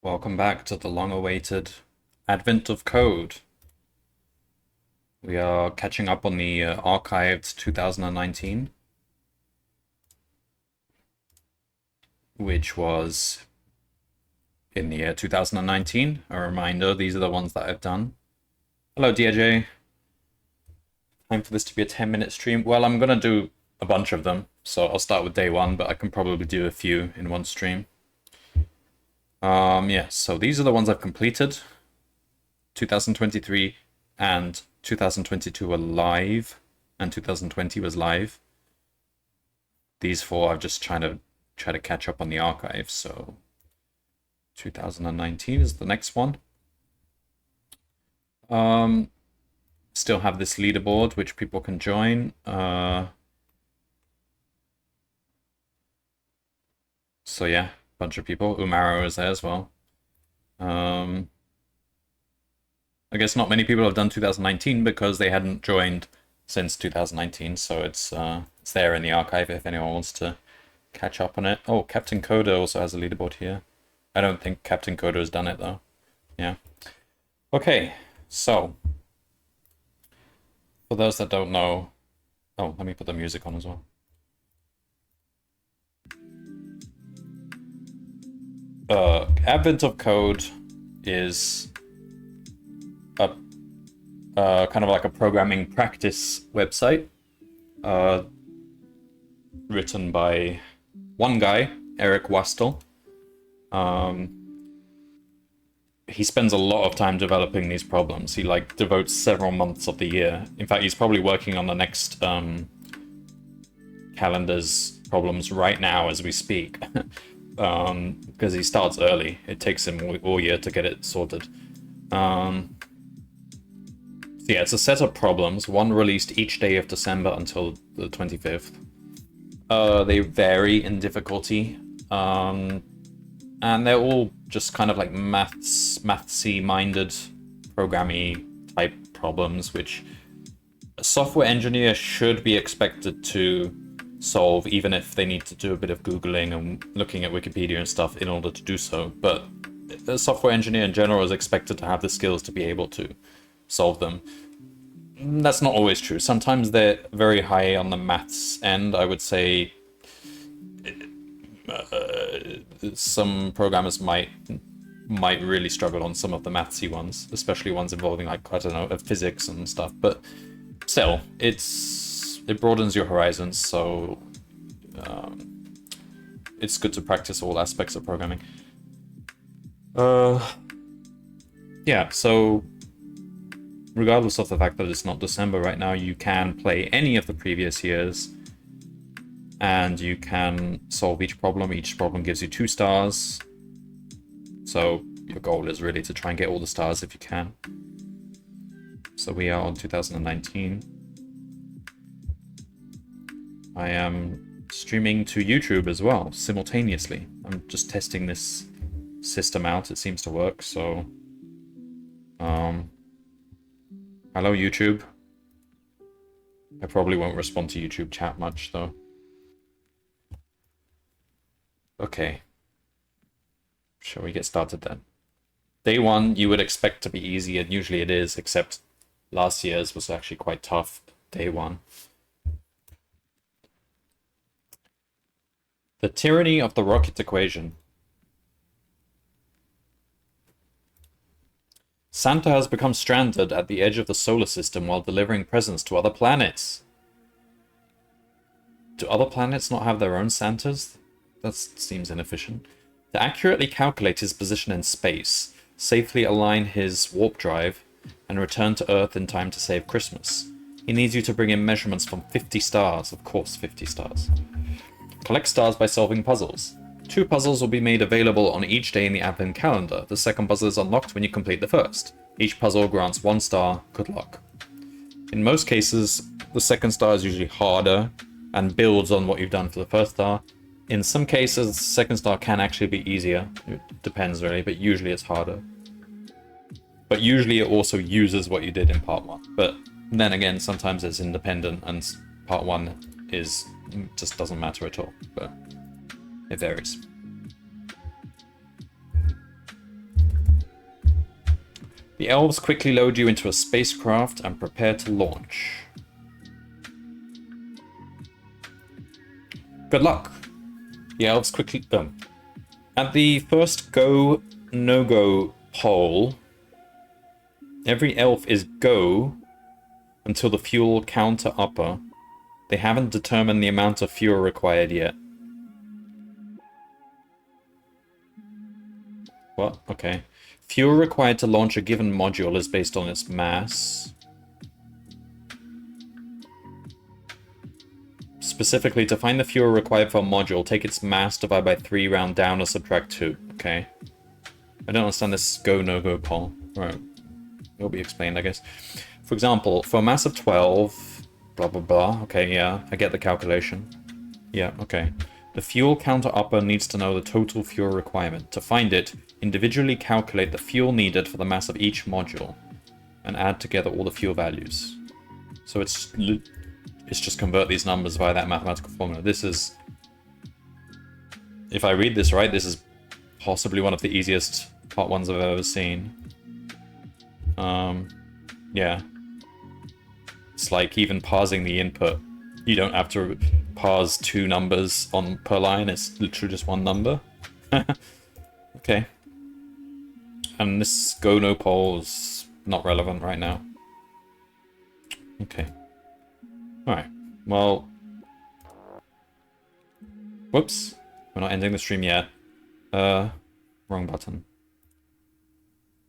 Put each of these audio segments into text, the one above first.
Welcome back to the long-awaited Advent of Code. We are catching up on the archived 2019, which was in the year 2019. A reminder, these are the ones that I've done. Hello, DJ. Time for this to be a 10-minute stream. Well, I'm going to do a bunch of them, so I'll start with day one, but I can probably do a few in one stream. Yeah, so these are the ones I've completed. 2023 and 2022 were live, and 2020 was live. These four, I'm just trying to catch up on the archive, so 2019 is the next one. Still have this leaderboard, which people can join. So yeah, bunch of people. Umaro is there as well. I guess not many people have done 2019 because they hadn't joined since 2019, so it's there in the archive if anyone wants to catch up on it. Oh, Captain Coda also has a leaderboard here. I don't think Captain Coda has done it though. Yeah. Okay, so for those that don't know, oh, let me put the music on as well. Advent of Code is a kind of like a programming practice website written by one guy, Eric Wastel. He spends a lot of time developing these problems. He devotes several months of the year. In fact, he's probably working on the next calendar's problems right now as we speak. Because he starts early. It takes him all year to get it sorted. So yeah, it's a set of problems, one released each day of December until the 25th. They vary in difficulty, and they're all just kind of like mathsy-minded, programmy type problems, which a software engineer should be expected to solve, even if they need to do a bit of Googling and looking at Wikipedia and stuff in order to do so. But a software engineer in general is expected to have the skills to be able to solve them. That's not always true. Sometimes they're very high on the maths end. I would say some programmers might really struggle on some of the mathsy ones, especially ones involving, like, I don't know, physics and stuff. But still, it broadens your horizons, so it's good to practice all aspects of programming. Yeah, so regardless of the fact that it's not December right now, you can play any of the previous years, and you can solve each problem. Each problem gives you 2 stars, so your goal is really to try and get all the stars if you can. So we are on 2019. I am streaming to YouTube as well, simultaneously. I'm just testing this system out. It seems to work, so hello YouTube. I probably won't respond to YouTube chat much though. Okay. Shall we get started then? Day one you would expect to be easy, and usually it is, except last year's was actually quite tough, day one. The tyranny of the rocket equation. Santa has become stranded at the edge of the solar system while delivering presents to other planets. Do other planets not have their own Santas? That seems inefficient. To accurately calculate his position in space, safely align his warp drive, and return to Earth in time to save Christmas, he needs you to bring in measurements from 50 stars. Of course, 50 stars. Collect stars by solving puzzles. 2 puzzles will be made available on each day in the Advent calendar. The second puzzle is unlocked when you complete the first. Each puzzle grants 1 star. Good luck. In most cases, the second star is usually harder and builds on what you've done for the first star. In some cases, the second star can actually be easier. It depends really, but usually it's harder. But usually it also uses what you did in part 1. But then again, sometimes it's independent and part 1 just doesn't matter at all, but it varies. The elves quickly load you into a spacecraft and prepare to launch. Good luck. The elves quickly... At the first go, no-go poll, every elf is go until the fuel counter upper. They haven't determined the amount of fuel required yet. What? Okay. Fuel required to launch a given module is based on its mass. Specifically, to find the fuel required for a module, take its mass, divide by 3, round down, or subtract 2. Okay. I don't understand this go, no-go poll. Alright. It'll be explained, I guess. For example, for a mass of 12, blah, blah, blah. Okay, yeah, I get the calculation. Yeah, okay. The fuel counter upper needs to know the total fuel requirement. To find it, individually calculate the fuel needed for the mass of each module and add together all the fuel values. So it's just convert these numbers via that mathematical formula. This is, if I read this right, this is possibly one of the easiest part ones I've ever seen. Yeah. It's like even parsing the input. You don't have to parse 2 numbers per line, it's literally just 1 number. Okay. And this go no poll is not relevant right now. Okay. Alright. Well. Whoops. We're not ending the stream yet. Wrong button.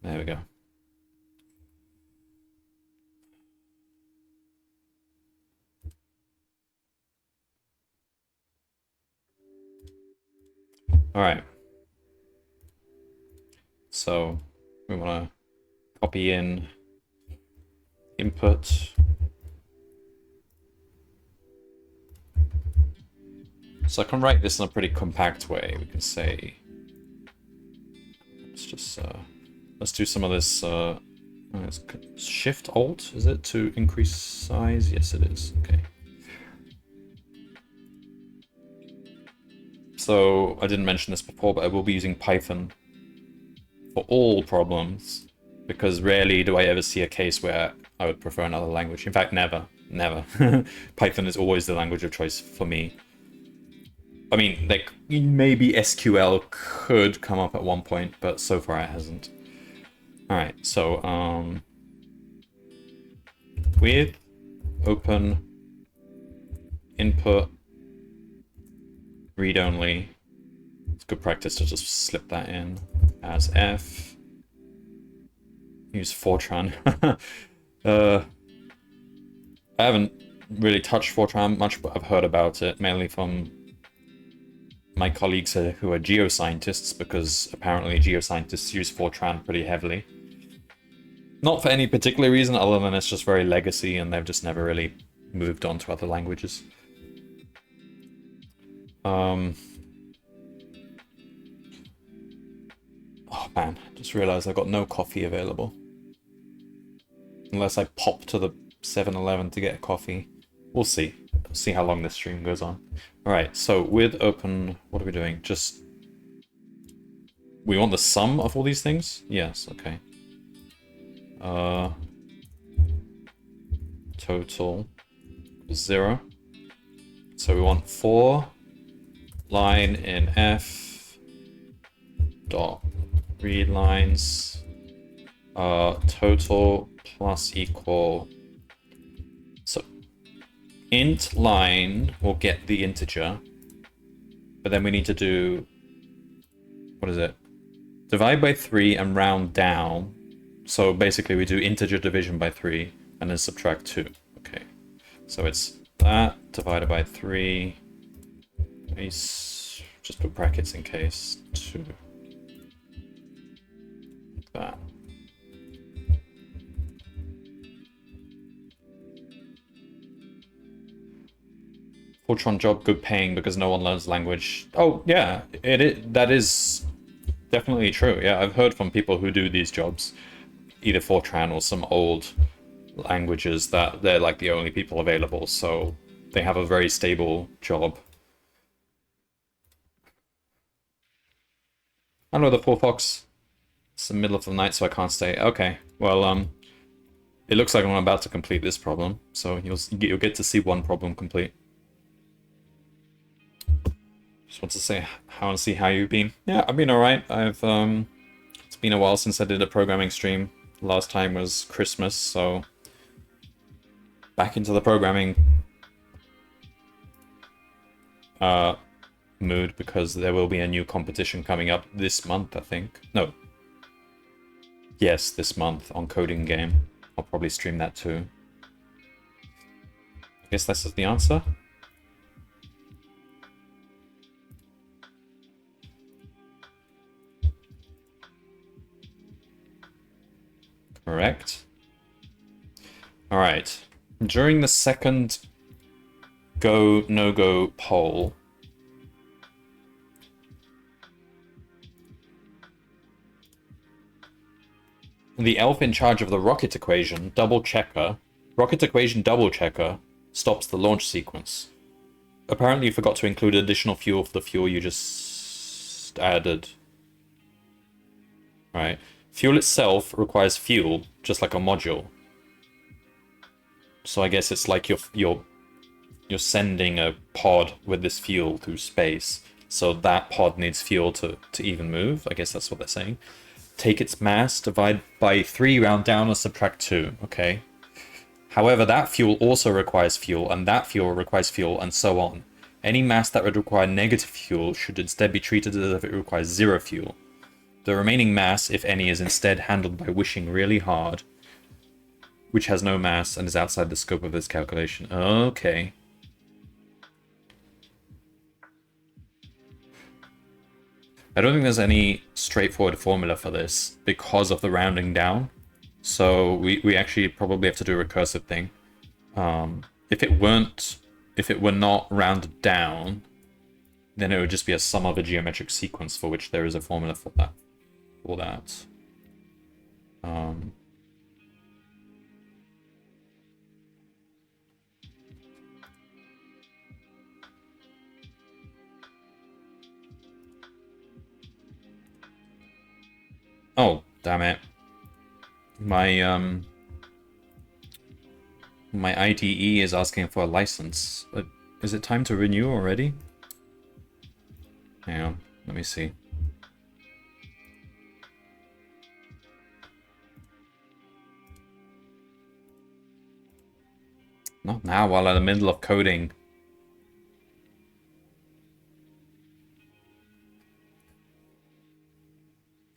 There we go. Alright. So, we want to copy in input. So I can write this in a pretty compact way. We can say, let's just, let's do some of this, Shift Alt, is it, to increase size? Yes, it is. Okay. So, I didn't mention this before, but I will be using Python for all problems, because rarely do I ever see a case where I would prefer another language. In fact, never. Never. Python is always the language of choice for me. I mean, like, maybe SQL could come up at one point, but so far it hasn't. Alright, so, with open input read only. It's good practice to just slip that in as F. Use Fortran. I haven't really touched Fortran much, but I've heard about it, mainly from my colleagues who are geoscientists, because apparently geoscientists use Fortran pretty heavily. Not for any particular reason, other than it's just very legacy and they've just never really moved on to other languages. Oh man, just realized I've got no coffee available. Unless I pop to the 7-Eleven to get a coffee. We'll see. We'll see how long this stream goes on. Alright, so with open, what are we doing? Just... we want the sum of all these things? Yes, okay. Total 0. So we want 4 line in F dot read lines total plus equal. So int line will get the integer, but then we need to do, what is it? Divide by 3 and round down. So basically we do integer division by 3 and then subtract 2. Okay. So it's that divided by 3. Just put brackets in case. 2. That. Fortran job good paying because no one learns language. Oh yeah, that is definitely true. Yeah, I've heard from people who do these jobs, either Fortran or some old languages, that they're like the only people available, so they have a very stable job. Hello, the poor fox. It's the middle of the night, so I can't stay. Okay, Well, it looks like I'm about to complete this problem, so you'll get to see one problem complete. Just want to say how and see how you've been. Yeah, I've been alright. It's been a while since I did a programming stream. Last time was Christmas, so back into the programming mood, because there will be a new competition coming up this month, I think. No. Yes, this month on Coding Game. I'll probably stream that too. I guess this is the answer. Correct. Alright. During the second go, no-go poll, the elf in charge of the rocket equation double checker stops the launch sequence. Apparently you forgot to include additional fuel for the fuel you just added. Right. Fuel itself requires fuel, just like a module. So I guess it's like you're sending a pod with this fuel through space. So that pod needs fuel to even move. I guess that's what they're saying. Take its mass, divide by 3, round down, or subtract 2. Okay. However, that fuel also requires fuel, and that fuel requires fuel, and so on. Any mass that would require negative fuel should instead be treated as if it requires 0 fuel. The remaining mass, if any, is instead handled by wishing really hard, which has no mass and is outside the scope of this calculation. Okay. I don't think there's any straightforward formula for this because of the rounding down. So we actually probably have to do a recursive thing. If it were not rounded down, then it would just be a sum of a geometric sequence for which there is a formula for that. Oh, damn it. My IDE is asking for a license. Is it time to renew already? Hang on, let me see. Not now, while in the middle of coding.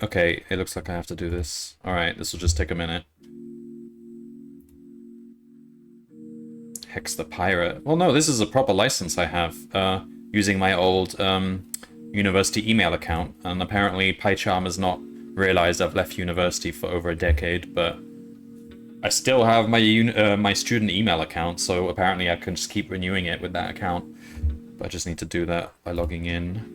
Okay, it looks like I have to do this. Alright, this will just take a minute. Hex the Pirate. Well, no, this is a proper license I have, using my old university email account. And apparently PyCharm has not realized I've left university for over a decade, but I still have my my student email account, so apparently I can just keep renewing it with that account. But I just need to do that by logging in.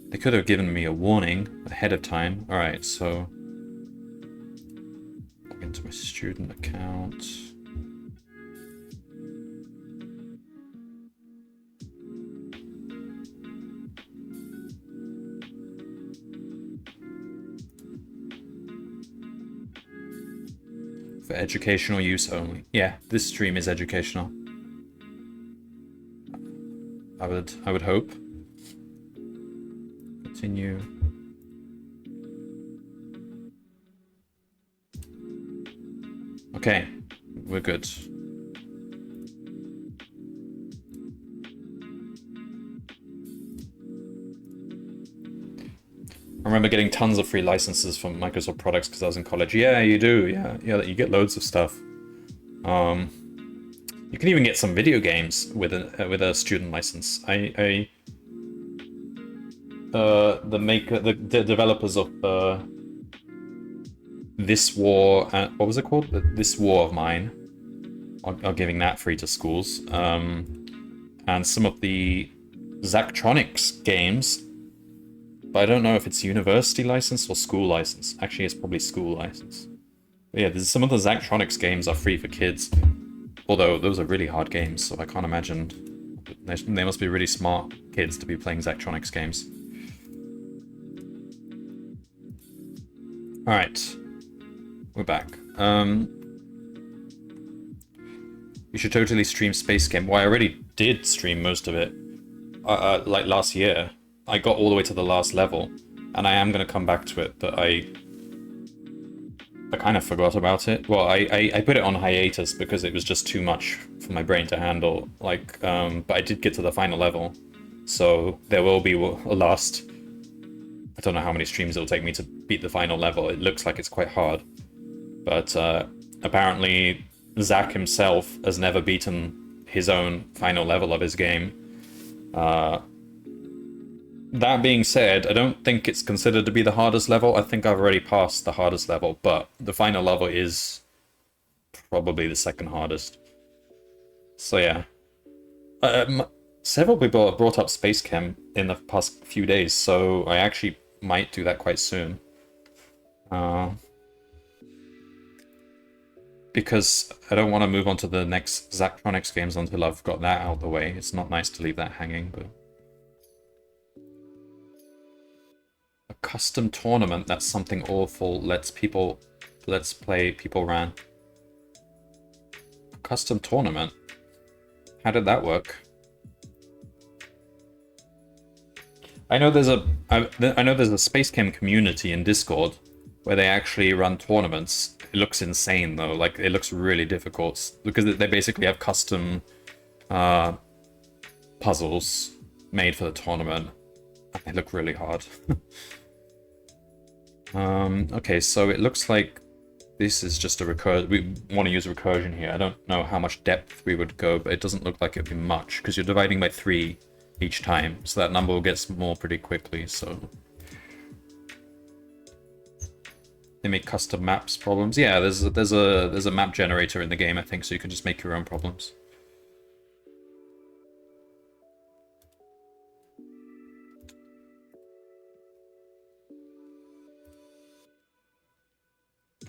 They could have given me a warning ahead of time. Alright, so log into my student account. For educational use only. Yeah, this stream is educational. I would hope. Continue. Okay, we're good. I remember getting tons of free licenses from Microsoft products because I was in college. Yeah, you do. Yeah, you get loads of stuff. You can even get some video games with a student license. The developers of This War, what was it called? This War of Mine, are giving that free to schools. And some of the Zachtronics games. But I don't know if it's university license or school license. Actually, it's probably school license. But yeah, some of the Zachtronics games are free for kids. Although those are really hard games, so I can't imagine. They must be really smart kids to be playing Zachtronics games. Alright. We're back. You should totally stream Space Game. Well, I already did stream most of it. Like last year. I got all the way to the last level. And I am going to come back to it, but I kind of forgot about it. Well, I put it on hiatus because it was just too much for my brain to handle. Like, but I did get to the final level. So there will be a last... I don't know how many streams it'll take me to beat the final level. It looks like it's quite hard. But apparently Zach himself has never beaten his own final level of his game. That being said, I don't think it's considered to be the hardest level. I think I've already passed the hardest level, but the final level is probably the second hardest. So yeah. Several people have brought up Space Chem in the past few days, so I actually might do that quite soon. Because I don't want to move on to the next Zachtronics games until I've got that out of the way. It's not nice to leave that hanging, but... A custom tournament, that's something awful. Let's play people ran. A custom tournament? How did that work? I know there's a Space Chem community in Discord where they actually run tournaments. It looks insane though, like it looks really difficult because they basically have custom puzzles made for the tournament. They look really hard. Okay, so it looks like this is just a recursion. We want to use recursion here. I don't know how much depth we would go, but it doesn't look like it'd be much because you're dividing by 3 each time, so that number will get small pretty quickly. So they make custom maps problems. Yeah, there's a map generator in the game, I think, so you can just make your own problems.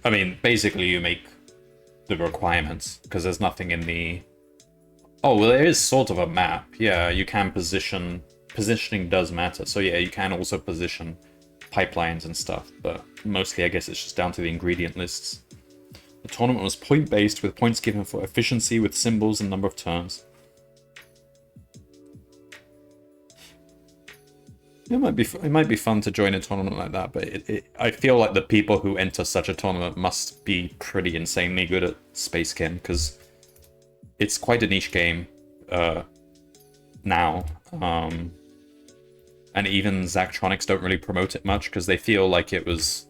I mean, basically you make the requirements, because there's nothing in the... Oh, well, there is sort of a map. Yeah, you can position... Positioning does matter. So yeah, you can also position pipelines and stuff, but mostly I guess it's just down to the ingredient lists. The tournament was point-based, with points given for efficiency with symbols and number of turns. It might be fun to join a tournament like that, but I feel like the people who enter such a tournament must be pretty insanely good at Space Chem, because it's quite a niche game now. And even Zachtronics don't really promote it much because they feel like it was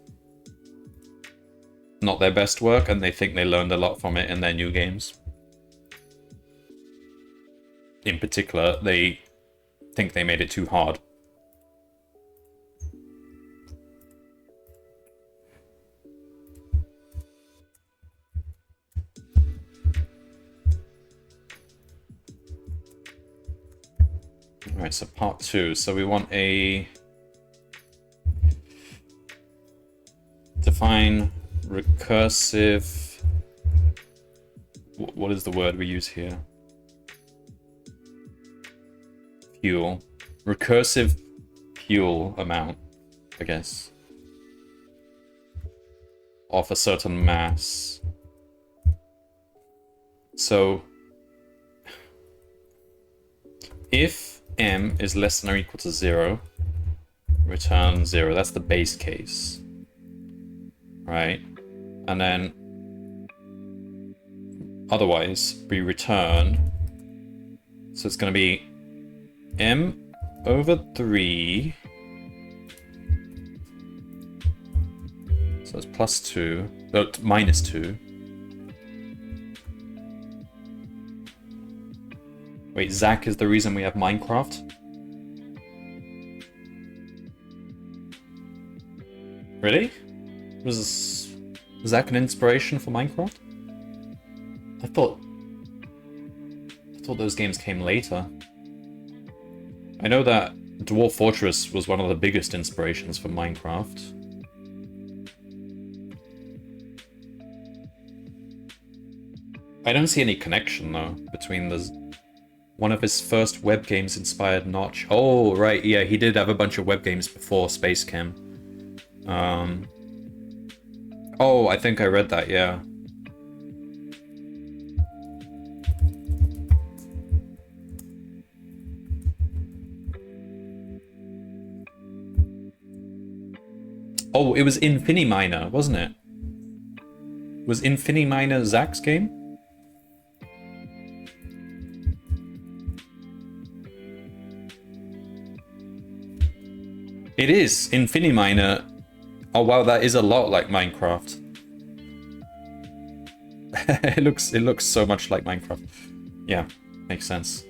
not their best work, and they think they learned a lot from it in their new games. In particular, they think they made it too hard. Alright, so part 2. So we want a... Define recursive... What is the word we use here? Fuel. Recursive fuel amount, I guess. Of a certain mass. So... If m is less than or equal to 0, return 0. That's the base case. Right? And then otherwise we return, so it's going to be m over 3, so it's plus 2, no, minus 2. Wait, Zach is the reason we have Minecraft? Really? Was Zach an inspiration for Minecraft? I thought those games came later. I know that Dwarf Fortress was one of the biggest inspirations for Minecraft. I don't see any connection, though, between one of his first web games inspired Notch. Oh, right, yeah, he did have a bunch of web games before Space Cam. Oh, I think I read that, yeah. Oh, it was Infiniminer, wasn't it? Was Infiniminer Zach's game? It is. Infiniminer. Oh wow, that is a lot like Minecraft. it looks so much like Minecraft. Yeah, makes sense.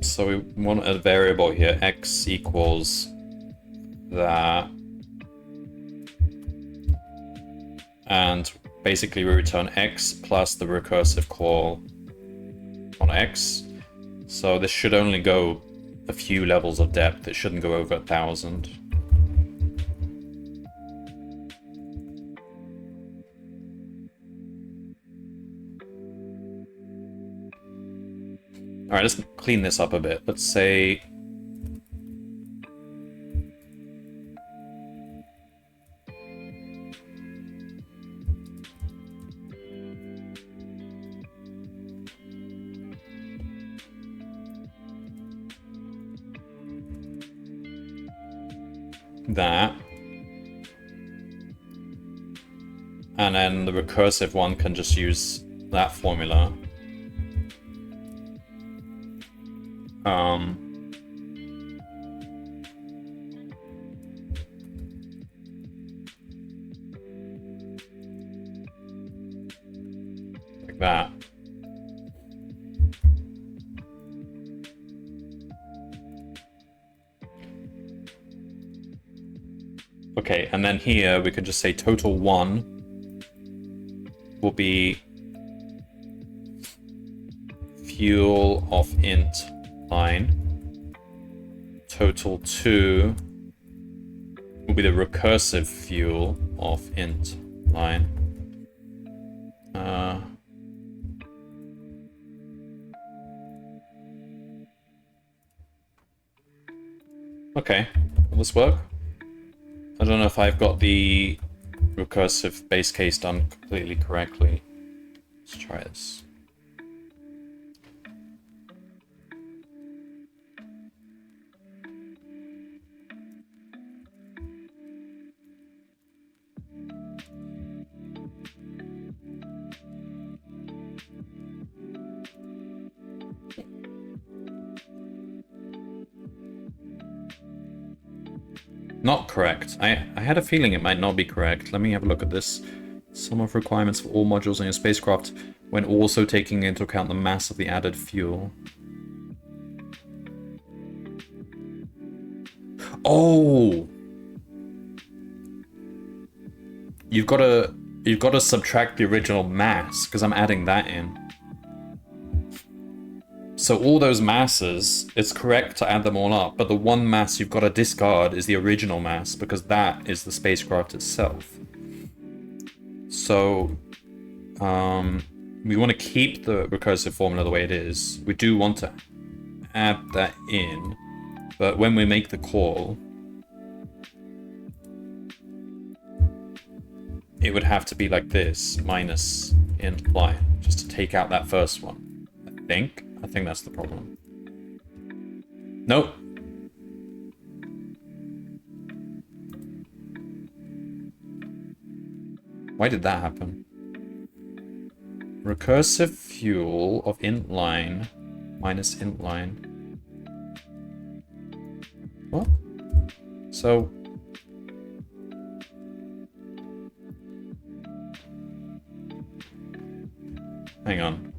So we want a variable here, x equals that, and basically we return x plus the recursive call on x. So this should only go a few levels of depth. It shouldn't go over 1,000. All right, let's clean this up a bit. Let's say that, and then the recursive one can just use that formula. Like that. Okay, and then here we could just say total 1 will be fuel of int line. Total 2 will be the recursive fuel of int line. Okay, will this work? I don't know if I've got the recursive base case done completely correctly. Let's try this. Not correct. I had a feeling it might not be correct. Let me have a look at this. Sum of requirements for all modules in your spacecraft when also taking into account the mass of the added fuel. Oh! You've got to subtract the original mass because I'm adding that in. So all those masses, it's correct to add them all up, but the one mass you've got to discard is the original mass because that is the spacecraft itself. So we want to keep the recursive formula the way it is. We do want to add that in, but when we make the call, it would have to be like this, minus int line, just to take out that first one, I think that's the problem. Nope. Why did that happen? Recursive fuel of int line minus int line. What? So... hang on.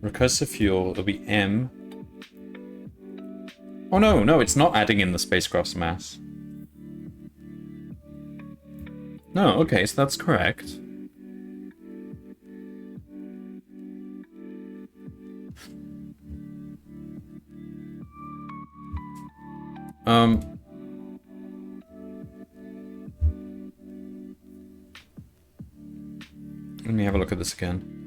Recursive fuel, it'll be M. Oh no, it's not adding in the spacecraft's mass. No, okay, so that's correct. Let me have a look at this again.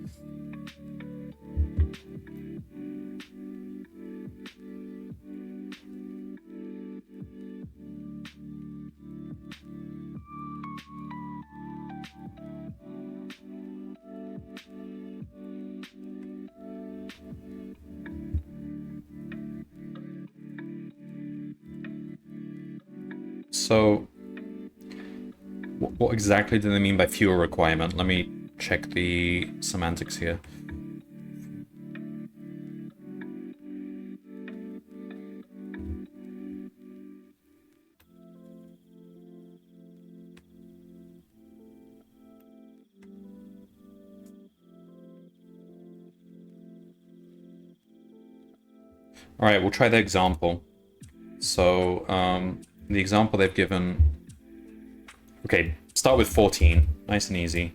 So, what exactly do they mean by fuel requirement? Let me check the semantics here. All right, we'll try the example. So, the example they've given... Okay, start with 14. Nice and easy.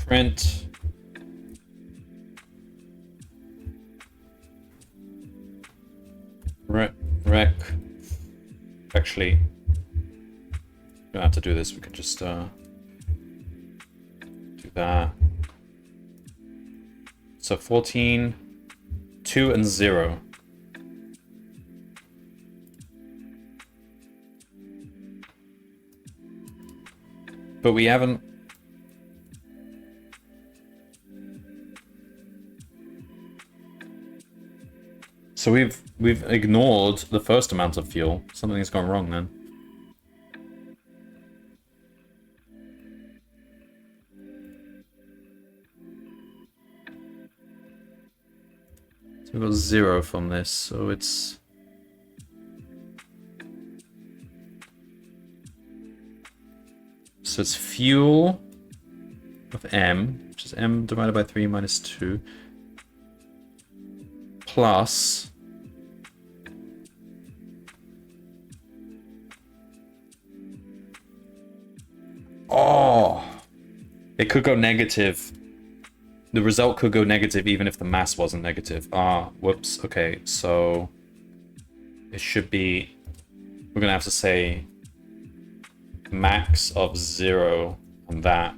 Print... Rec... Actually, we don't have to do this. We could just do that. So 14, 2, and 0. But we haven't... So we've ignored the first amount of fuel. Something's gone wrong then. So we've got 0 from this, so it's... So it's fuel of m, which is m divided by 3 minus 2, plus... Oh! It could go negative. The result could go negative even if the mass wasn't negative. Ah, whoops. Okay, so... It should be... We're gonna have to say... max of 0 and that.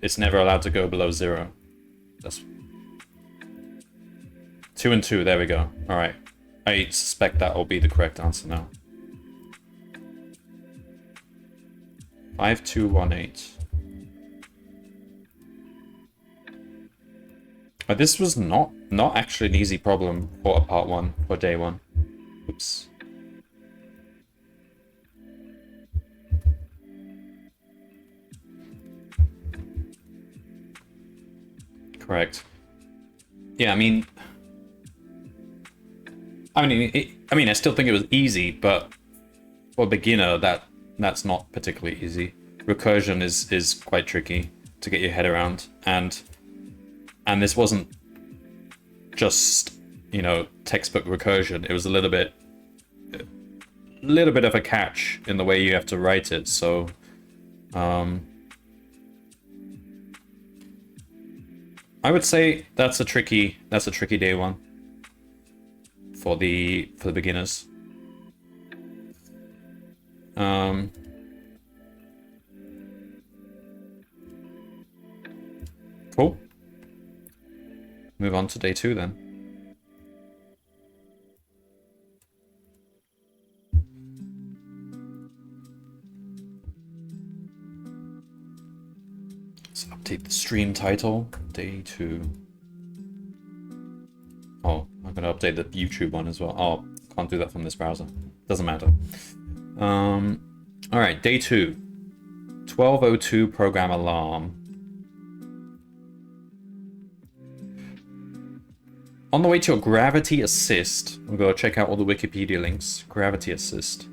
It's never allowed to go below 0. That's... 2 and 2, there we go. Alright. I suspect that will be the correct answer now. 5218. But this was not actually an easy problem for a part 1, for day 1. Oops. Correct. Yeah, I mean, I still think it was easy, but for a beginner, that's not particularly easy. Recursion is quite tricky to get your head around, and this wasn't just, you know, textbook recursion. It was a little bit of a catch in the way you have to write it. So, I would say that's a tricky day 1 for the beginners. Cool. Move on to day 2 then. Let's update the stream title. Day 2. Oh, I'm gonna update the YouTube one as well. Oh, can't do that from this browser. Doesn't matter. Alright, day 2. 12:02 program alarm. On the way to your gravity assist, I'm going to check out all the Wikipedia links. Gravity assist.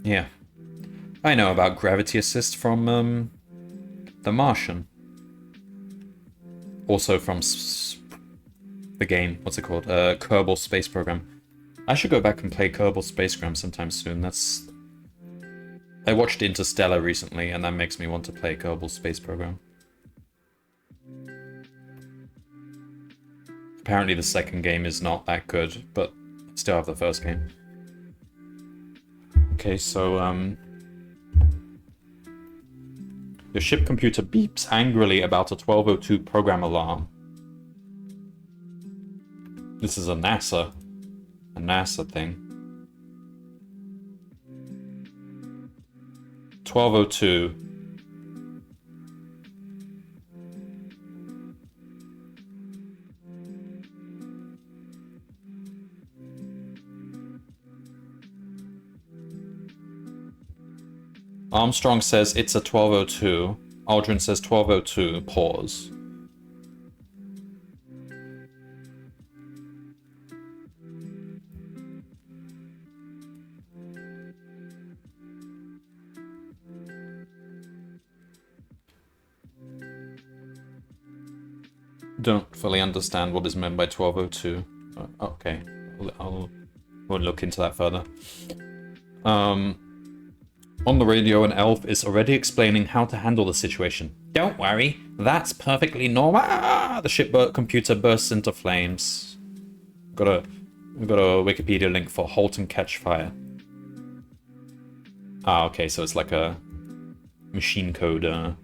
Yeah. I know about gravity assist from The Martian. Also from the game, what's it called? Kerbal Space Program. I should go back and play Kerbal Space Program sometime soon. That's I watched Interstellar recently, and that makes me want to play Kerbal Space Program. Apparently the second game is not that good, but I still have the first game. Okay, so, your ship computer beeps angrily about a 1202 program alarm. This is a NASA thing. 1202. Armstrong says it's a 1202. Aldrin says 1202. Pause. Don't fully understand what is meant by 1202. Okay, I'll look into that further. On the radio, an elf is already explaining how to handle the situation. Don't worry, that's perfectly normal. The ship computer bursts into flames. We've got a Wikipedia link for halt and catch fire. Okay, so it's like a machine code.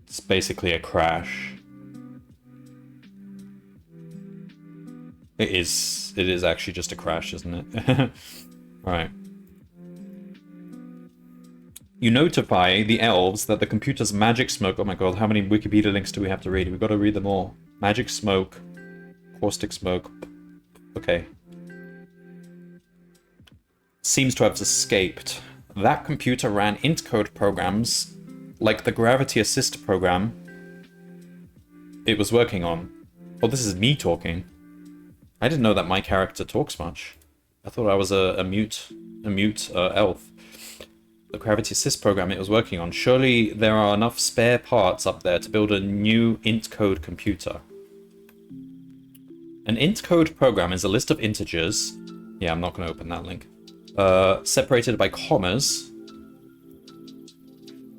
It's basically a crash. It is actually just a crash, isn't it? Right. You notify the elves that the computer's magic smoke... Oh my god, how many Wikipedia links do we have to read? We've got to read them all. Magic smoke. Caustic smoke. Okay. Seems to have escaped. That computer ran int-code programs like the gravity assist program it was working on. Oh, this is me talking. I didn't know that my character talks much. I thought I was a mute elf. The gravity assist program it was working on. Surely there are enough spare parts up there to build a new int-code computer. An int-code program is a list of integers. Yeah, I'm not going to open that link. Separated by commas.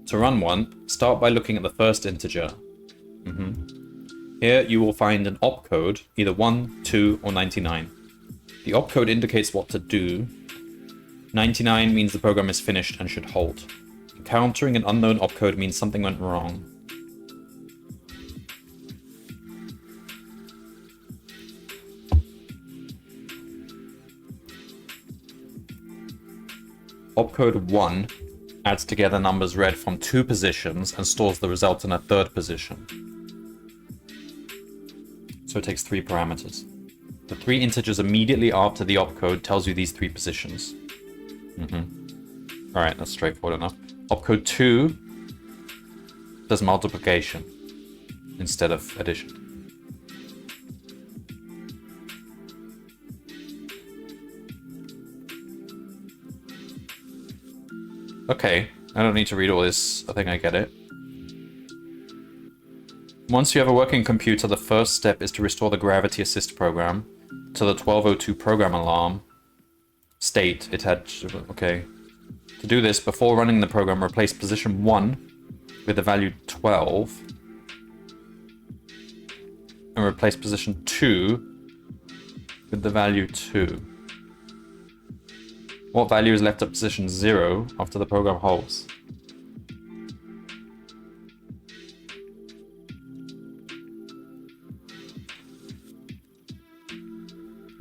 To run one, start by looking at the first integer. Here you will find an opcode, either 1, 2, or 99. The opcode indicates what to do. 99 means the program is finished and should halt. Encountering an unknown opcode means something went wrong. Opcode 1 adds together numbers read from 2 positions and stores the result in a 3rd position. So it takes 3 parameters. The 3 integers immediately after the opcode tells you these 3 positions. Alright, that's straightforward enough. Opcode 2 does multiplication instead of addition. Okay, I don't need to read all this. I think I get it. Once you have a working computer, the first step is to restore the gravity assist program to the 1202 program alarm state it had. Okay. To do this, before running the program, replace position 1 with the value 12 and replace position 2 with the value 2. What value is left at position 0 after the program halts?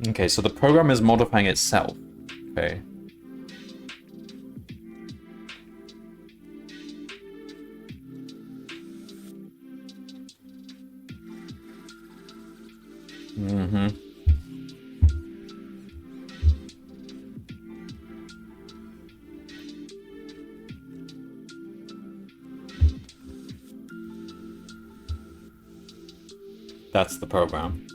Okay, so the program is modifying itself. Okay. That's the program.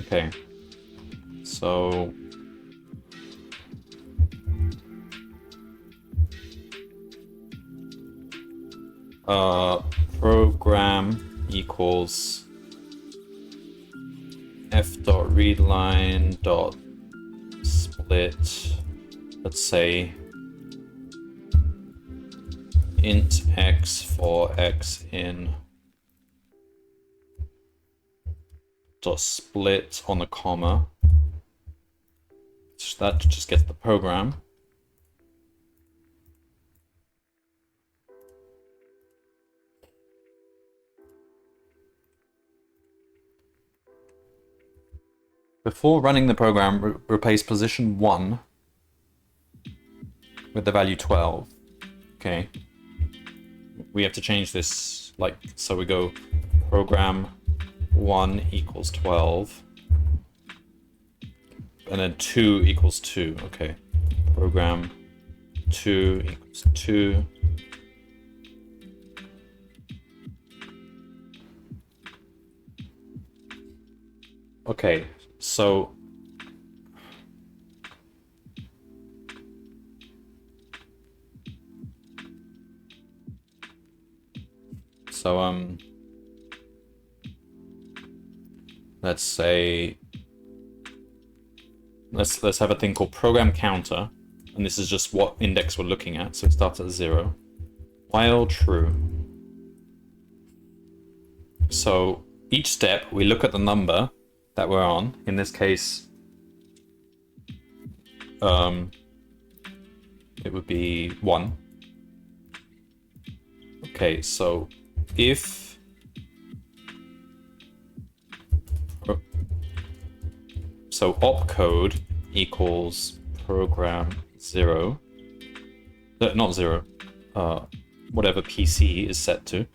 Okay. So program equals f.readline dot split, let's say int x for x in dot split on the comma. So that just gets the program. Before running the program, replace position 1 with the value 12. Okay. We have to change this, like, so we go program 1 equals 12. And then 2 equals 2. Okay. Program 2 equals 2. Okay, so let's say let's have a thing called program counter, and this is just what index we're looking at, so it starts at 0 while true. So each step we look at the number that we're on. In this case, it would be 1. Okay, so if opcode equals program 0, not 0, whatever PC is set to.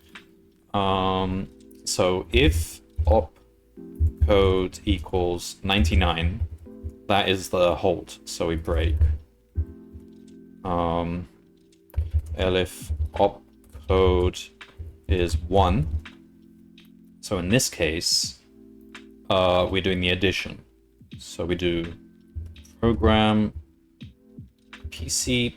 So if opcode equals 99, that is the halt, so we break. Elif opcode is 1, so in this case we're doing the addition. So we do program PC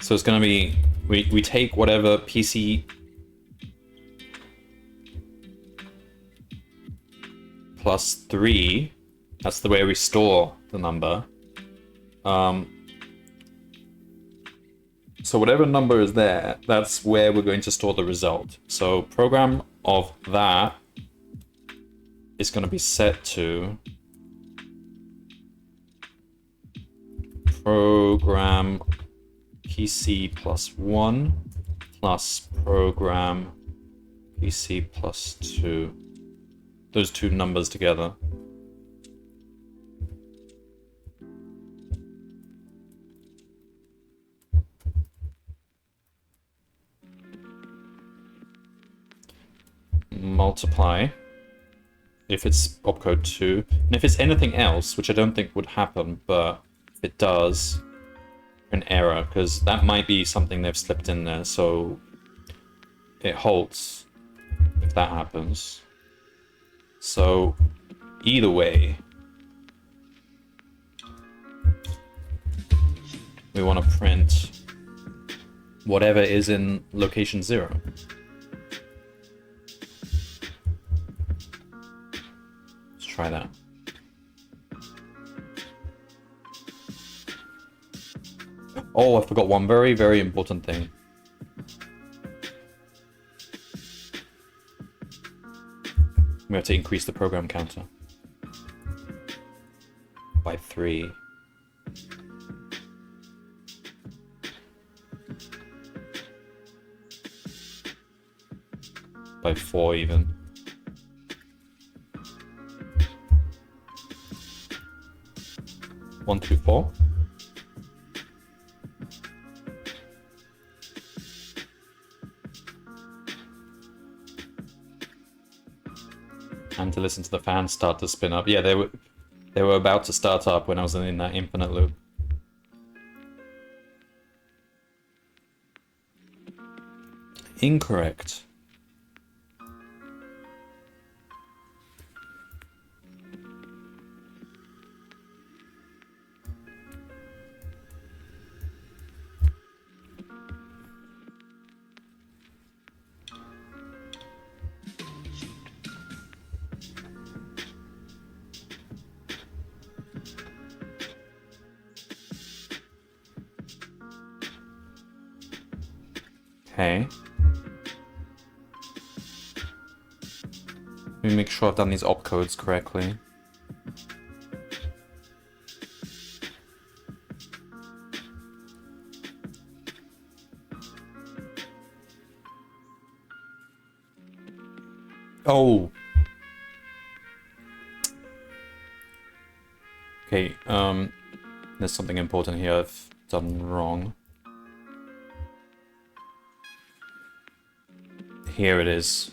so it's going to be we take whatever PC plus 3, that's the way we store the number. So whatever number is there, that's where we're going to store the result. So program of that is going to be set to program PC plus 1 plus program PC plus 2. Those two numbers together. Multiply if it's opcode 2, and if it's anything else, which I don't think would happen, but if it does, an error, because that might be something they've slipped in there, so it halts if that happens. So either way, we want to print whatever is in location 0. Let's try that. Oh, I forgot one very, very important thing. We have to increase the program counter by 3. By 4 even. One, two, 4. And to listen to the fans start to spin up. Yeah, they were about to start up when I was in that infinite loop. Incorrect. Okay. Let me make sure I've done these opcodes correctly. Oh. Okay, there's something important here I've done wrong. Here it is.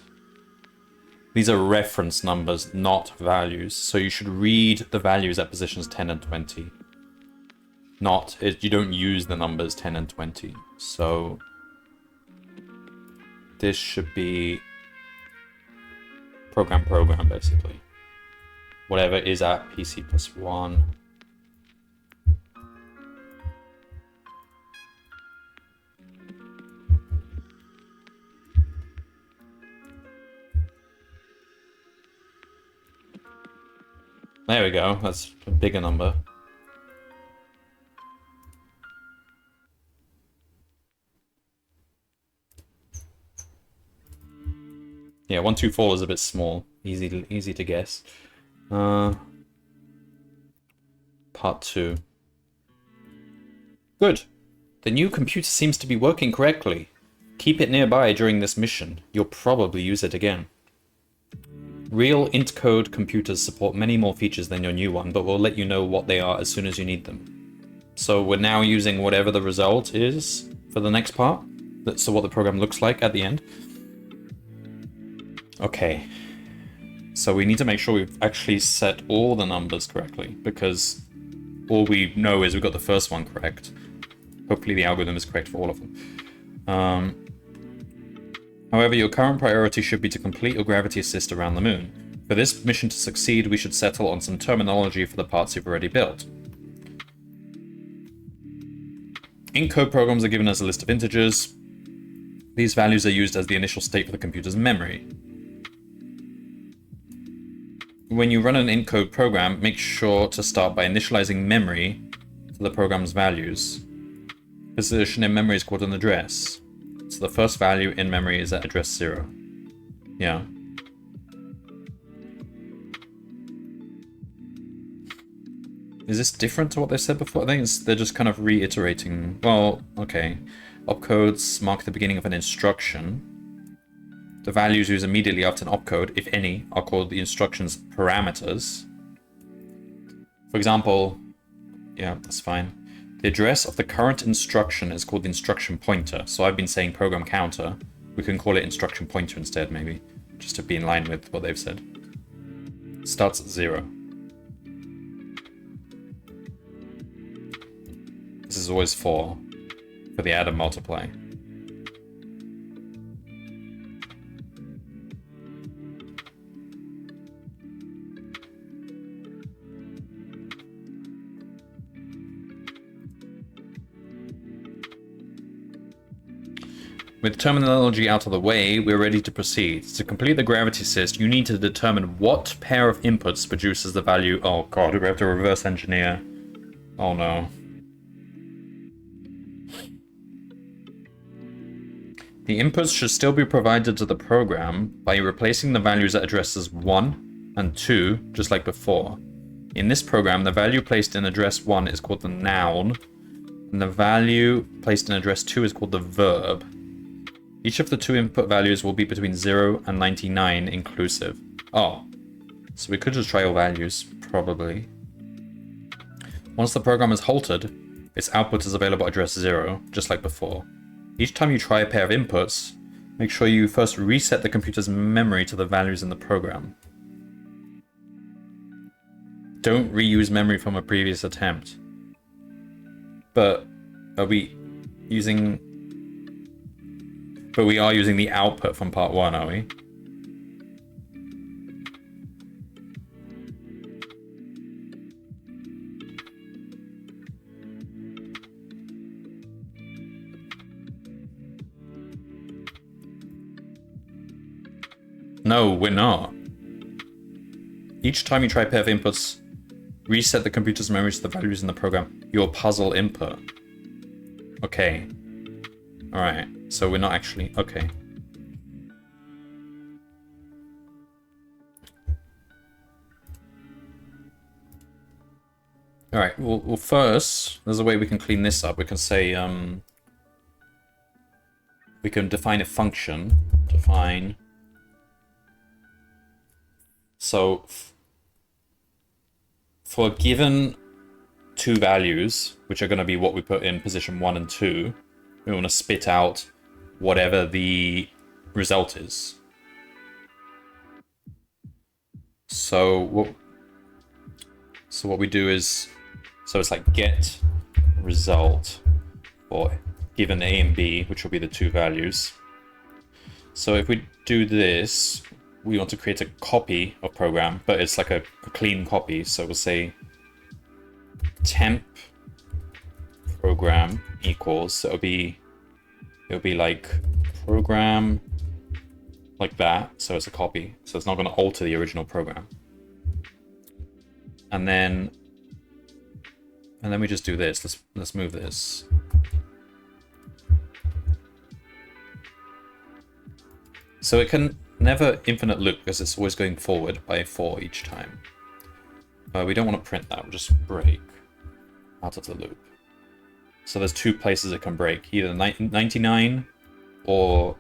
These are reference numbers, not values. So you should read the values at positions 10 and 20. You don't use the numbers 10 and 20. So this should be program, basically. Whatever is at PC plus 1. There we go, that's a bigger number. Yeah, 124 is a bit small. Easy to guess. Part 2. Good. The new computer seems to be working correctly. Keep it nearby during this mission. You'll probably use it again. Real int-code computers support many more features than your new one, but we'll let you know what they are as soon as you need them. So we're now using whatever the result is for the next part. So what the program looks like at the end. Okay. So we need to make sure we've actually set all the numbers correctly, because all we know is we've got the first one correct. Hopefully the algorithm is correct for all of them. However, your current priority should be to complete your gravity assist around the moon. For this mission to succeed, we should settle on some terminology for the parts you've already built. In code programs are given as a list of integers. These values are used as the initial state for the computer's memory. When you run an in-code program, make sure to start by initializing memory for the program's values. Position in memory is called an address. So the first value in memory is at address 0. Yeah. Is this different to what they said before? I think they're just kind of reiterating. Well, okay. Opcodes mark the beginning of an instruction. The values used immediately after an opcode, if any, are called the instruction's parameters. For example, yeah, that's fine. The address of the current instruction is called the instruction pointer. So I've been saying program counter. We can call it instruction pointer instead, maybe, just to be in line with what they've said. It starts at 0. This is always 4 for the add and multiply. With terminology out of the way, we're ready to proceed. To complete the gravity assist, you need to determine what pair of inputs produces the value. Oh god, we have to reverse engineer. Oh no. The inputs should still be provided to the program by replacing the values at addresses 1 and 2, just like before. In this program, the value placed in address 1 is called the noun, and the value placed in address 2 is called the verb. Each of the two input values will be between 0 and 99 inclusive. Oh, so we could just try all values, probably. Once the program is halted, its output is available at address 0, just like before. Each time you try a pair of inputs, make sure you first reset the computer's memory to the values in the program. Don't reuse memory from a previous attempt. But are we using... But we are using the output from part 1, are we? No, we're not. Each time you try a pair of inputs, reset the computer's memory to the values in the program. Your puzzle input. Okay. Alright, so we're not actually... Okay. Alright, well, first, there's a way we can clean this up. We can say, we can define a function. Define... So, for a given two values, which are going to be what we put in position 1 and 2, we want to spit out whatever the result is. So what we do is, so it's like get result for given A and B, which will be the two values. So if we do this, we want to create a copy of program, but it's like a clean copy. So we'll say temp program equals, so it'll be like program like that. So it's a copy. So it's not going to alter the original program. And then we just do this. Let's move this. So it can never infinite loop because it's always going forward by 4 each time. We don't want to print that. We'll just break out of the loop. So there's two places it can break, either 99 or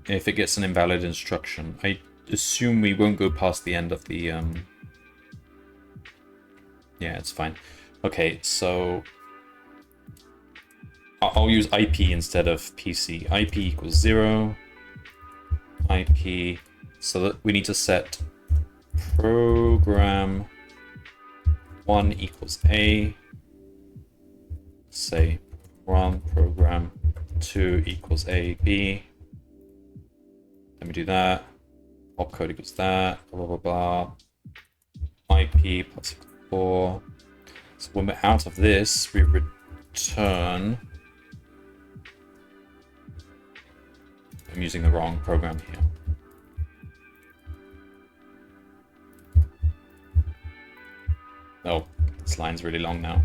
if it gets an invalid instruction. I assume we won't go past the end of the yeah, it's fine. Okay, so I'll use IP instead of PC. IP equals 0. IP, so that we need to set program 1 equals A. Say run program 2 equals A, B. Let me do that. Opcode equals that. Blah, blah, blah, blah. IP plus 4. So when we're out of this, we return... I'm using the wrong program here. Oh, this line's really long now.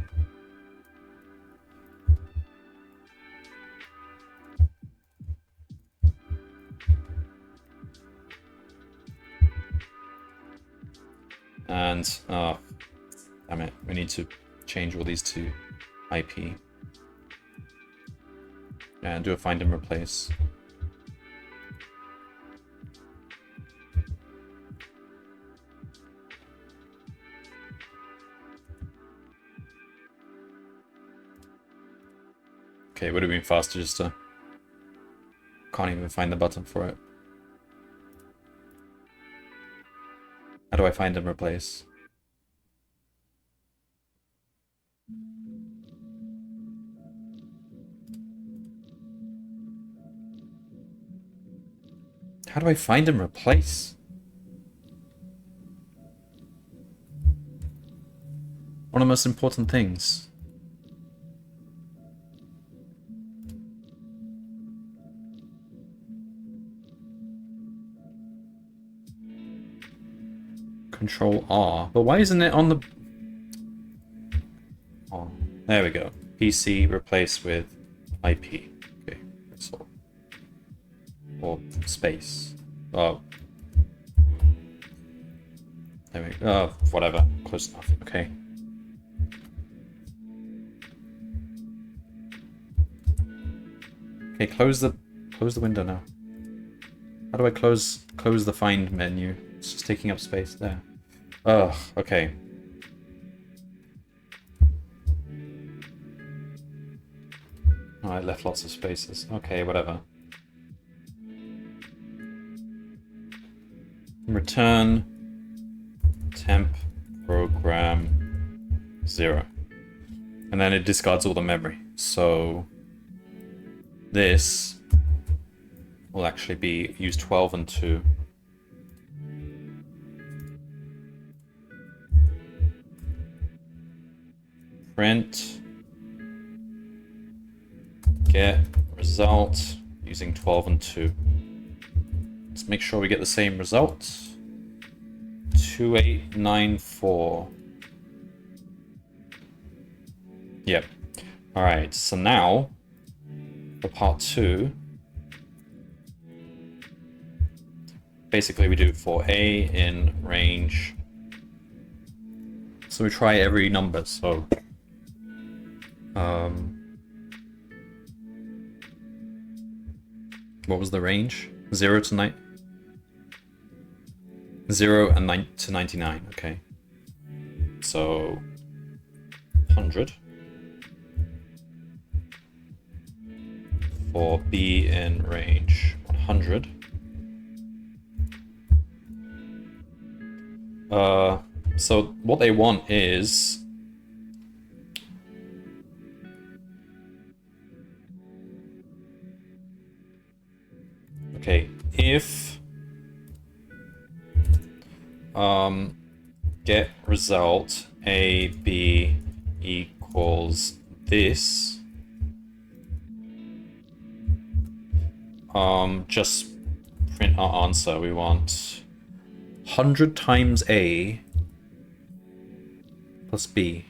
And, damn it, we need to change all these to IP. And do a find and replace. Okay, it would have been faster just to... Can't even find the button for it. How do I find and replace? How do I find and replace? One of the most important things. Control R. But why isn't it on the... Oh, there we go. PC replace with IP. Okay, that's all. Or space. Oh. There we go. Oh, whatever. Close enough. Okay. Okay, close the window now. How do I close the find menu? It's just taking up space there. Ugh, okay. Oh, I left lots of spaces. Okay, whatever. Return temp program 0. And then it discards all the memory. So this will actually be use 12 and 2. Print get result using 12 and 2. Let's make sure we get the same result. 2894. Yep. Alright, so now for part 2, basically we do for A in range. So we try every number, so what was the range? 0 to 9? 0 and 9 to 99, okay. So 100. For B in range 100. So what they want is okay, if get result A, B equals this, just print our answer. We want 100 times A plus B.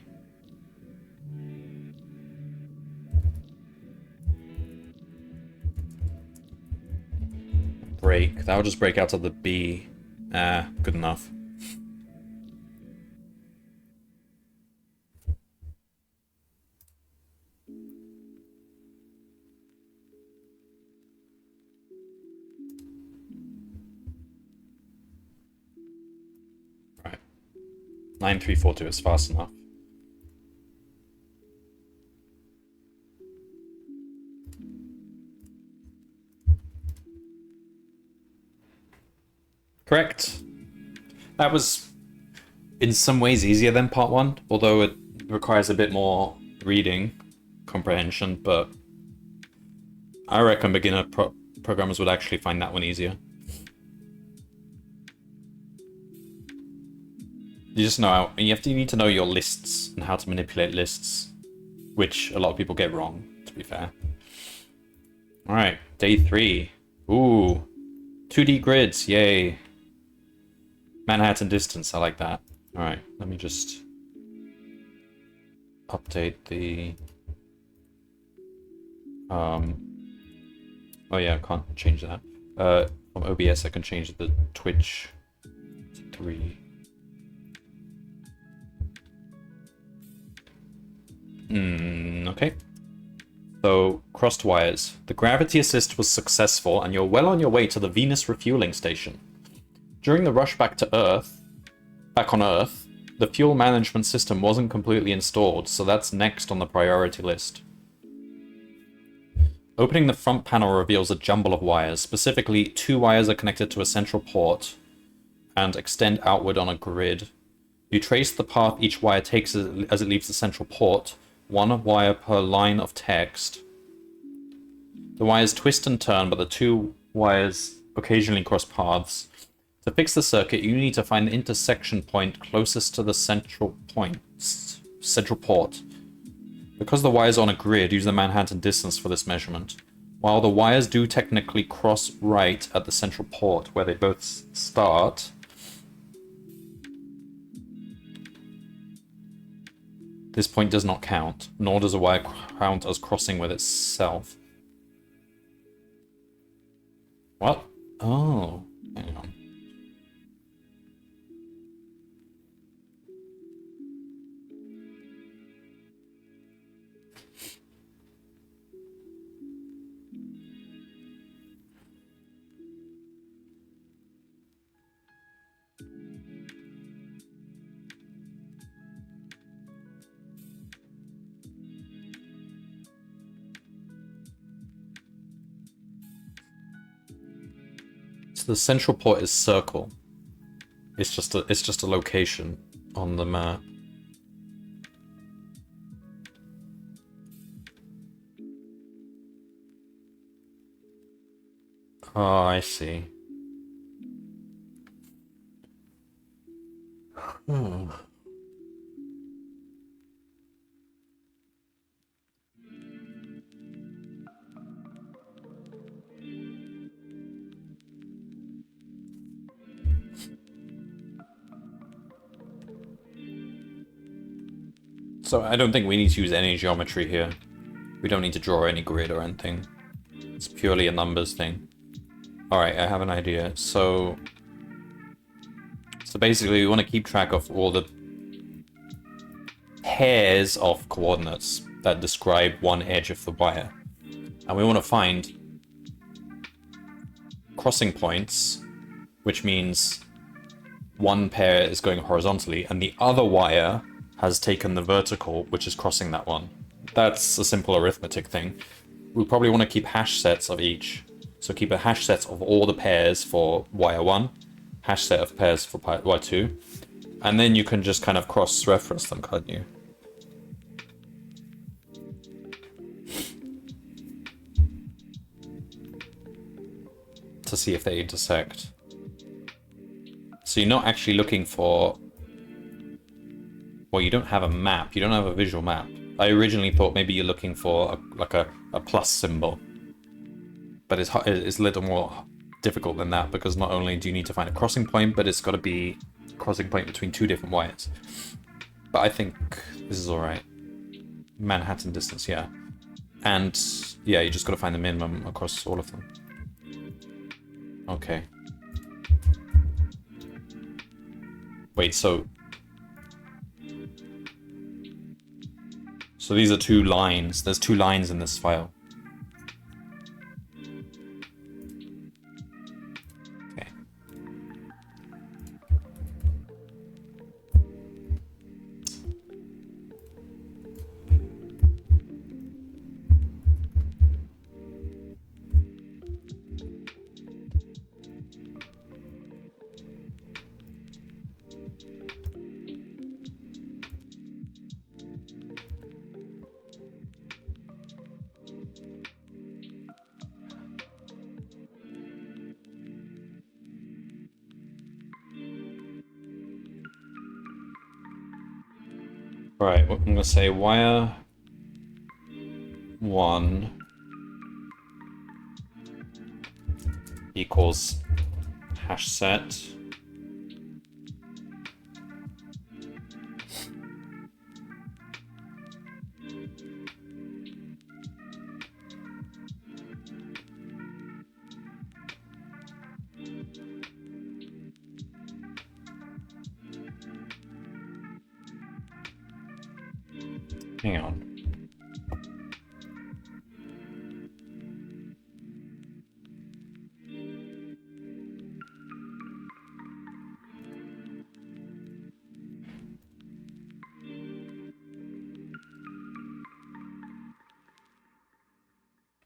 Break. That would just break out of the B. Ah, good enough. Right. 9342 is fast enough. Correct. That was in some ways easier than part 1, although it requires a bit more reading comprehension, but I reckon beginner programmers would actually find that one easier. You just know you need to know your lists and how to manipulate lists, which a lot of people get wrong, to be fair. Alright, day 3. Ooh, 2D grids, yay. Manhattan distance, I like that. Alright, let me just update the... Oh yeah, I can't change that. From OBS I can change the Twitch to 3. Okay. So, crossed wires. The gravity assist was successful and you're well on your way to the Venus refueling station. During the rush back on Earth, the fuel management system wasn't completely installed, so that's next on the priority list. Opening the front panel reveals a jumble of wires. Specifically, 2 wires are connected to a central port and extend outward on a grid. You trace the path each wire takes as it leaves the central port, 1 wire per line of text. The wires twist and turn, but the 2 wires occasionally cross paths. To fix the circuit, you need to find the intersection point closest to the central port. Because the wires are on a grid, use the Manhattan distance for this measurement. While the wires do technically cross right at the central port, where they both start, this point does not count, nor does a wire count as crossing with itself. What? Oh, hang on. So the central port is circle. It's just a location on the map. Oh, I see. Hmm. So I don't think we need to use any geometry here. We don't need to draw any grid or anything. It's purely a numbers thing. Alright, I have an idea. So basically we want to keep track of all the pairs of coordinates that describe one edge of the wire. And we want to find crossing points, which means one pair is going horizontally and the other wire has taken the vertical, which is crossing that one. That's a simple arithmetic thing. We probably want to keep hash sets of each. So keep a hash set of all the pairs for wire 1, hash set of pairs for wire 2, and then you can just kind of cross-reference them, can't you? To see if they intersect. So you're not actually looking for... Well, you don't have a map. You don't have a visual map. I originally thought maybe you're looking for a plus symbol. But it's a little more difficult than that, because not only do you need to find a crossing point, but it's got to be a crossing point between two different wires. But I think this is alright. Manhattan distance, yeah. And yeah, you just got to find the minimum across all of them. Okay. Wait, so these are two lines. There's two lines in this file. Okay. Right, I'm going to say wire 1 equals hash set. Hang on.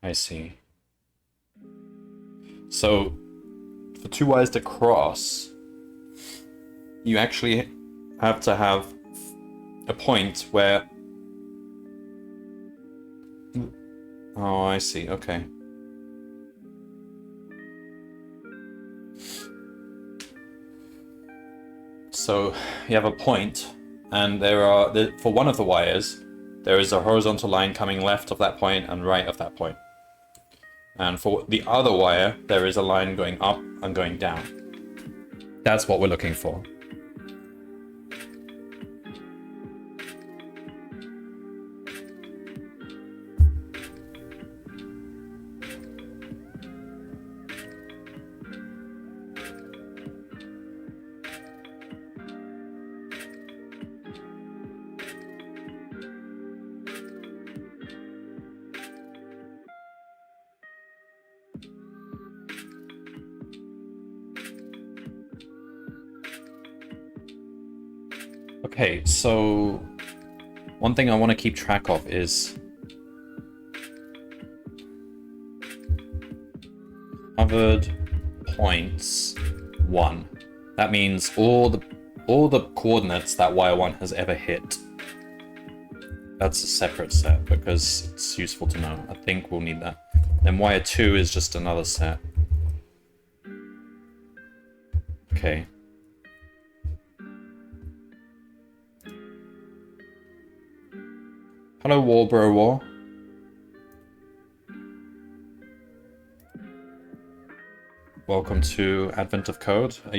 I see. So, for two wires to cross, you actually have to have a point where... Oh, I see, okay. So, you have a point, and there are, for one of the wires, there is a horizontal line coming left of that point and right of that point. And for the other wire, there is a line going up and going down. That's what we're looking for. Okay, so one thing I want to keep track of is covered points 1. That means all the coordinates that wire 1 has ever hit. That's a separate set because it's useful to know. I think we'll need that. Then wire 2 is just another set. Okay. Hello, Warbro War. Welcome to Advent of Code. Would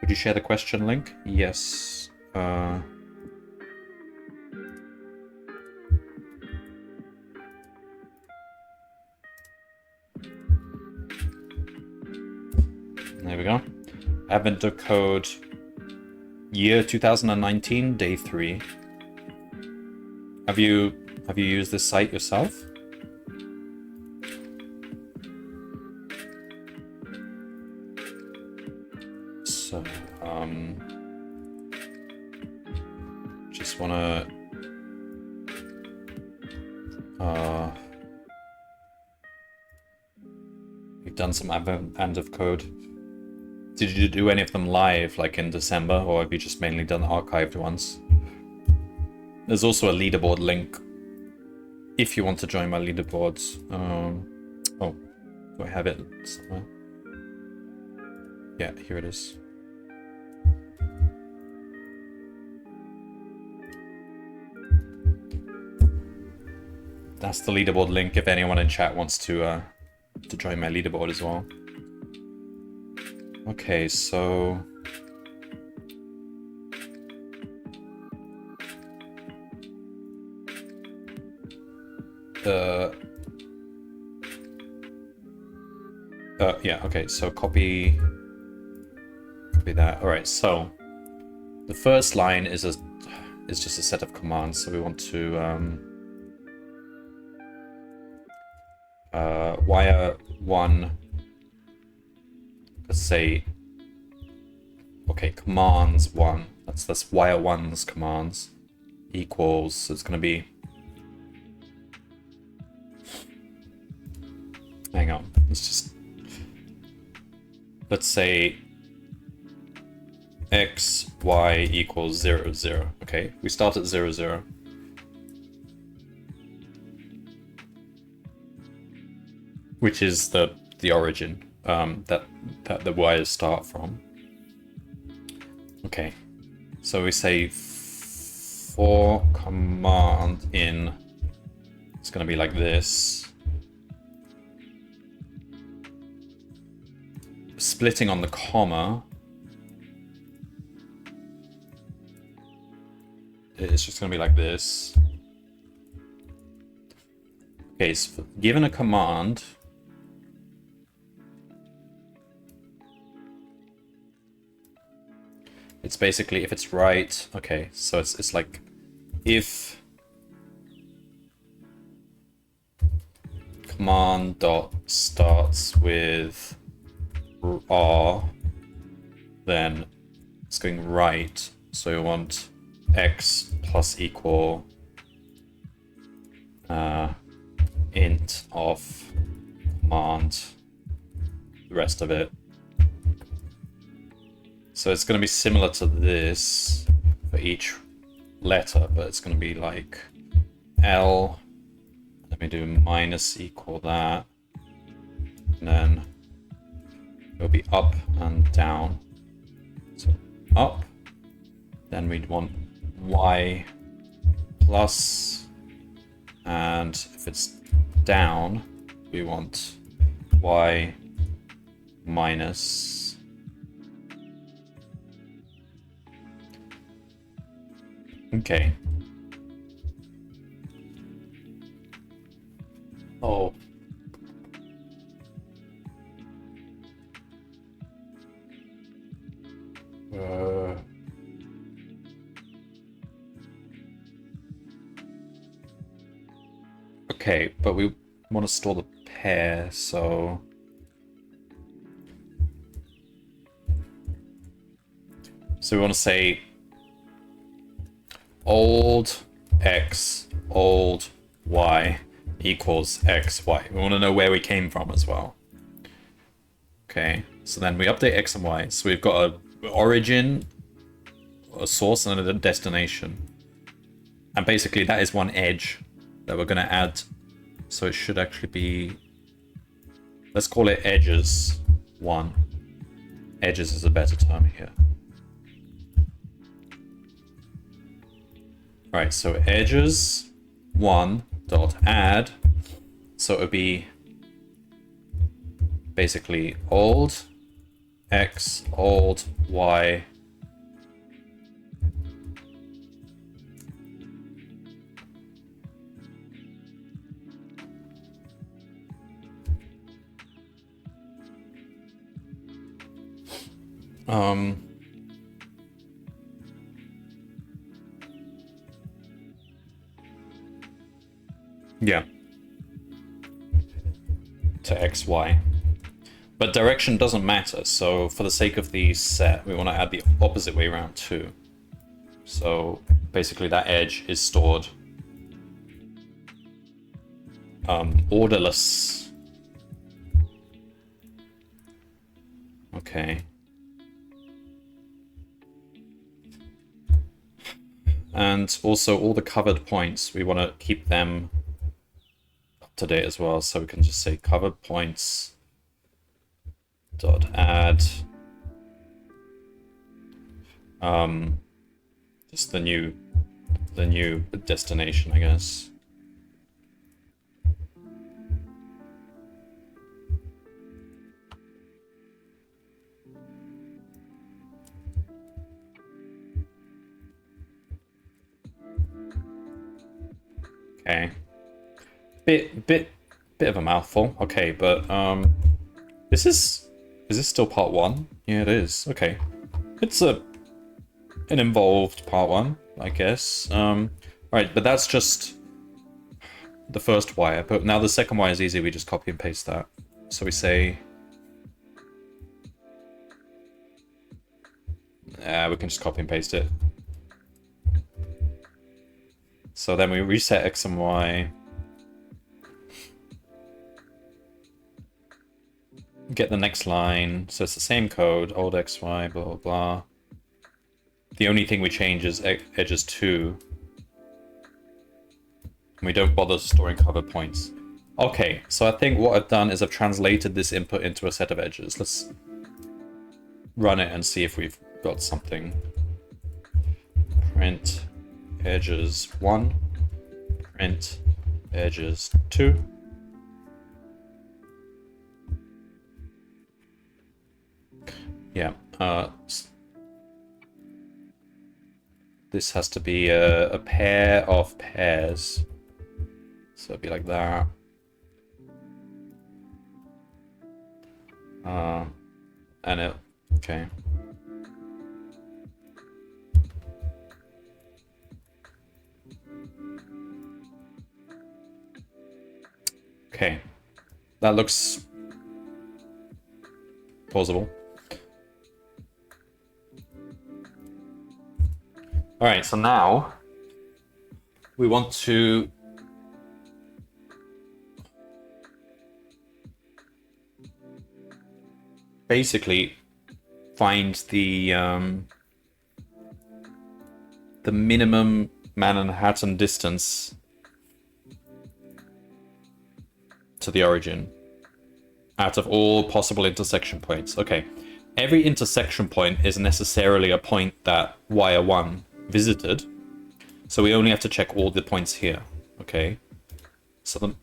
you share the question link? Yes. There we go. Advent of Code, year 2019, day 3. Have you used this site yourself? So, just wanna we've done some Advent of Code. Did you do any of them live, like in December, or have you just mainly done archived ones? There's also a leaderboard link if you want to join my leaderboards. Oh, do I have it somewhere? Yeah, here it is. That's the leaderboard link if anyone in chat wants to join my leaderboard as well. Okay, so yeah, okay, so copy that. All right, so the first line is just a set of commands, so we want to wire one, let's say, okay, commands one, that's wire one's commands equals, so it's going to be, hang on, let's say x, y equals 0, 0. Okay, we start at 0, 0. Which is the origin that the wires start from. Okay, so we say for command in, it's going to be like this. Splitting on the comma, it's just going to be like this. Okay, so given a command, it's basically if it's right. Okay, so it's like if command dot starts with R, then it's going right. So we want x plus equal int of command, the rest of it. So it's going to be similar to this for each letter, but it's going to be like L, let me do minus equal that, and then it'll be up and down. So up, then we'd want Y plus, and if it's down, we want Y minus. Okay. Oh. Okay, but we want to store the pair, so we want to say old x, old y equals x, y. We want to know where we came from as well. Okay, so then we update x and y. So we've got a origin, a source, and a destination. And basically that is one edge that we're going to add. So it should actually be, let's call it edges 1. edges is a better term here. Alright, so edges 1 dot add. So it would be basically old x, old y. Yeah. To xy. But direction doesn't matter, so for the sake of the set, we want to add the opposite way around too. So basically that edge is stored orderless. Okay. And also all the covered points, we want to keep them up to date as well. So we can just say covered points dot add just the new destination, I guess. Okay. Bit of a mouthful. Okay, but is this still part 1? Yeah, it is. Okay. It's an involved part 1, I guess. Right, but that's just the first wire. But now the second wire is easy. We just copy and paste that. So we say we can just copy and paste it. So then we reset x and y. Get the next line. So it's the same code, old xy, blah, blah, blah. The only thing we change is edges 2. And we don't bother storing covered points. Okay, so I think what I've done is I've translated this input into a set of edges. Let's run it and see if we've got something. Print edges 1, print edges 2. Yeah, this has to be a pair of pairs. So it'd be like that. And it, okay. Okay, that looks plausible. All right, so now we want to basically find the minimum Manhattan distance to the origin out of all possible intersection points. Okay, every intersection point is necessarily a point that wire 1 visited, so we only have to check all the points here. Okay, so the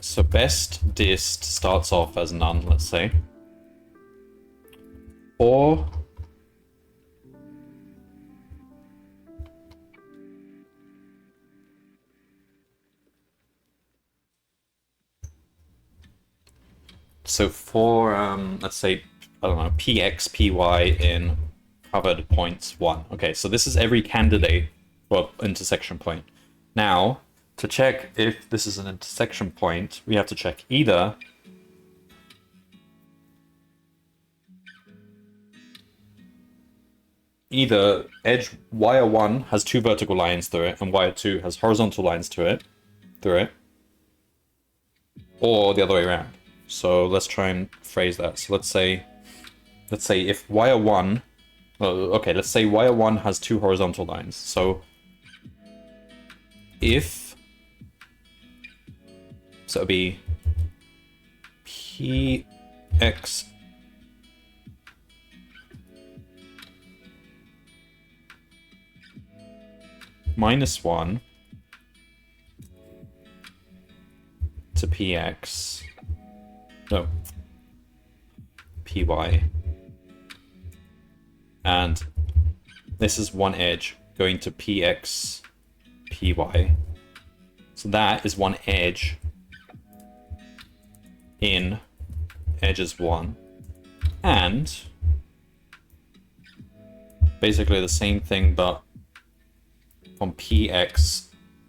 so best dist starts off as none, let's say. Or so for let's say, I don't know, px py in covered points 1. Okay, so this is every candidate for intersection point. Now to check if this is an intersection point, we have to check either edge wire 1 has 2 vertical lines through it and wire 2 has horizontal lines through it, or the other way around. So let's try and phrase that. So let's say if wire 1, okay, let's say wire 1 has 2 horizontal lines. So if, so it'll be px minus 1 to px, no, py, and this is one edge going to px, py. So that is one edge in edges 1, and basically the same thing, but from px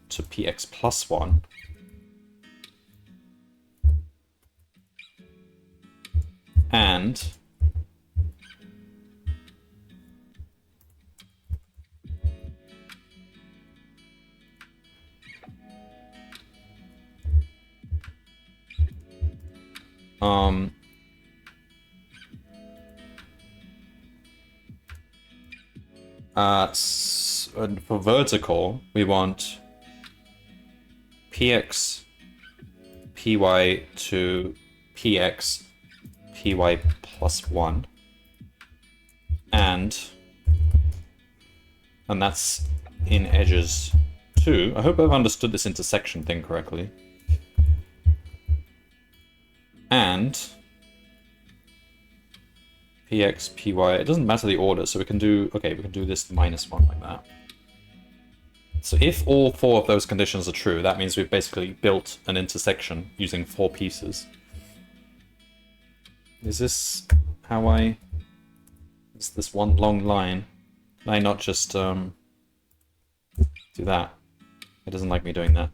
to px plus 1. And for vertical, we want px, py to px, py plus 1. And that's in edges 2. I hope I've understood this intersection thing correctly. And px, py, it doesn't matter the order, so we can do, okay, we can do this minus 1 like that. So if all 4 of those conditions are true, that means we've basically built an intersection using 4 pieces. Is this how I... is this one long line? Can I not just do that? It doesn't like me doing that.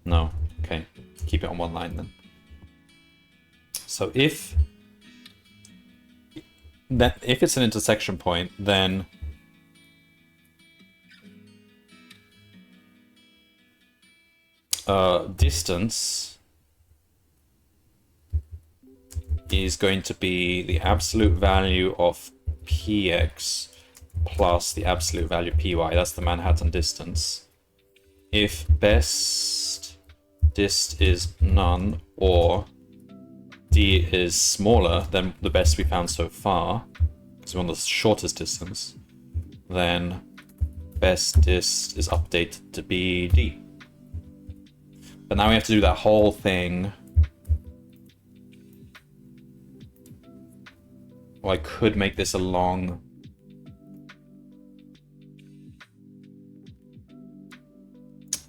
No. Okay. Keep it on one line then. So if it's an intersection point, then distance is going to be the absolute value of px plus the absolute value py. That's the Manhattan distance. If best dist is none, or d is smaller than the best we found so far, because we want the shortest distance, then best dist is updated to be d. But now we have to do that whole thing. Well, I could make this a long...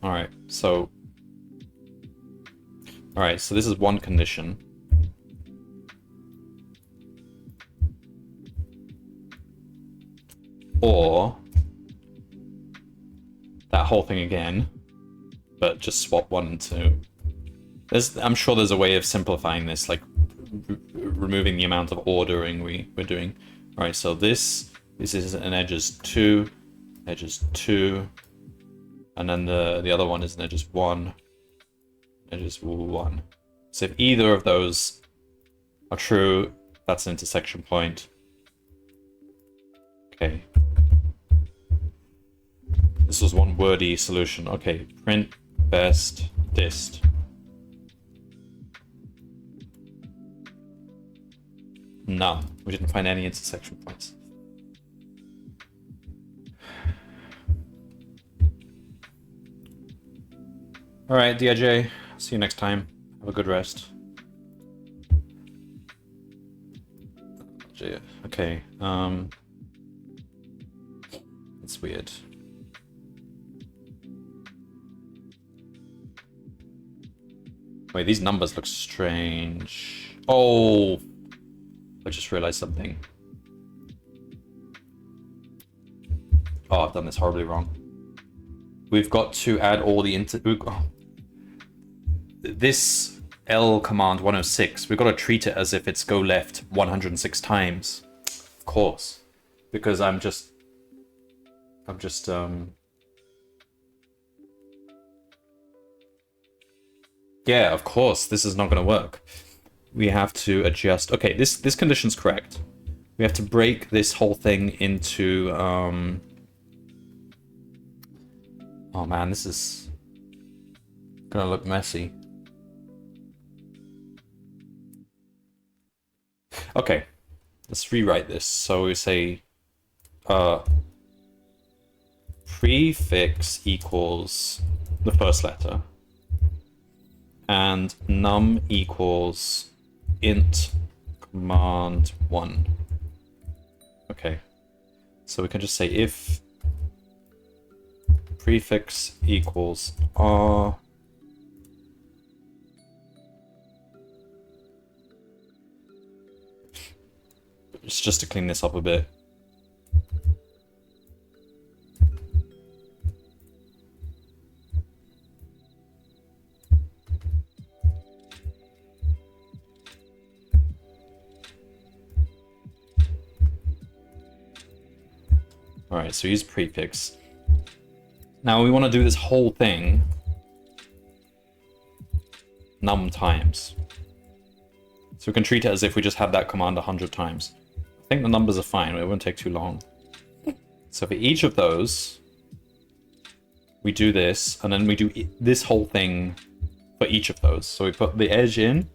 Alright, so this is one condition. Or that whole thing again, but just swap 1 and 2. I'm sure there's a way of simplifying this, like removing the amount of ordering we're doing. Alright, so this is an edges 2, and then the other one is an edges 1, edges 1. So if either of those are true, that's an intersection point. Okay. This was one wordy solution. Okay, print best dist. None. We didn't find any intersection points. Alright, DIJ. See you next time. Have a good rest. Okay, it's weird. Wait, these numbers look strange. Oh, I just realized something. Oh, I've done this horribly wrong. We've got to add all the this L command 106, we've got to treat it as if it's go left 106 times. Of course. Because I'm just Yeah, of course, this is not going to work. We have to adjust. Okay, this condition's correct. We have to break this whole thing into... Oh man, this is gonna look messy. Okay, let's rewrite this. So we say prefix equals the first letter, and num equals int command 1. Okay, so we can just say if prefix equals r it's just to clean this up a bit. Alright, so use prefix. Now we want to do this whole thing num times. So we can treat it as if we just had that command 100 times. I think the numbers are fine, it won't take too long. So for each of those, we do this, and then we do this whole thing for each of those. So we put the edge in,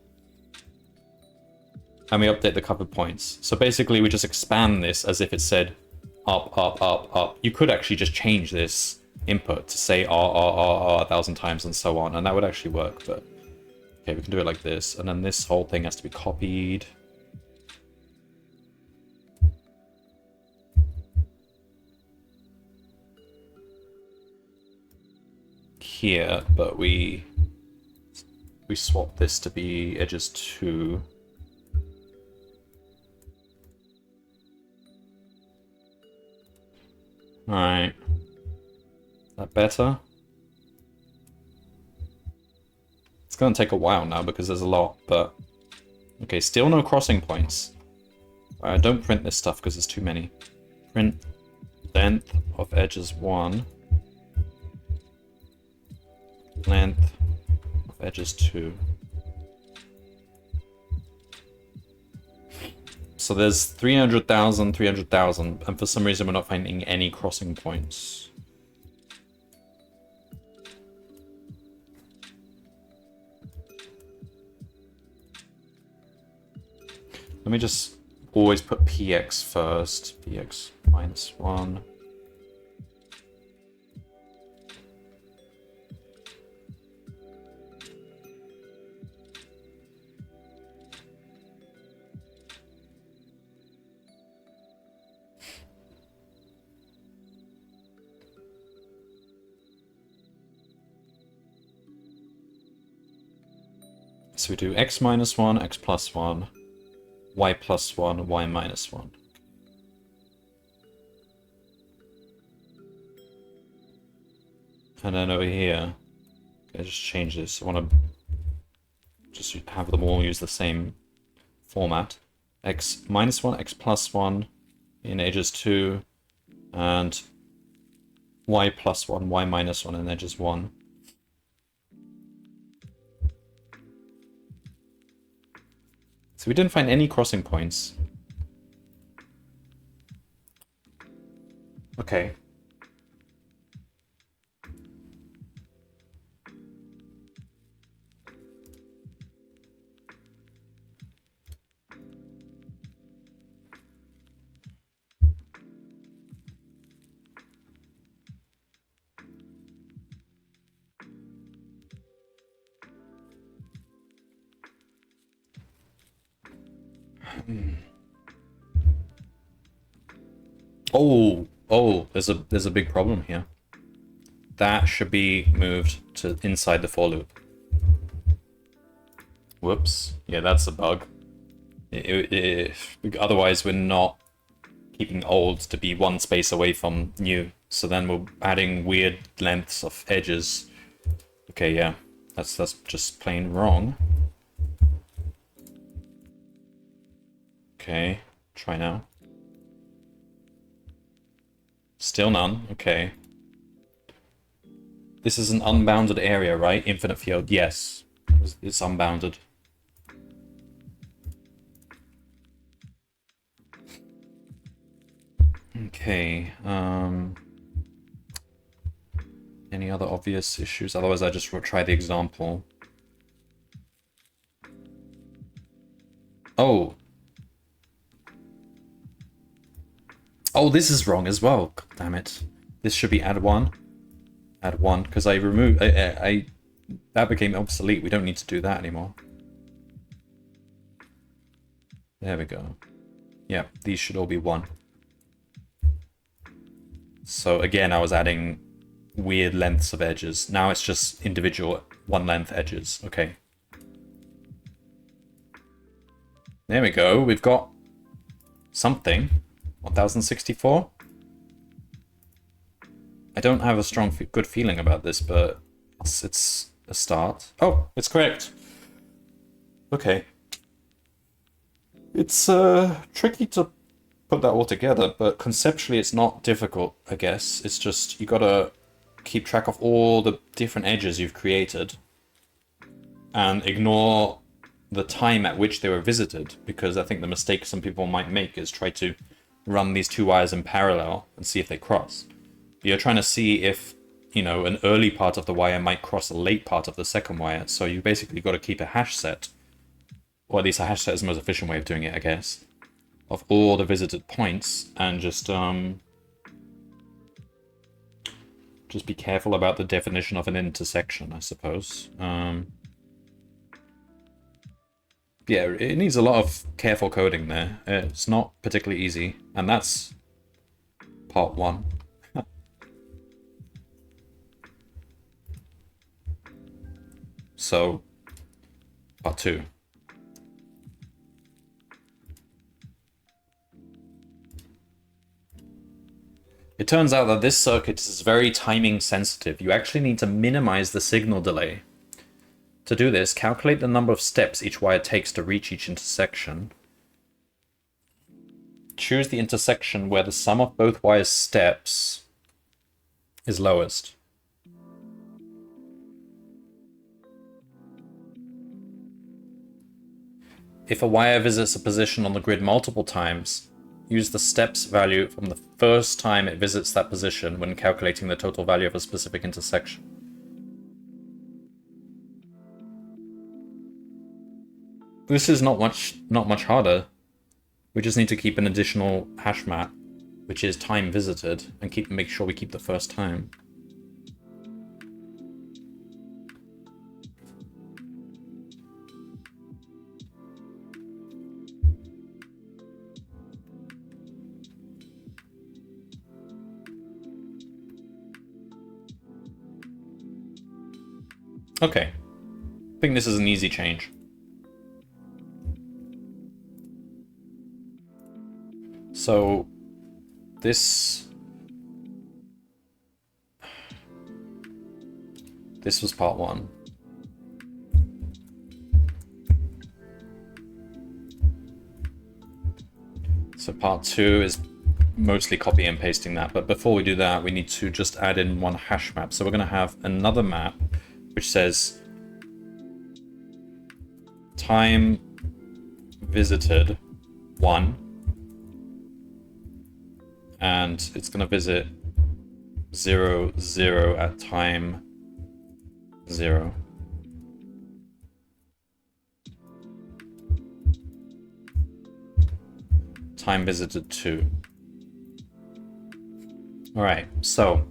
and we update the covered points. So basically we just expand this as if it said up, up, up, up. You could actually just change this input to say R 1,000 times and so on, and that would actually work, but okay, we can do it like this, and then this whole thing has to be copied. Here, but we swap this to be edges 2. Alright. Is that better? It's gonna take a while now because there's a lot, but... Okay, still no crossing points. Don't print this stuff because there's too many. Print length of edges 1. Length of edges 2. So there's 300,000, 300,000, and for some reason we're not finding any crossing points. Let me just always put px first. Px minus 1. So we do x minus 1, x plus 1, y plus 1, y minus 1. And then over here, I just change this. I want to just have them all use the same format. X minus 1, x plus 1 in edges 2, and y plus 1, y minus 1 in edges 1. So we didn't find any crossing points. Okay. Oh, there's a big problem here. That should be moved to inside the for loop. Whoops. Yeah, that's a bug. Otherwise, we're not keeping old to be one space away from new. So then we're adding weird lengths of edges. Okay, yeah. That's just plain wrong. Okay, try now. Still none, okay. This is an unbounded area, right? Infinite field, yes. It's unbounded. Okay, any other obvious issues? Otherwise I just try the example. Oh, this is wrong as well. God damn it. This should be add 1. Add 1, because I removed... that became obsolete. We don't need to do that anymore. There we go. Yeah, these should all be 1. So again, I was adding weird lengths of edges. Now it's just individual 1 length edges. Okay. There we go. We've got something. 1064? I don't have a strong, good feeling about this, but it's a start. Oh, it's correct. Okay. It's tricky to put that all together, but conceptually it's not difficult, I guess. It's just you gotta keep track of all the different edges you've created and ignore the time at which they were visited, because I think the mistake some people might make is try to run these 2 wires in parallel and see if they cross. You're trying to see if, you know, an early part of the wire might cross a late part of the second wire, so you basically got to keep a hash set, or at least a hash set is the most efficient way of doing it, I guess, of all the visited points, and just be careful about the definition of an intersection, I suppose. Yeah, it needs a lot of careful coding there. It's not particularly easy, and that's part 1. So, part 2. It turns out that this circuit is very timing sensitive. You actually need to minimize the signal delay. To do this, calculate the number of steps each wire takes to reach each intersection. Choose the intersection where the sum of both wires' steps is lowest. If a wire visits a position on the grid multiple times, use the steps value from the first time it visits that position when calculating the total value of a specific intersection. This is not much harder. We just need to keep an additional hash map, which is time visited, and make sure we keep the first time. Okay. I think this is an easy change. So, this was part 1. So part 2 is mostly copy and pasting that, but before we do that, we need to just add in 1 hash map. So we're going to have another map which says time visited 1. And it's going to visit 0, 0 at time 0. Time visited 2. Alright, so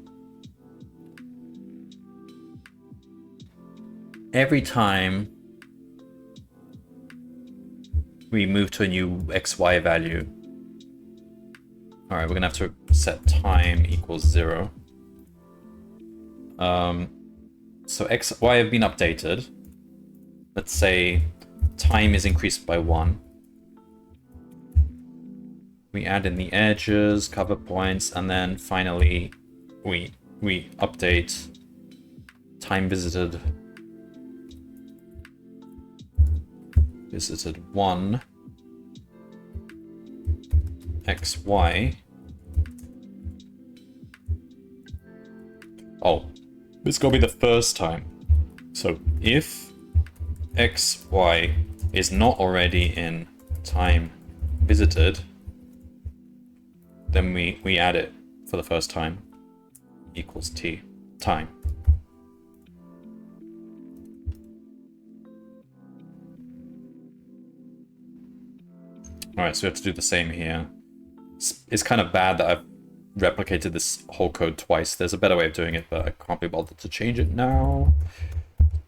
every time we move to a new XY value, alright, we're gonna have to set time equals 0. So X, Y have been updated. Let's say time is increased by 1. We add in the edges, cover points, and then finally we update time visited 1 XY. Oh, this is gonna be the first time. So if x, y is not already in time visited, then we add it for the first time, equals t, time. Alright, so we have to do the same here. It's kind of bad that I've replicated this whole code twice. There's a better way of doing it, but I can't be bothered to change it now.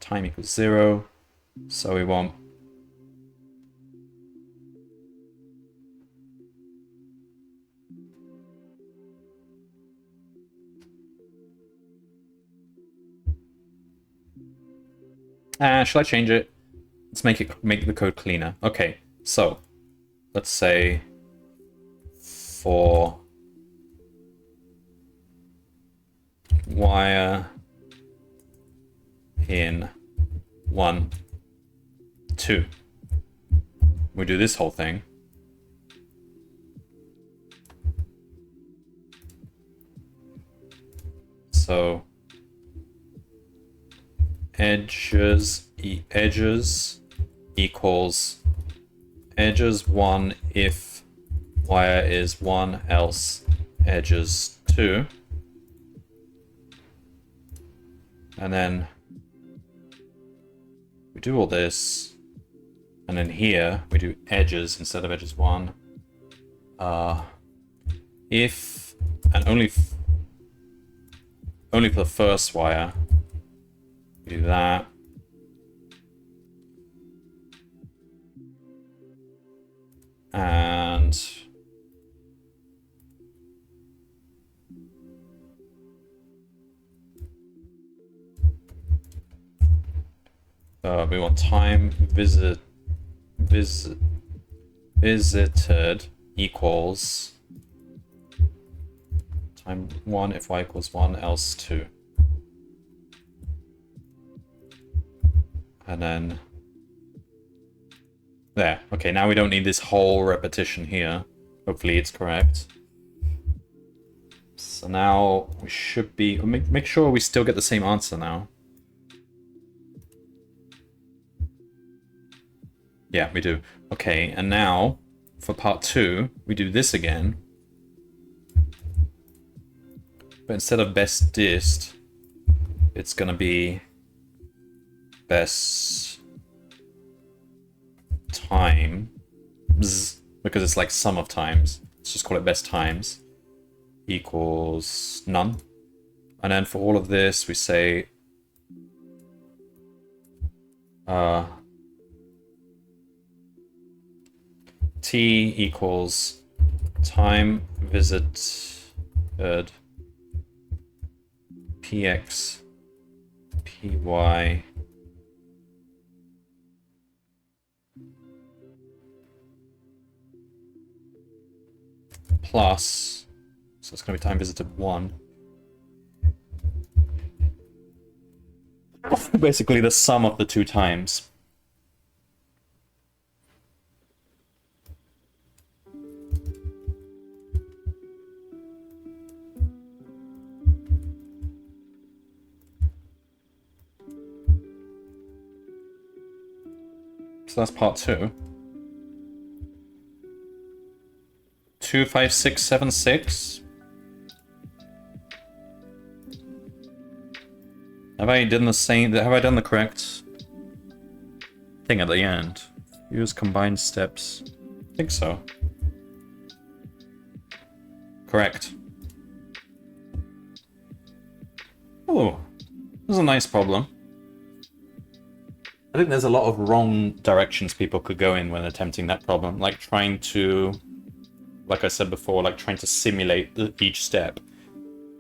Time equals 0, so we want should I change it? Let's make the code cleaner. Okay, so let's say for wire in 1, 2, we do this whole thing. So edges equals edges 1 if wire is 1, else edges 2. And then we do all this, and then here we do edges instead of edges 1. If and only for the first wire, we do that. And we want time visited equals time 1 if y equals 1, else 2. And then there. Okay, now we don't need this whole repetition here. Hopefully it's correct. So now we should be... Make sure we still get the same answer now. Yeah, we do. Okay, and now for part 2, we do this again. But instead of best dist, it's gonna be best time, because it's like sum of times. Let's just call it best times equals none. And then for all of this, we say t equals time visited px py plus, so it's going to be time visited 1. Basically the sum of the two times. So that's part 2. 2, 5, 6, 7, 6. Have I done the same? Have I done the correct thing at the end? Use combined steps. I think so. Correct. Oh, this is a nice problem. I think there's a lot of wrong directions people could go in when attempting that problem, like trying to, like I said before, like trying to simulate each step.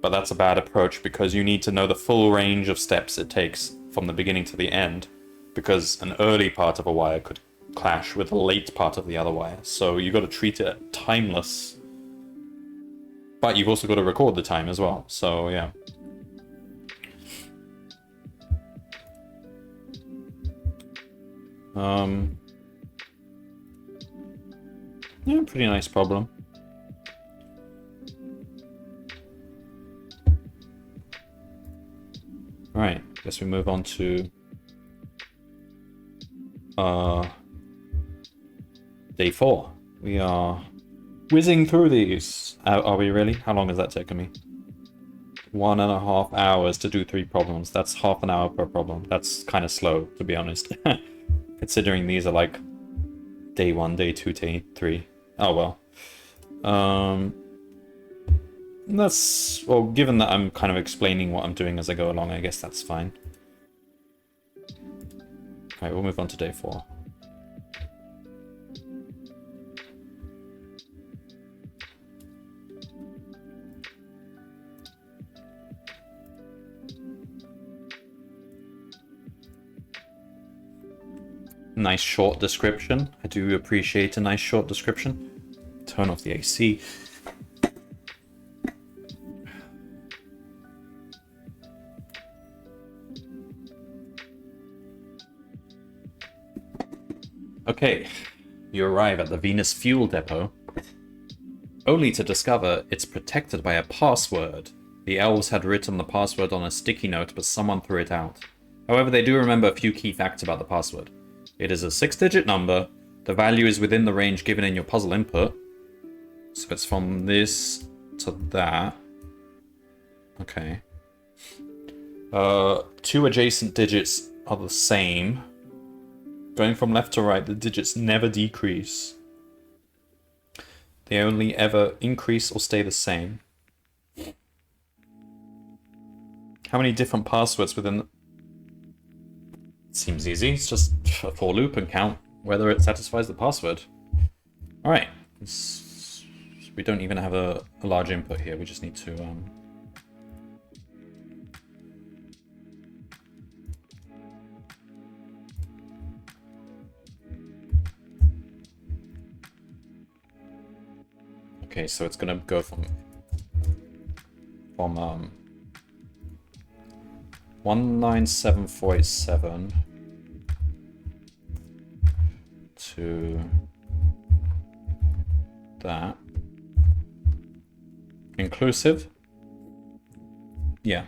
But that's a bad approach because you need to know the full range of steps it takes from the beginning to the end, because an early part of a wire could clash with a late part of the other wire. So you've got to treat it timeless. But you've also got to record the time as well. So yeah. Yeah, pretty nice problem. Right, guess we move on to Day 4. We are whizzing through these. Are we really? How long has that taken me? 1.5 hours to do 3 problems. That's half an hour per problem. That's kind of slow, to be honest. Considering these are like day 1, day 2, day 3. Oh well. That's... Well, given that I'm kind of explaining what I'm doing as I go along, I guess that's fine. Alright, we'll move on to day 4. Nice short description. I do appreciate a nice short description. Turn off the AC. Okay, you arrive at the Venus fuel depot, only to discover it's protected by a password. The elves had written the password on a sticky note, but someone threw it out. However, they do remember a few key facts about the password. It is a 6-digit number. The value is within the range given in your puzzle input. So it's from this to that. Okay. 2 adjacent digits are the same. Going from left to right, the digits never decrease. They only ever increase or stay the same. How many different passwords within... Seems easy. It's just a for loop and count whether it satisfies the password. Alright. We don't even have a large input here. We just need to... Okay, so it's gonna go from 19747 to that. Inclusive? Yeah.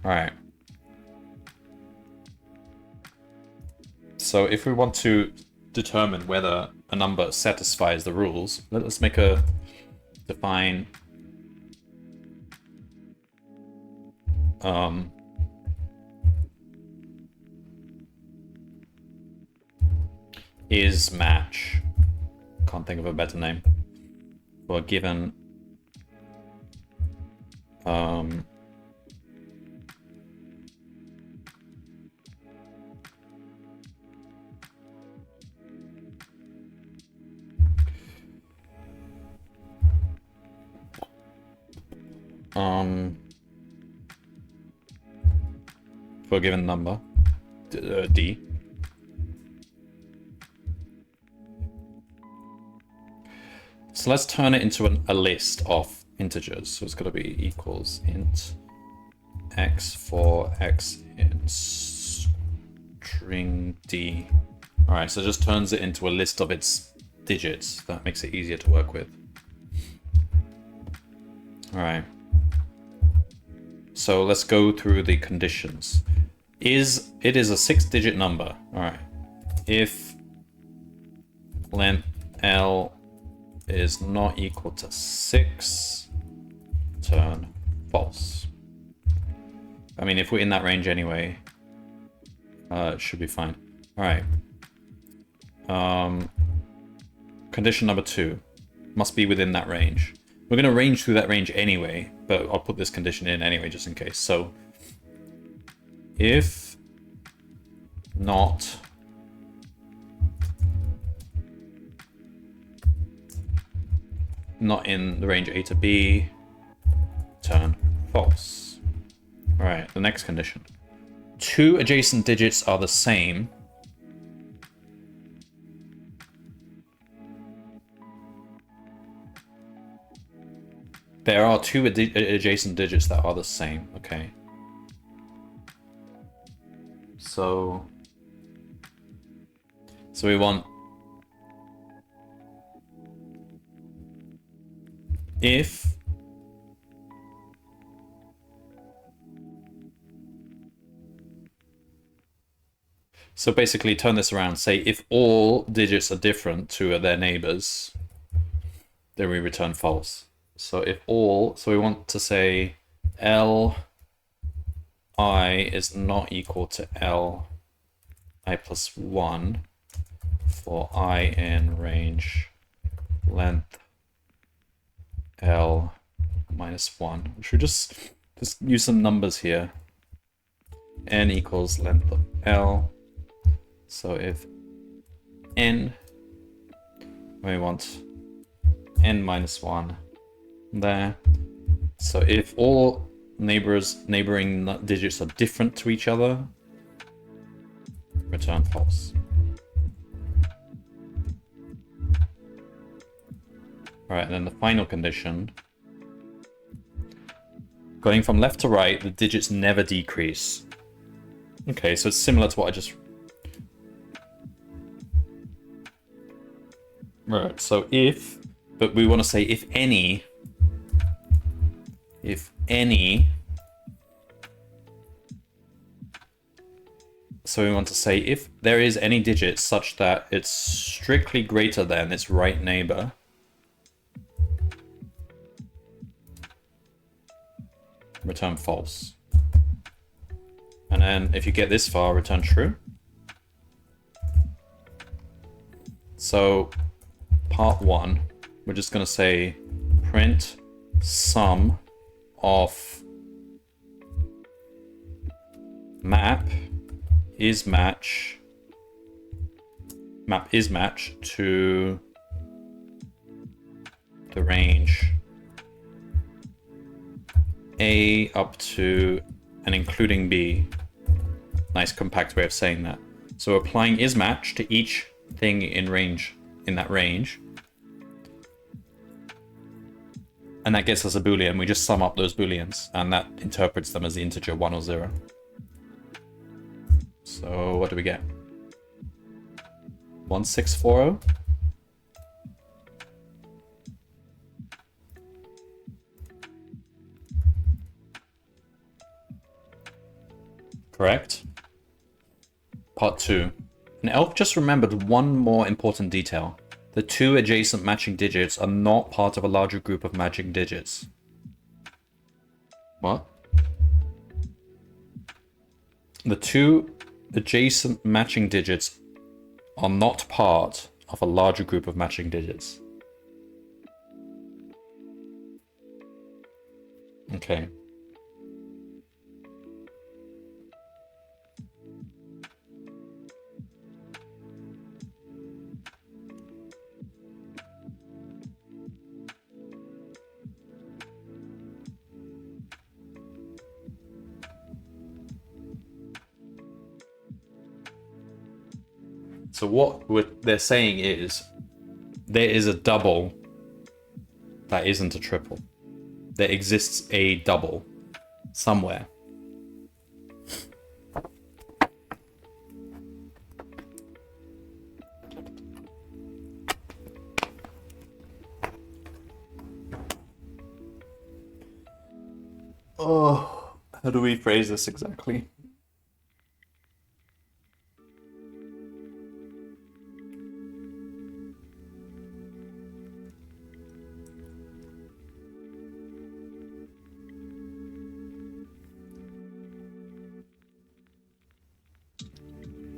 Alright. So if we want to determine whether a number satisfies the rules, let's make a define is match. Can't think of a better name for a given for a given number, D. So let's turn it into a list of integers. So it's going to be equals int x for x in string D. All right, so it just turns it into a list of its digits. That makes it easier to work with. All right. So let's go through the conditions. It is a 6-digit number. All right. If length L is not equal to 6, turn false. I mean, if we're in that range anyway, it should be fine. All right. Condition number 2 must be within that range. We're going to range through that range anyway, but I'll put this condition in anyway just in case. So if not in the range A to B, turn false. All right, the next condition. 2 adjacent digits are the same. There are 2 adjacent digits that are the same, okay. So we want if So basically turn this around, say if all digits are different to their neighbors, then we return false. So if all, so we want to say Li is not equal to Li plus 1 for I in range length L minus 1. We should just use some numbers here. N equals length of L. So if N, we want N minus 1 there. So if all neighboring digits are different to each other, return false. Alright, and then the final condition. Going from left to right, the digits never decrease. Okay, so it's similar to what I just... Right, so if... But we want to say if any... So we want to say if there is any digit such that it's strictly greater than its right neighbor, return false. And then if you get this far, return true. So part 1, we're just going to say print sum of map is match to the range A up to and including B. Nice compact way of saying that. So applying is match to each thing in that range. And that gets us a boolean. We just sum up those booleans and that interprets them as the integer 1 or 0. So what do we get? 1640. Correct. Part 2. And Elf just remembered one more important detail. The two adjacent matching digits are not part of a larger group of matching digits. What? The two adjacent matching digits are not part of a larger group of matching digits. Okay. So what they're saying is, there is a double that isn't a triple. There exists a double somewhere. Oh, how do we phrase this exactly?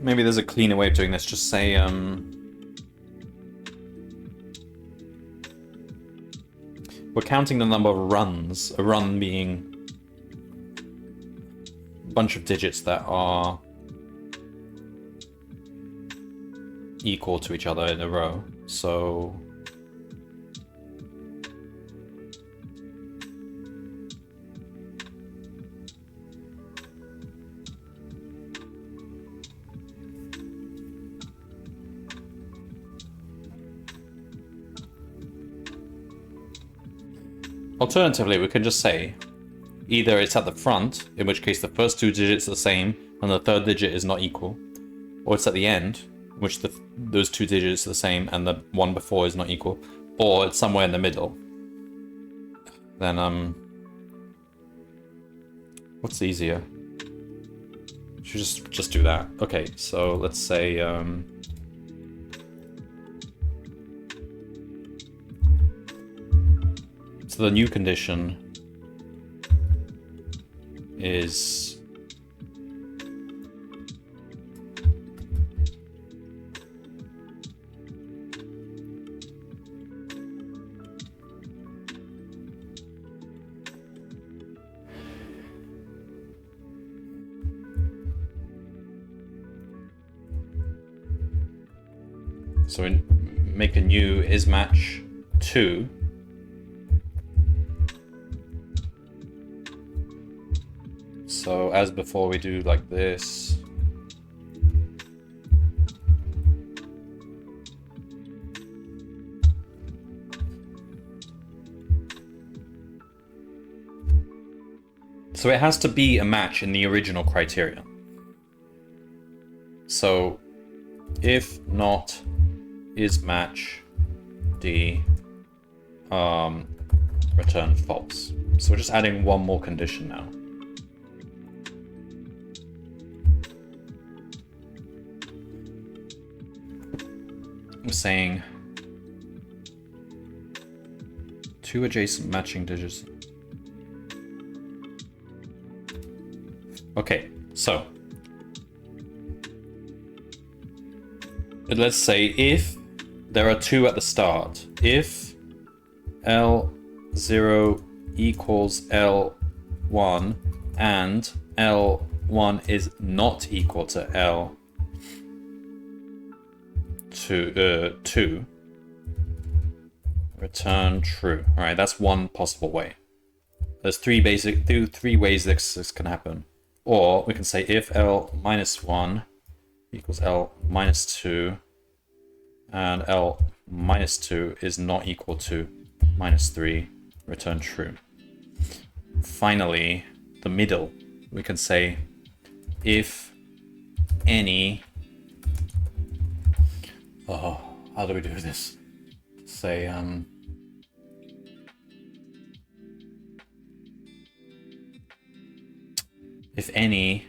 Maybe there's a cleaner way of doing this. Just say, we're counting the number of runs, a run being a bunch of digits that are equal to each other in a row. So alternatively, we can just say either it's at the front, in which case the first two digits are the same and the third digit is not equal, or it's at the end, in which those two digits are the same and the one before is not equal, or it's somewhere in the middle. Then what's easier? Should just do that. Okay, so let's say so the new condition is so we make a new is match 2. So as before, we do like this. So it has to be a match in the original criteria. So if not is match D, return false. So we're just adding one more condition now. I'm saying 2 adjacent matching digits. Okay, so let's say if there are 2 at the start, if L0 equals L1 and L1 is not equal to L2, return true. All right, that's one possible way. There's three ways this can happen. Or we can say if L minus 1 equals L minus 2 and L minus 2 is not equal to minus 3, return true. Finally, the middle, we can say if any, how do we do this? Say, if any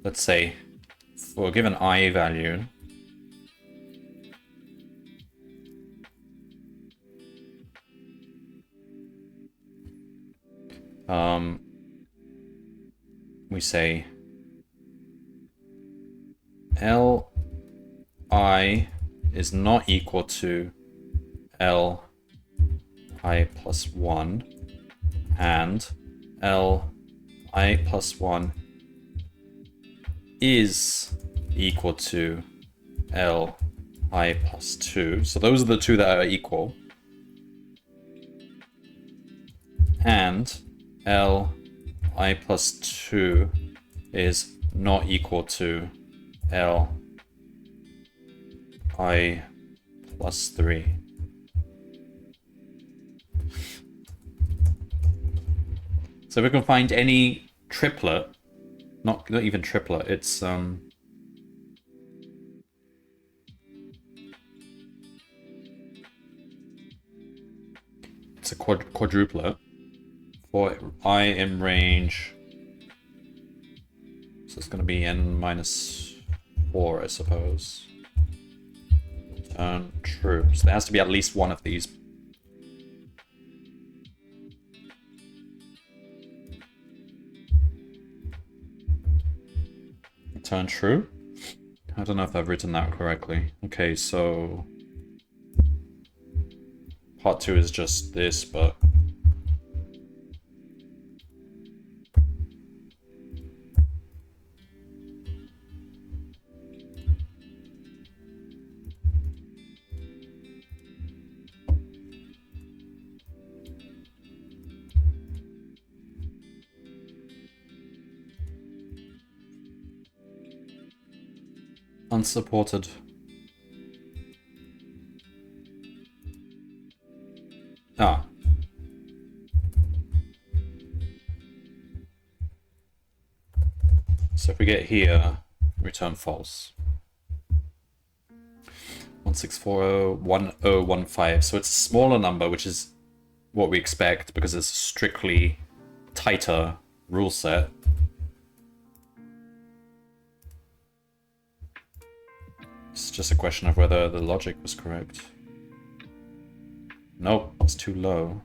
let's say for a given I value, we say Li is not equal to Li plus 1 and Li plus 1 is equal to Li plus 2. So those are the two that are equal. And Li plus 2 is not equal to Li plus 3. So we can find any triplet, not even triplet, it's a quadruplet for I in range. So it's going to be n minus 4, I suppose. Return true. So there has to be at least one of these. Return true? I don't know if I've written that correctly. Okay, so part 2 is just this, but unsupported. Ah. So if we get here, return false. 16401015. So it's a smaller number, which is what we expect because it's a strictly tighter rule set. It's just a question of whether the logic was correct. Nope, it's too low.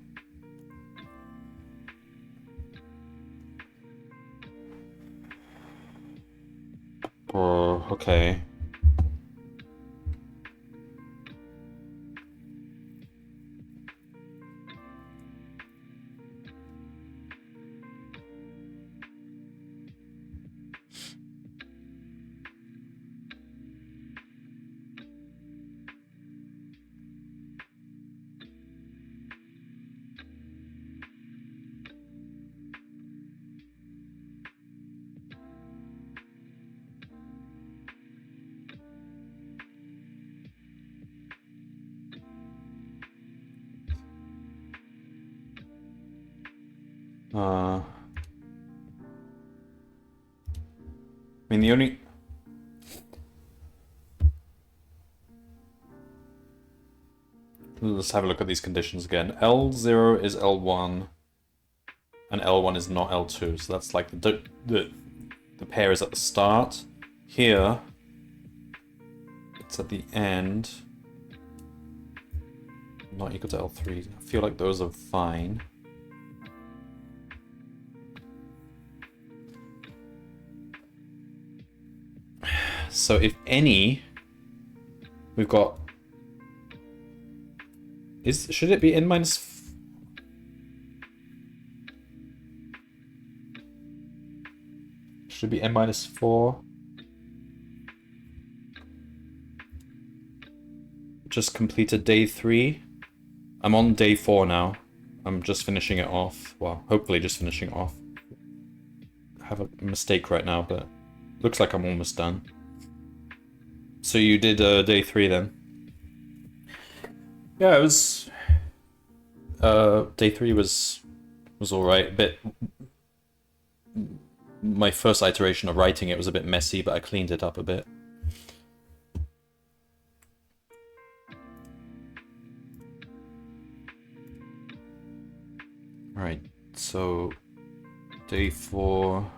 Oh, okay. I mean, the only... Let's have a look at these conditions again. L0 is L1, and L1 is not L2, so that's like the pair is at the start. Here, it's at the end. Not equal to L3. I feel like those are fine. So if any, we've got... Should it be n minus... Should it be n minus 4? Just completed day 3. I'm on day 4 now. I'm just finishing it off. Well, hopefully just finishing it off. I have a mistake right now, but looks like I'm almost done. So you did day 3 then? Yeah, it was... day 3 was alright. A bit... My first iteration of writing it was a bit messy, but I cleaned it up a bit. Alright, so... Day 4...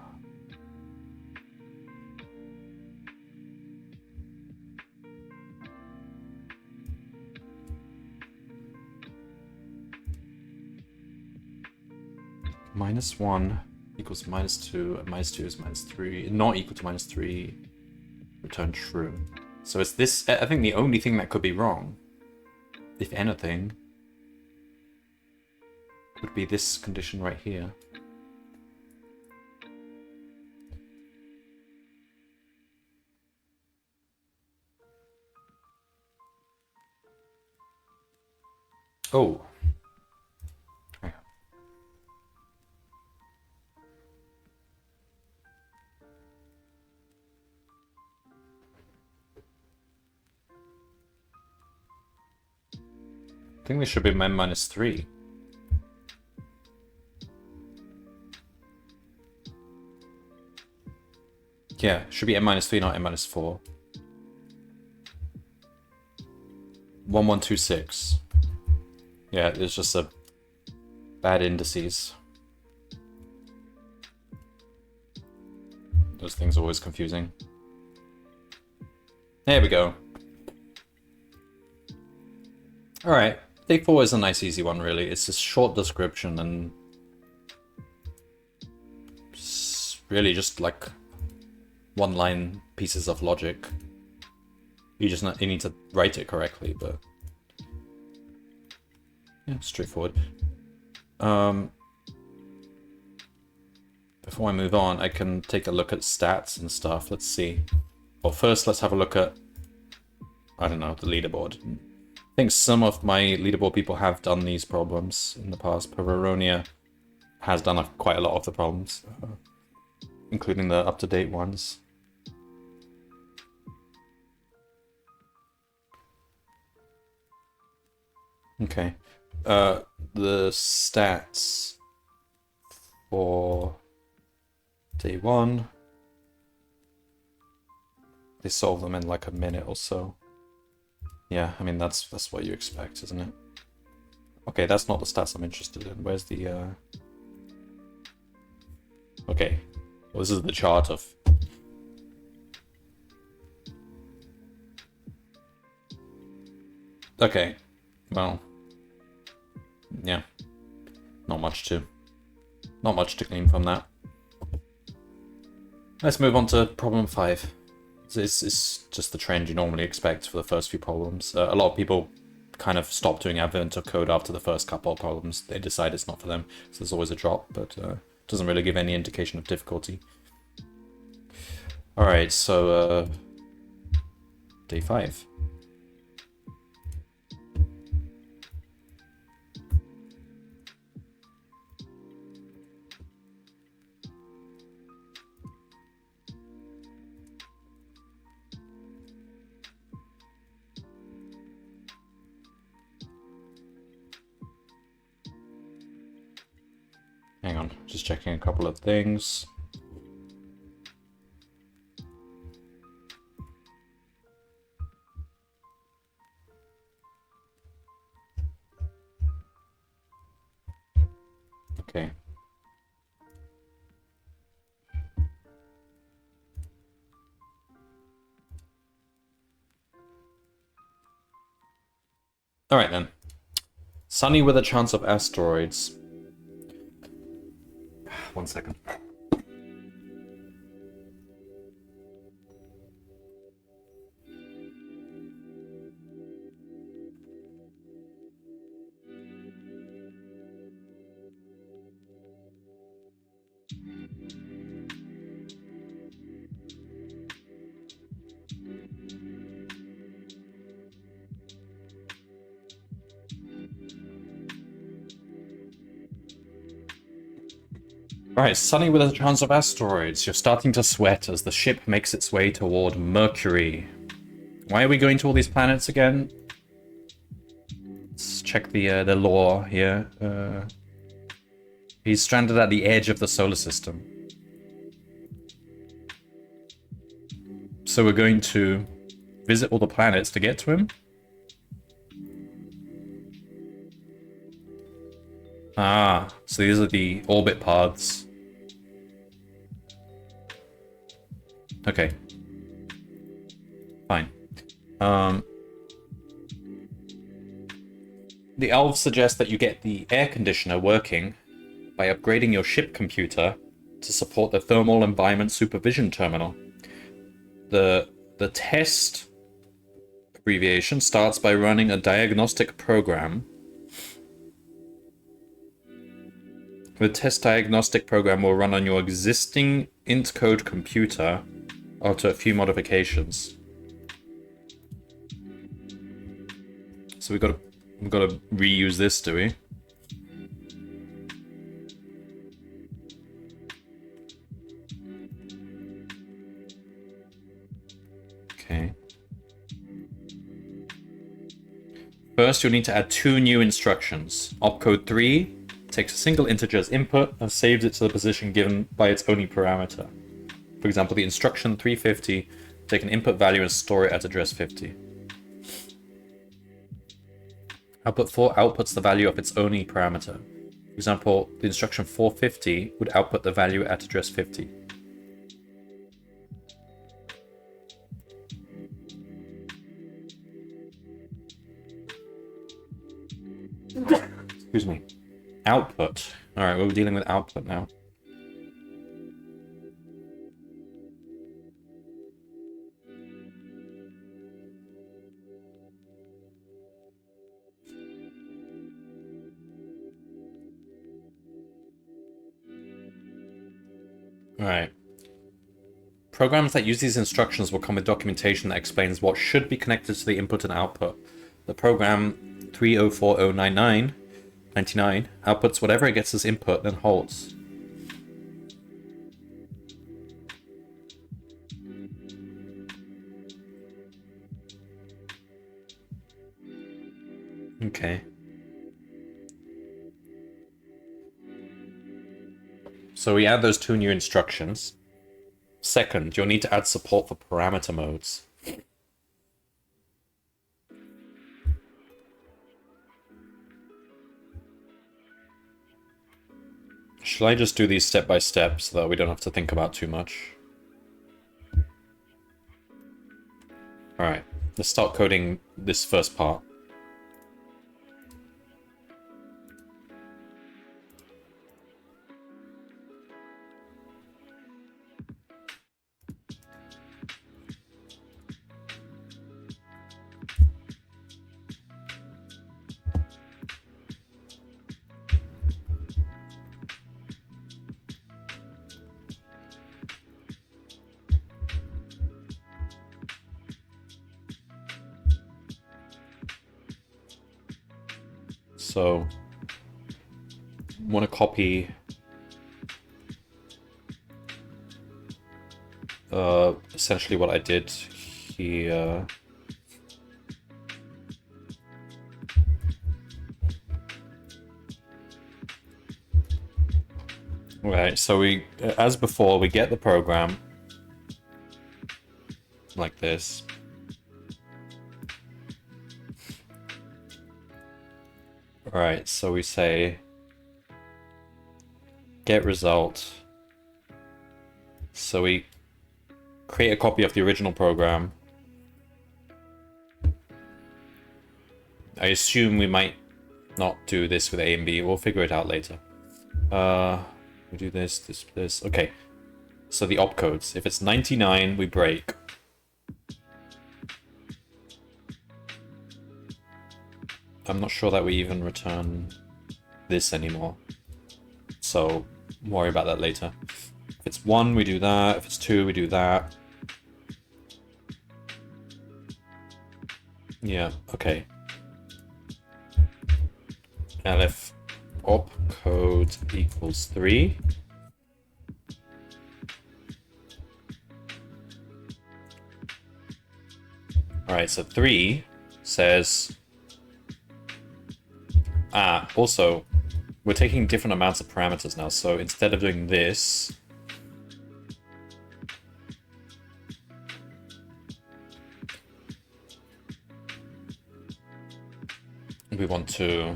-1 equals -2, and -2 is -3, not equal to -3, return true. So it's this, I think the only thing that could be wrong, if anything, would be this condition right here. Oh. I think this should be n minus 3. Yeah, should be n minus 3, not n minus 4. 1126. Yeah, it's just a bad indices. Those things are always confusing. There we go. Alright. Day 4 is a nice easy one, really. It's a short description and really just like one-line pieces of logic. You need to write it correctly, but yeah, straightforward. Before I move on, I can take a look at stats and stuff. Let's see. Well, first let's have a look at, I don't know, the leaderboard. I think some of my leaderboard people have done these problems in the past. Peveronia has done quite a lot of the problems, including the up-to-date ones. Okay. The stats for day 1. They solve them in like a minute or so. Yeah, I mean, that's what you expect, isn't it? Okay, that's not the stats I'm interested in. Where's the, Okay, well, this is the chart of... Okay, well, yeah, not much to glean from that. Let's move on to problem 5. It's just the trend you normally expect for the first few problems. A lot of people kind of stop doing advent of code after the first couple of problems. They decide it's not for them, so there's always a drop, but doesn't really give any indication of difficulty. Alright, so day 5. Hang on, just checking a couple of things. Okay. Alright then. Sunny with a chance of asteroids. 1 second. Right, Sunny with a chance of asteroids. You're starting to sweat as the ship makes its way toward Mercury. Why are we going to all these planets again? Let's check the lore here. He's stranded at the edge of the solar system. So we're going to visit all the planets to get to him? Ah, so these are the orbit paths. Okay. Fine. The elves suggest that you get the air conditioner working by upgrading your ship computer to support the thermal environment supervision terminal. The test abbreviation starts by running a diagnostic program. The test diagnostic program will run on your existing int code computer after a few modifications. So we've got to reuse this, do we? Okay. First, you'll need to add 2 new instructions. Opcode 3 takes a single integer as input and saves it to the position given by its only parameter. For example, the instruction 350, take an input value and store it at address 50. Output 4 outputs the value of its only parameter. For example, the instruction 450 would output the value at address 50. Excuse me. Output. Alright, we're dealing with output now. Alright. Programs that use these instructions will come with documentation that explains what should be connected to the input and output. The program 304099 outputs whatever it gets as input, then holds. Okay. So we add those 2 new instructions. Second, you'll need to add support for parameter modes. Shall I just do these step by step so that we don't have to think about too much? Alright, let's start coding this first part. So, want to copy essentially what I did here. Right, so we, as before, we get the program like this. Alright, so we say get result. So we create a copy of the original program. I assume we might not do this with A and B. We'll figure it out later. We do this, this. Okay. So the opcodes. If it's 99, we break. I'm not sure that we even return this anymore. So, worry about that later. If it's 1, we do that. If it's 2, we do that. Yeah, okay. Elif opcode equals 3. Alright, so 3 says... also, we're taking different amounts of parameters now, so instead of doing this... we want to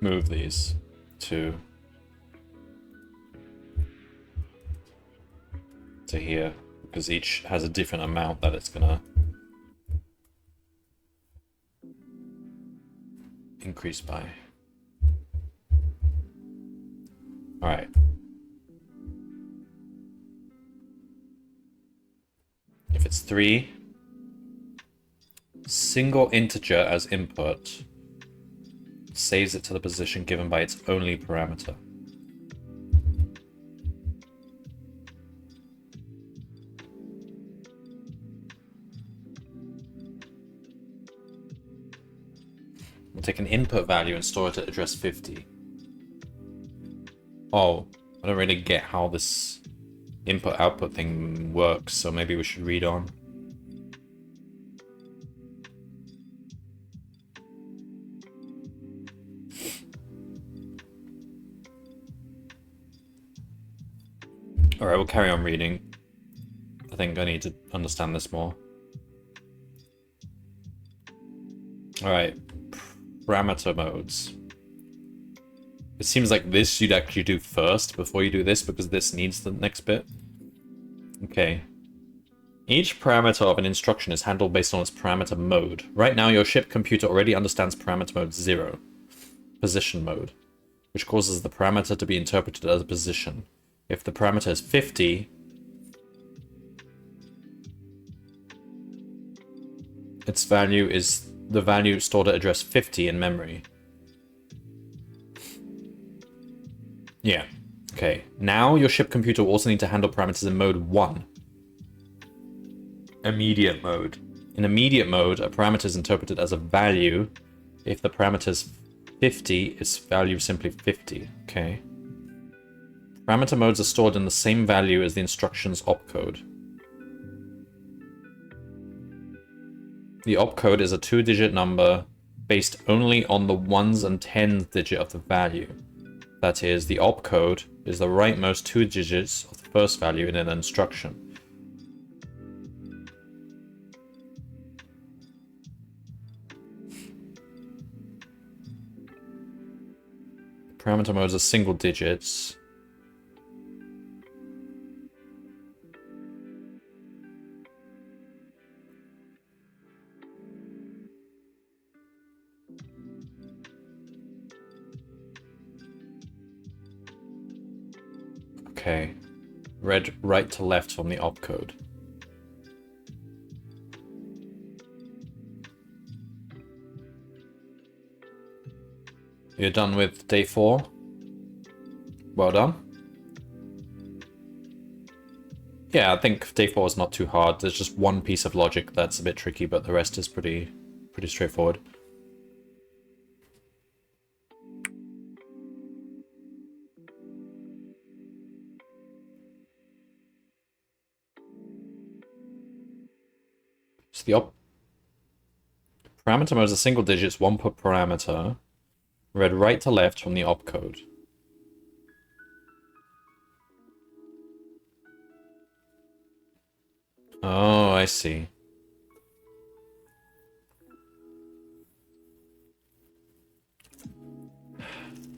move these to here, because each has a different amount that it's gonna increase by. Alright. If it's 3, single integer as input saves it to the position given by its only parameter. We'll take an input value and store it at address 50. Oh, I don't really get how this input-output thing works, so maybe we should read on. Alright, we'll carry on reading. I think I need to understand this more. Alright, parameter modes. It seems like this you'd actually do first before you do this, because this needs the next bit. Okay. Each parameter of an instruction is handled based on its parameter mode. Right now, your ship computer already understands parameter mode 0, position mode, which causes the parameter to be interpreted as a position. If the parameter is 50, its value is the value stored at address 50 in memory. Yeah. Okay. Now your ship computer will also need to handle parameters in mode 1. Immediate mode. In immediate mode, a parameter is interpreted as a value. If the parameter is 50, its value is simply 50. Okay. Parameter modes are stored in the same value as the instruction's opcode. The opcode is a 2-digit number based only on the 1s and 10s digit of the value. That is, the opcode is the rightmost 2 digits of the first value in an instruction. Parameter modes are single digits. Okay. Read right to left from the opcode. You're done with day 4? Well done. Yeah, I think day 4 is not too hard. There's just one piece of logic that's a bit tricky, but the rest is pretty straightforward. So the parameter mode is a single digits, one per parameter. Read right to left from the opcode. Oh, I see.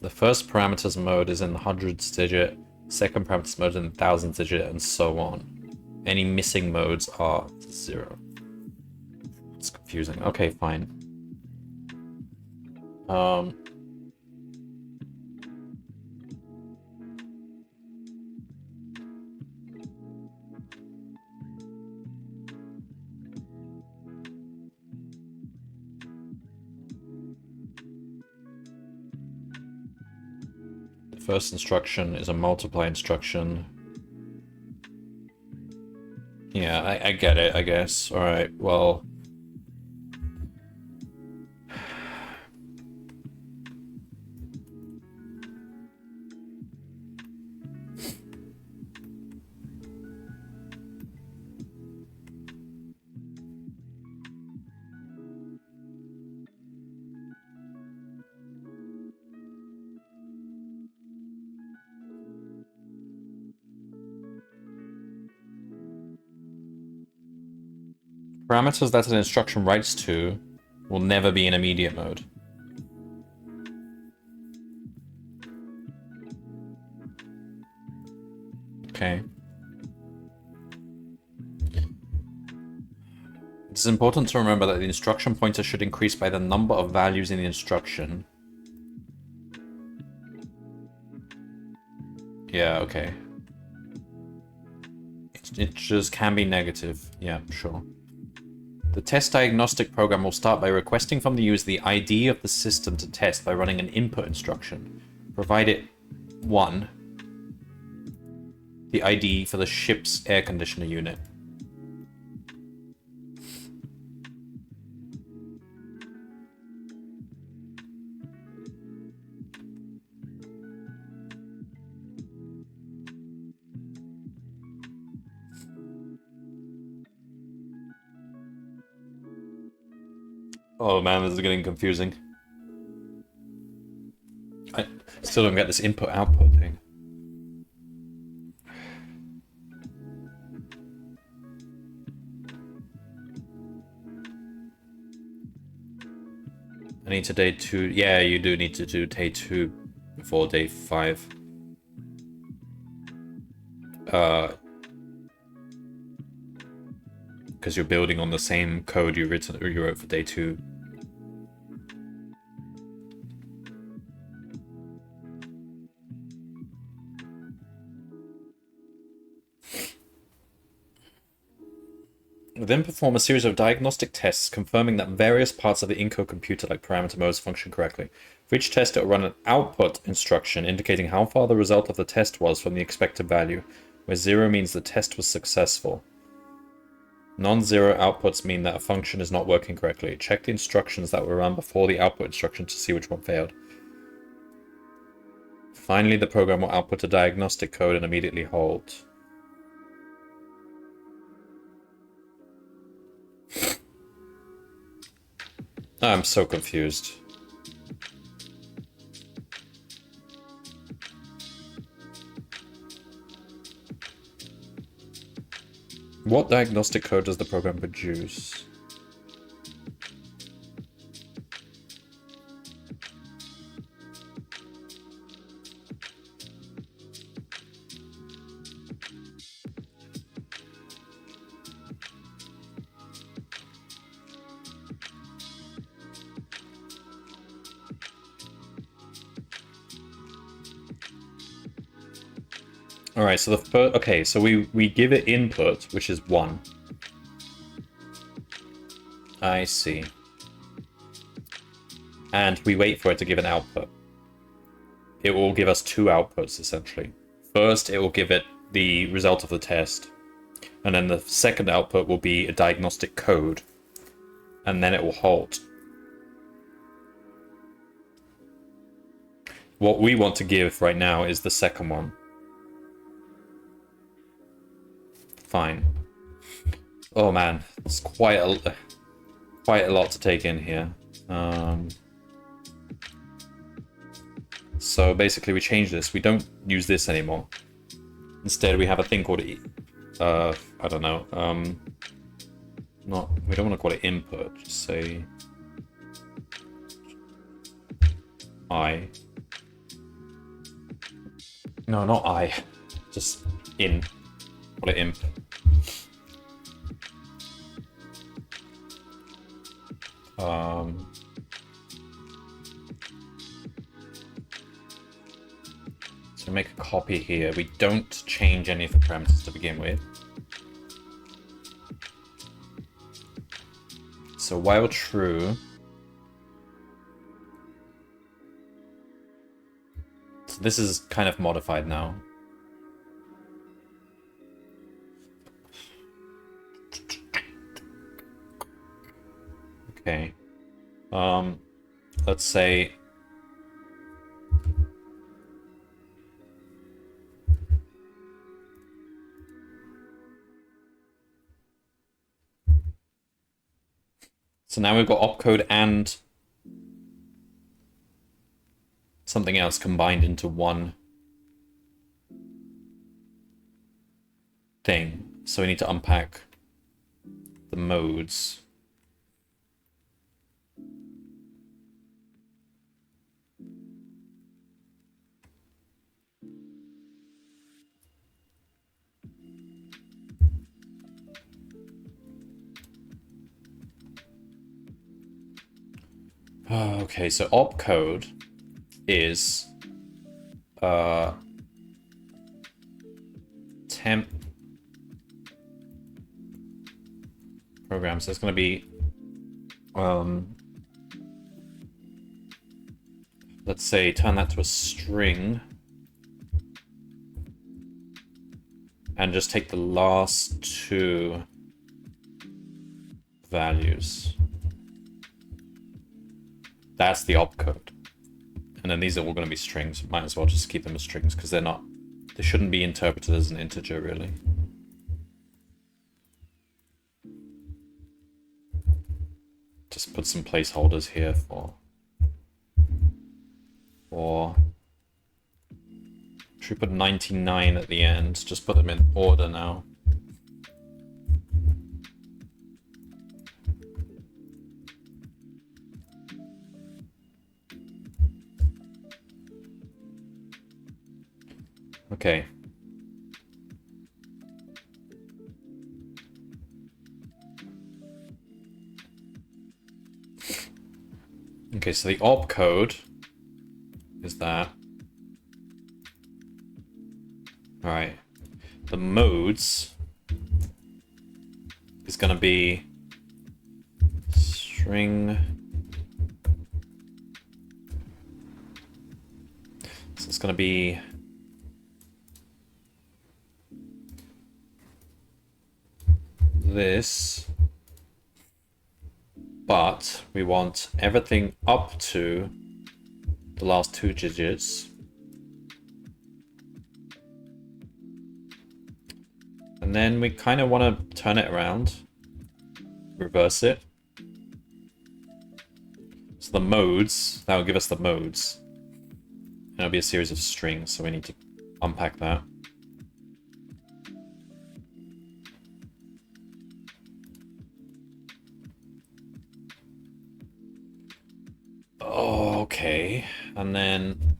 The first parameter's mode is in the hundreds digit, second parameter's mode in the thousands digit, and so on. Any missing modes are 0. It's confusing. Okay, fine. The first instruction is a multiply instruction. Yeah, I get it, I guess. Alright, well... Parameters that an instruction writes to will never be in immediate mode. Okay. It's important to remember that the instruction pointer should increase by the number of values in the instruction. Yeah, okay. It just can be negative. Yeah, sure. The test diagnostic program will start by requesting from the user the ID of the system to test by running an input instruction. Provide it 1, the ID for the ship's air conditioner unit. Oh man, this is getting confusing. I still don't get this input-output thing. I need to day 2. Yeah, you do need to do day 2 before day 5. Because you're building on the same code you wrote for day 2. Then perform a series of diagnostic tests confirming that various parts of the encode computer like parameter modes function correctly. For each test, it will run an output instruction indicating how far the result of the test was from the expected value, where 0 means the test was successful. Non-zero outputs mean that a function is not working correctly. Check the instructions that were run before the output instruction to see which one failed. Finally, the program will output a diagnostic code and immediately halt. I'm so confused. What diagnostic code does the program produce? All right, so the first, okay, so we give it input, which is 1. I see. And we wait for it to give an output. It will give us 2 outputs, essentially. First, it will give it the result of the test. And then the second output will be a diagnostic code. And then it will halt. What we want to give right now is the second one. Fine. Oh man, it's quite a lot to take in here. So basically we change this. We don't use this anymore. Instead we have a thing called I don't know. We don't want to call it input. Just say I. No, not I. Just in. Call it imp. So make a copy here. We don't change any of the parameters to begin with. So while true, so this is kind of modified now. Okay. Let's say so now we've got opcode and something else combined into one thing. So we need to unpack the modes. Okay, so opcode is temp program, so it's going to be let's say turn that to a string and just take the last 2 values. That's the opcode. And then these are all going to be strings. Might as well just keep them as strings because they shouldn't be interpreted as an integer really. Just put some placeholders here for should we put 99 at the end? Just put them in order now. Okay. Okay, so the opcode is that. All right. The modes is going to be string. So it's going to be this, but we want everything up to the last 2 digits. And then we kind of want to turn it around, reverse it. So the modes, that will give us the modes. And it'll be a series of strings, so we need to unpack that. Okay, and then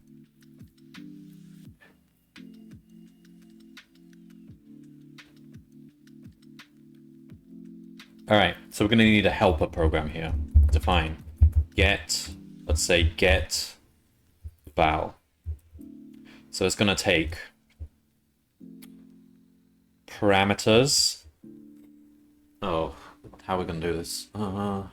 all right, so we're going to need a helper program here. Define get, let's say get val. So it's going to take parameters. Oh, how are we gonna do this? No.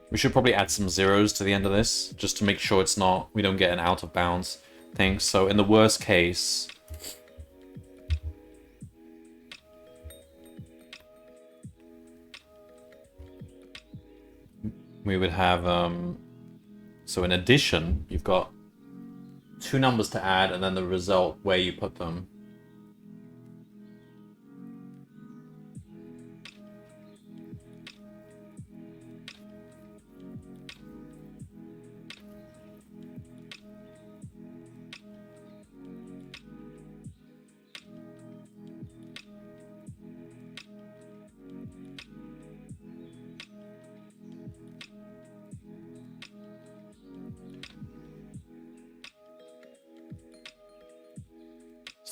We should probably add some zeros to the end of this, just to make sure it's not, we don't get an out of bounds thing. So in the worst case, we would have, so in addition, you've got two numbers to add and then the result where you put them.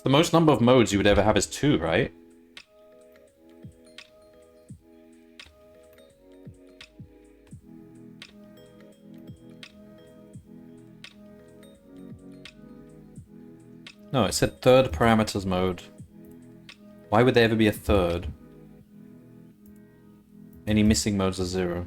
The most number of modes you would ever have is 2, right? No, it said third parameters mode. Why would there ever be a third? Any missing modes are 0.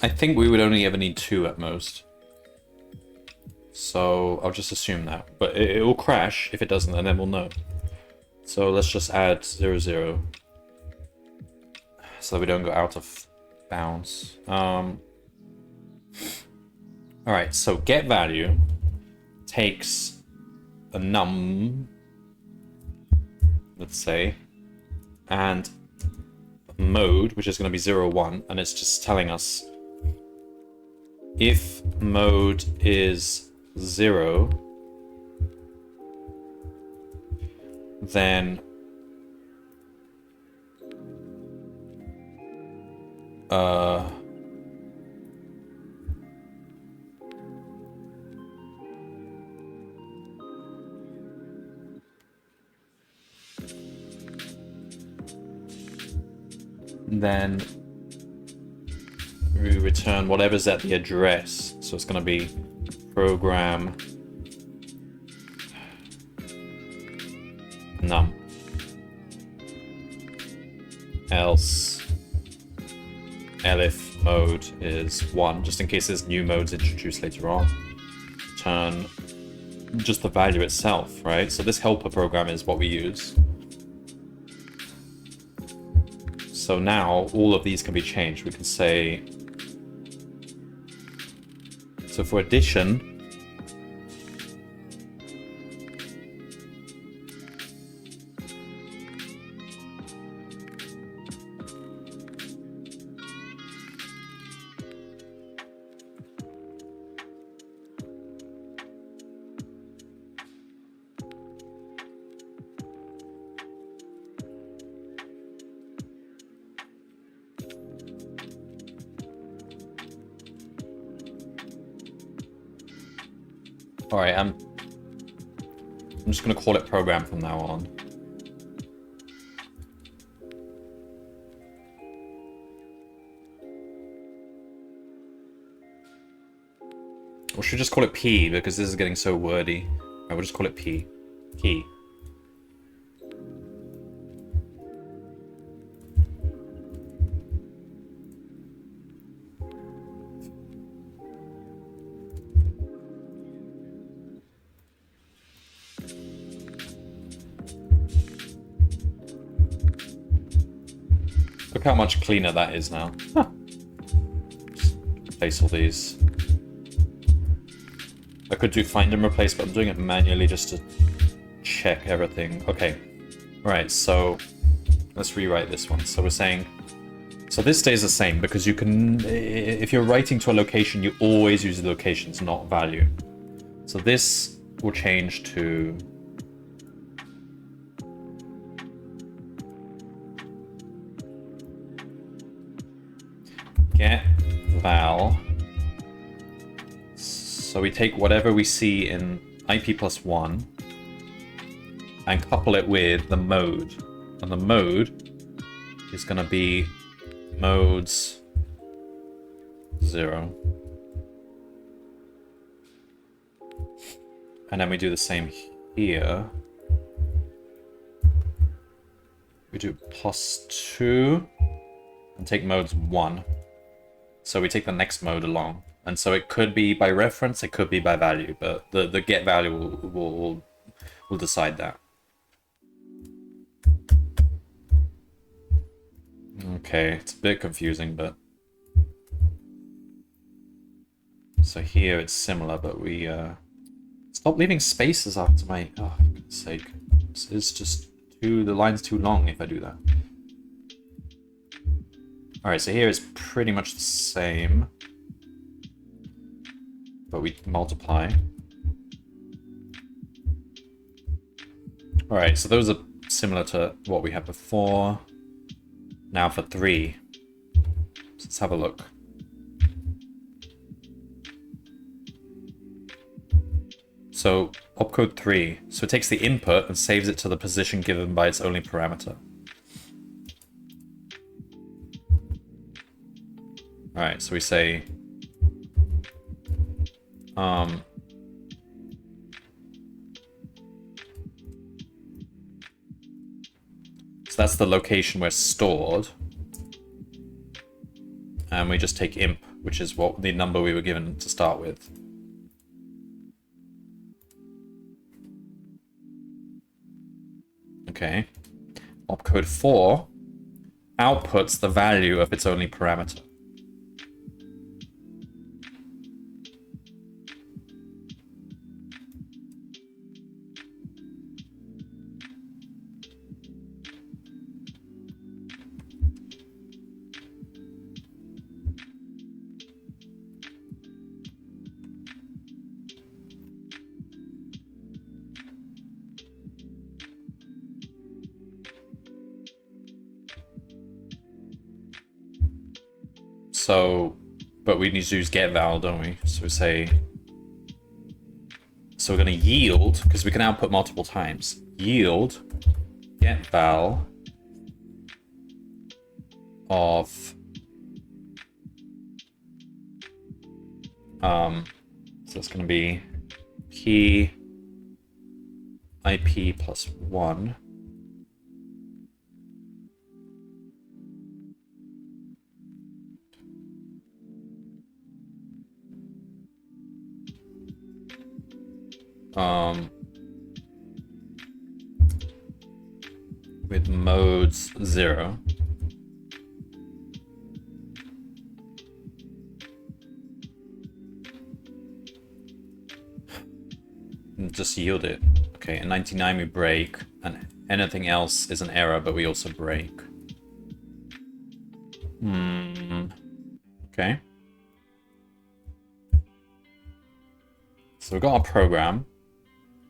I think we would only ever need 2 at most. So I'll just assume that. But it will crash if it doesn't, and then we'll know. So let's just add 0, 0. So that we don't go out of bounds. Alright, so get value takes a num, let's say, and mode, which is going to be 0, 1, and it's just telling us if mode is 0, then we return whatever's at the address. So it's going to be program num, else elif mode is 1, just in case there's new modes introduced later on. Return just the value itself, right? So this helper program is what we use. So now all of these can be changed. We can say, so for addition, alright, I'm just going to call it program from now on. Or should we just call it P, because this is getting so wordy. We'll just call it P. Key. Look how much cleaner that is now. Huh. Replace all these. I could do find and replace, but I'm doing it manually just to check everything. Okay. Right, so let's rewrite this one. So we're saying, so this stays the same because you can, if you're writing to a location, you always use the locations, not value. So this will change to get val. So we take whatever we see in IP plus 1 and couple it with the mode. And the mode is going to be modes 0. And then we do the same here. We do plus 2 and take modes 1. So we take the next mode along. And so it could be by reference, it could be by value, but the get value will decide that. Okay, it's a bit confusing, but so here it's similar, but we stop leaving spaces after my, oh, for goodness sake, it's just the line's too long if I do that. All right, so here it's pretty much the same, but we multiply. All right, so those are similar to what we had before. Now for 3, let's have a look. So opcode 3, so it takes the input and saves it to the position given by its only parameter. All right, so we say, so that's the location where stored. And we just take imp, which is what the number we were given to start with. Okay. Opcode 4 outputs the value of its only parameter. So, but we need to use get val, don't we? So we say, so we're going to yield, because we can output multiple times. Yield get val of so it's going to be key IP plus 1. With modes 0. And just yield it. Okay, in 99 we break, and anything else is an error, but we also break. Okay. So we've got our program.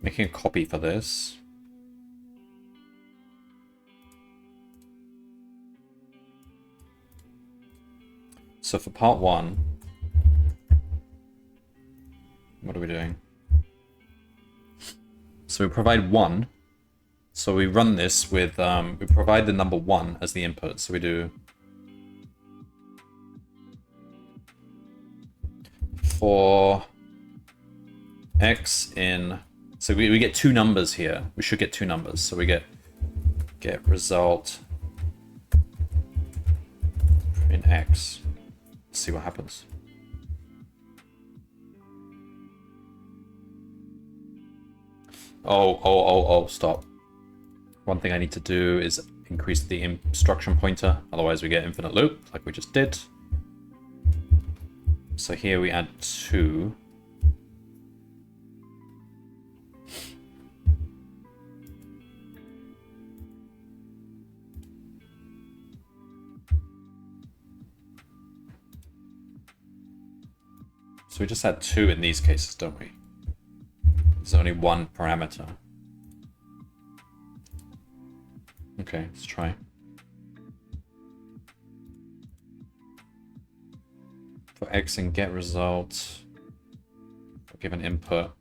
Making a copy for this. So for part 1, what are we doing? So we provide 1. So we run this with, we provide the number 1 as the input. So we do for x in So we get two numbers here. We should get two numbers. So we get result in X. Let's see what happens. Oh, stop. One thing I need to do is increase the instruction pointer, otherwise we get infinite loop, like we just did. So here we add 2. So we just add 2 in these cases, don't we? There's only one parameter. Okay, let's try. For X and get result, I'll give an input.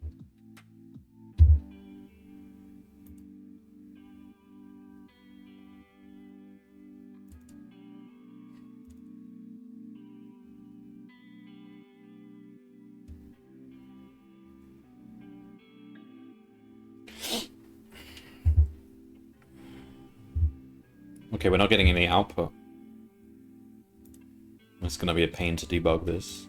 Okay, we're not getting any output. It's going to be a pain to debug this.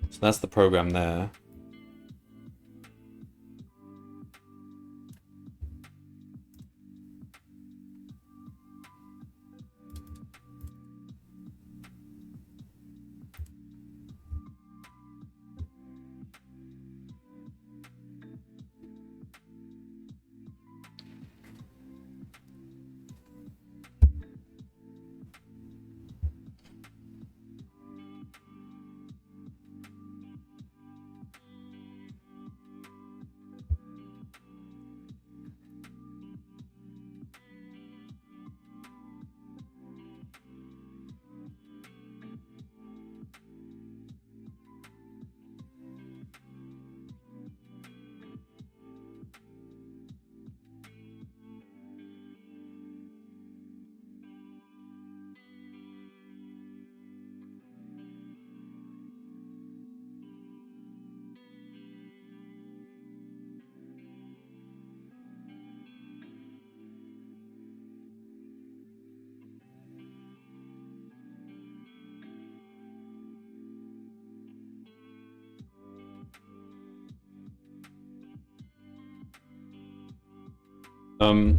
So that's the program there.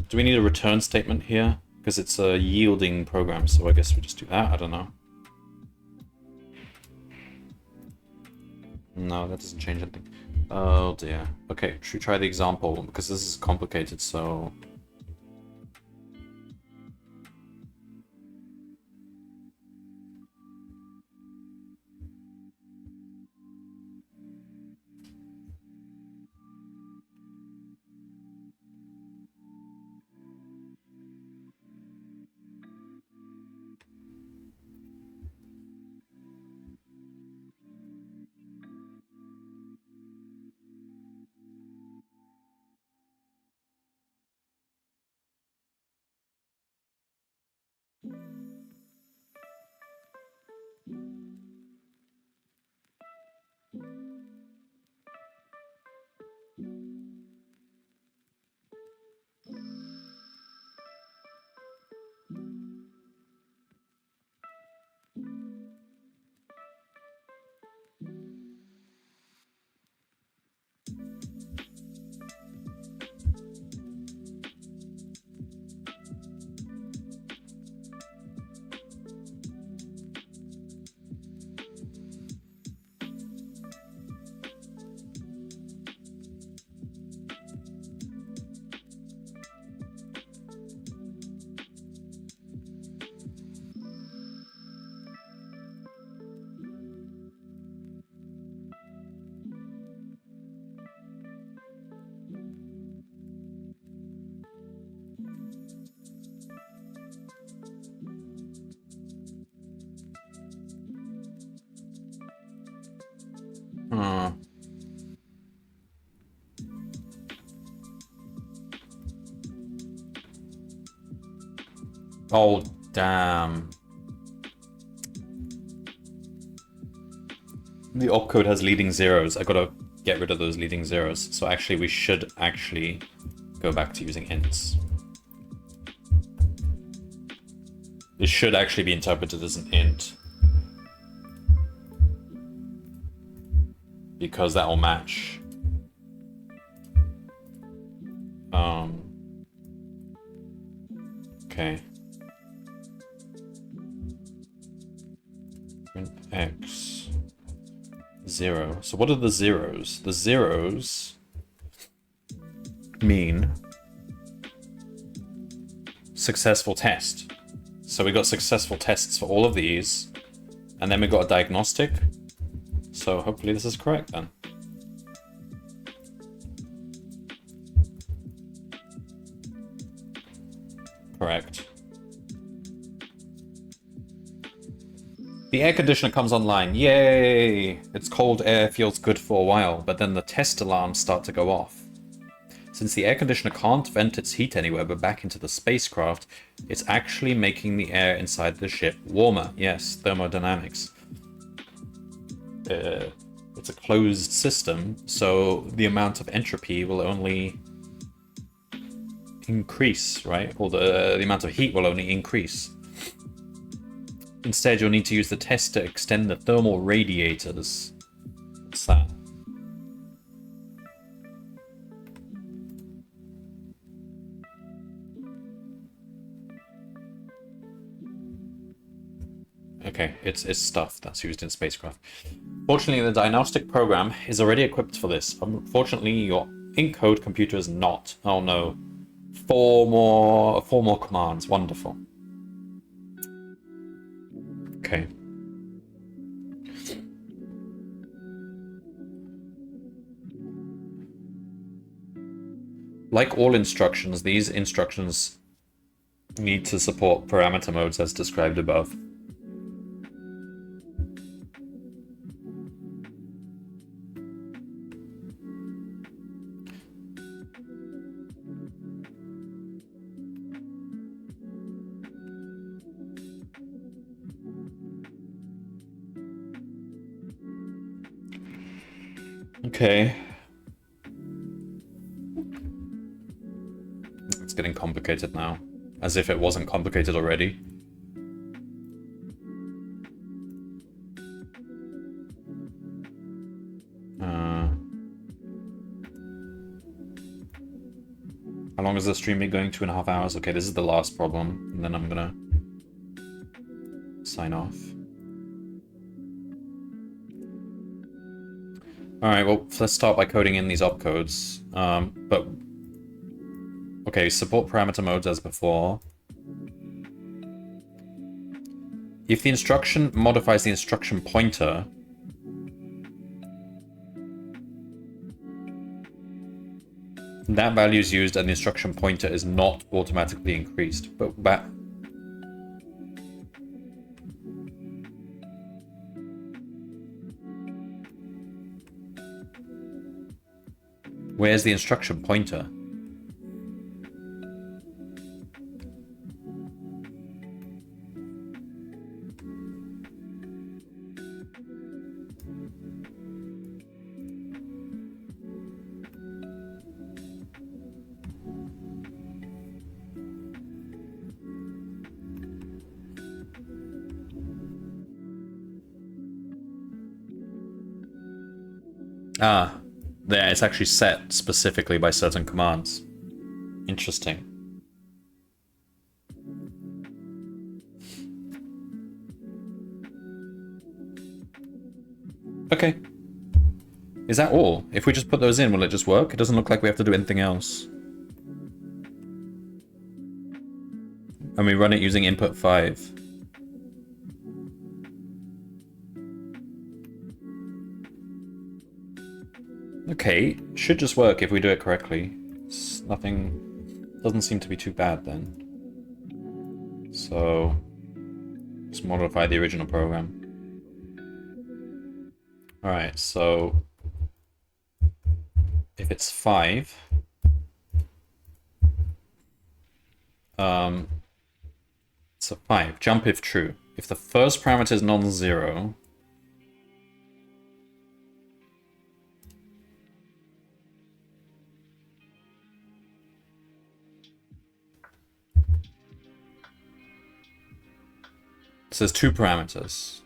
Do we need a return statement here? Because it's a yielding program, so I guess we just do that. I don't know. No, that doesn't change anything. Oh dear. Okay, should we try the example? Because this is complicated, so... Uh, oh, damn. The opcode has leading zeros. I gotta get rid of those leading zeros. So actually, we should actually go back to using ints. It should actually be interpreted as an int. Because that will match. Okay. Print x 0. So what are the zeros? The zeros mean successful test. So we got successful tests for all of these, and then we got a diagnostic. So hopefully this is correct then. Correct. The air conditioner comes online. Yay! It's cold air, feels good for a while, but then the test alarms start to go off. Since the air conditioner can't vent its heat anywhere but back into the spacecraft, it's actually making the air inside the ship warmer. Yes, thermodynamics. It's a closed system, so the amount of entropy will only increase, right? Or the amount of heat will only increase. Instead, you'll need to use the test to extend the thermal radiators. What's that? Okay, it's stuff that's used in spacecraft. Fortunately, the diagnostic program is already equipped for this. Unfortunately, your encode computer is not. Oh no. Four more commands. Wonderful. Okay. Like all instructions, these instructions need to support parameter modes as described above. Okay. It's getting complicated now. As if it wasn't complicated already. How long is the stream been going? 2.5 hours? Okay, this is the last problem. And then I'm gonna sign off. Alright, well, let's start by coding in these opcodes. Okay, support parameter modes as before. If the instruction modifies the instruction pointer, that value is used and the instruction pointer is not automatically increased. But where's the instruction pointer? Ah, yeah, it's actually set specifically by certain commands. Interesting. Okay. Is that all? If we just put those in, will it just work? It doesn't look like we have to do anything else. And we run it using input 5. Okay, should just work if we do it correctly. It's nothing, doesn't seem to be too bad then. So, let's modify the original program. Alright, so if it's 5, so 5, jump if true. If the first parameter is non-zero, so there's 2 parameters.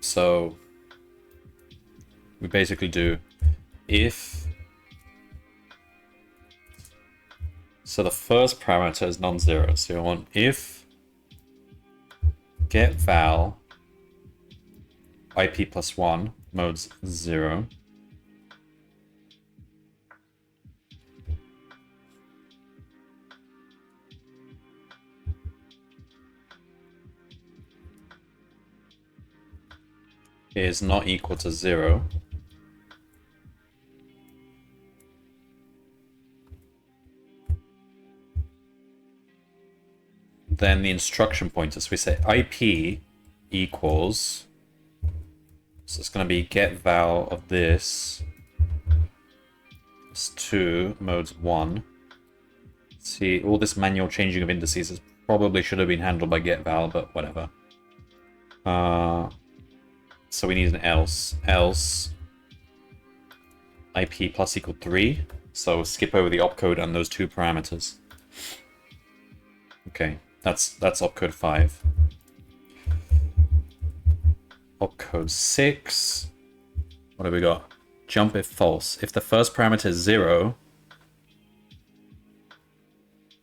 So we basically do if, so the first parameter is non-zero, so you want if get val IP plus 1 modes 0, is not equal to 0, then the instruction pointer, so we say IP equals, so it's going to be get val of this is 2 modes 1. See, all this manual changing of indices is probably should have been handled by get val, but whatever. So we need an else IP plus equal 3. So skip over the opcode and those 2 parameters. Okay, that's opcode 5. Opcode 6. What have we got? Jump if false. If the first parameter is 0,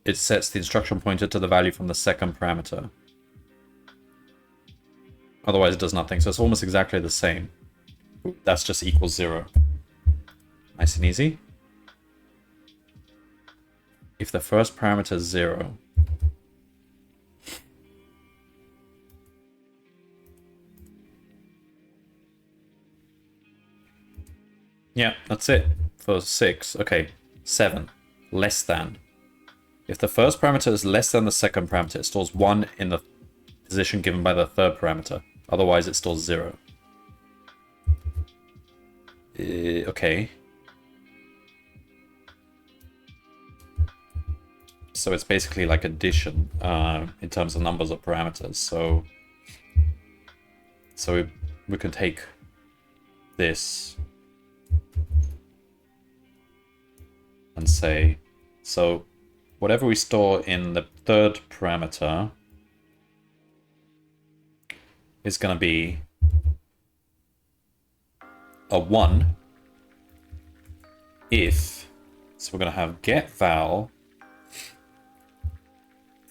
it sets the instruction pointer to the value from the second parameter. Otherwise it does nothing, so it's almost exactly the same. That's just equals 0. Nice and easy. If the first parameter is 0, yeah, that's it for 6. Okay, 7. Less than. If the first parameter is less than the second parameter, it stores 1 in the position given by the third parameter. Otherwise, it stores 0. Okay. So it's basically like addition in terms of numbers of parameters. So we can take this and say, so whatever we store in the third parameter is going to be a 1 if, so we're going to have get val,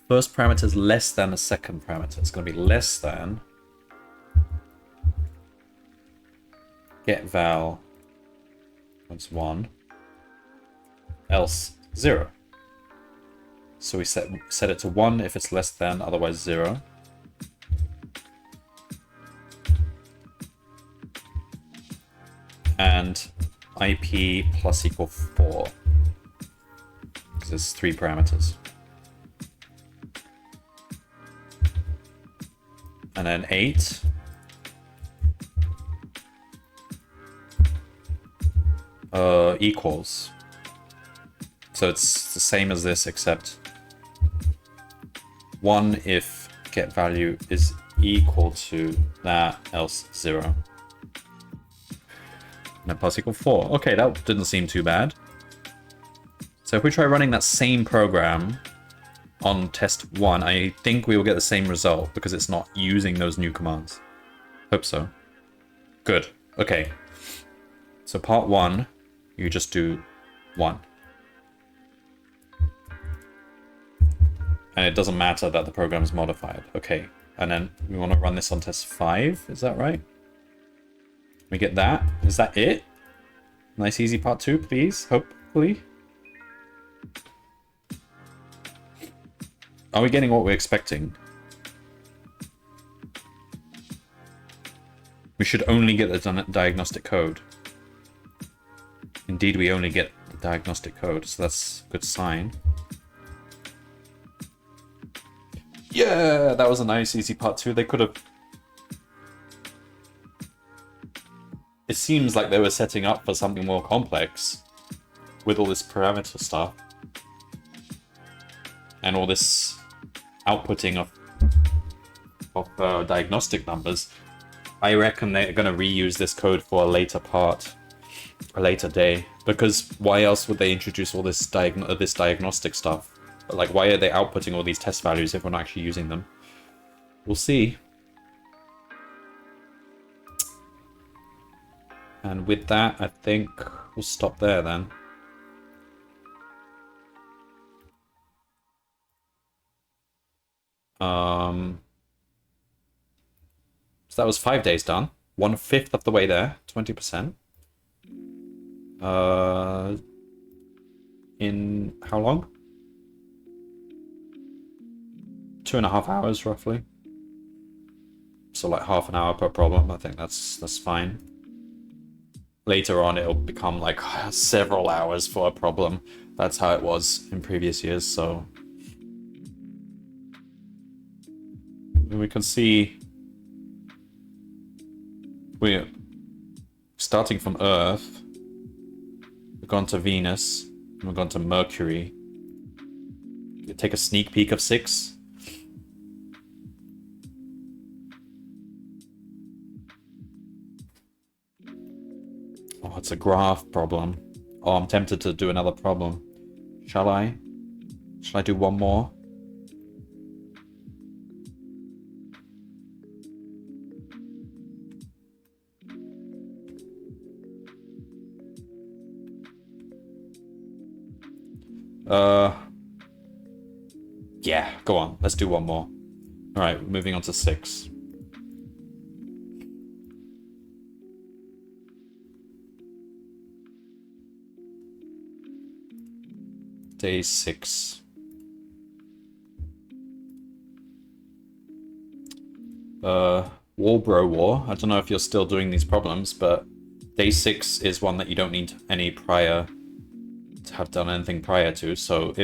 first parameter is less than the second parameter. It's going to be less than get val once 1 else 0. So we set it to 1 if it's less than, otherwise 0. And IP plus equal 4, because there's 3 parameters. And then 8. Equals. So it's the same as this, except 1 if get value is equal to that, else 0. And then plus equal 4. Okay, that didn't seem too bad. So if we try running that same program on test 1, I think we will get the same result because it's not using those new commands. Hope so. Good. Okay. So part 1, you just do 1. And it doesn't matter that the program is modified. Okay. And then we want to run this on test 5. Is that right? We get that. Is that it? Nice easy part 2, please. Hopefully. Are we getting what we're expecting? We should only get the diagnostic code. Indeed, we only get the diagnostic code, so that's a good sign. Yeah, that was a nice, easy part 2. They could have... It seems like they were setting up for something more complex with all this parameter stuff. And all this outputting of diagnostic numbers. I reckon they're going to reuse this code for a later part, a later day. Because why else would they introduce all this diagnostic stuff? Like, why are they outputting all these test values if we're not actually using them? We'll see. And with that, I think we'll stop there then. So that was 5 days done. 1/5 of the way there, 20%. In how long? 2.5 hours, roughly. So like half an hour per problem. I think that's fine. Later on, it'll become like several hours for a problem. That's how it was in previous years. So we can see we're starting from Earth. We've gone to Venus. And we've gone to Mercury. Take a sneak peek of 6. Oh, it's a graph problem. Oh, I'm tempted to do another problem. Shall I? Shall I do one more? Yeah, go on. Let's do one more. Alright, moving on to 6. Day 6. Warbro War. I don't know if you're still doing these problems, but day 6 is one that you don't need any prior to have done anything prior to, so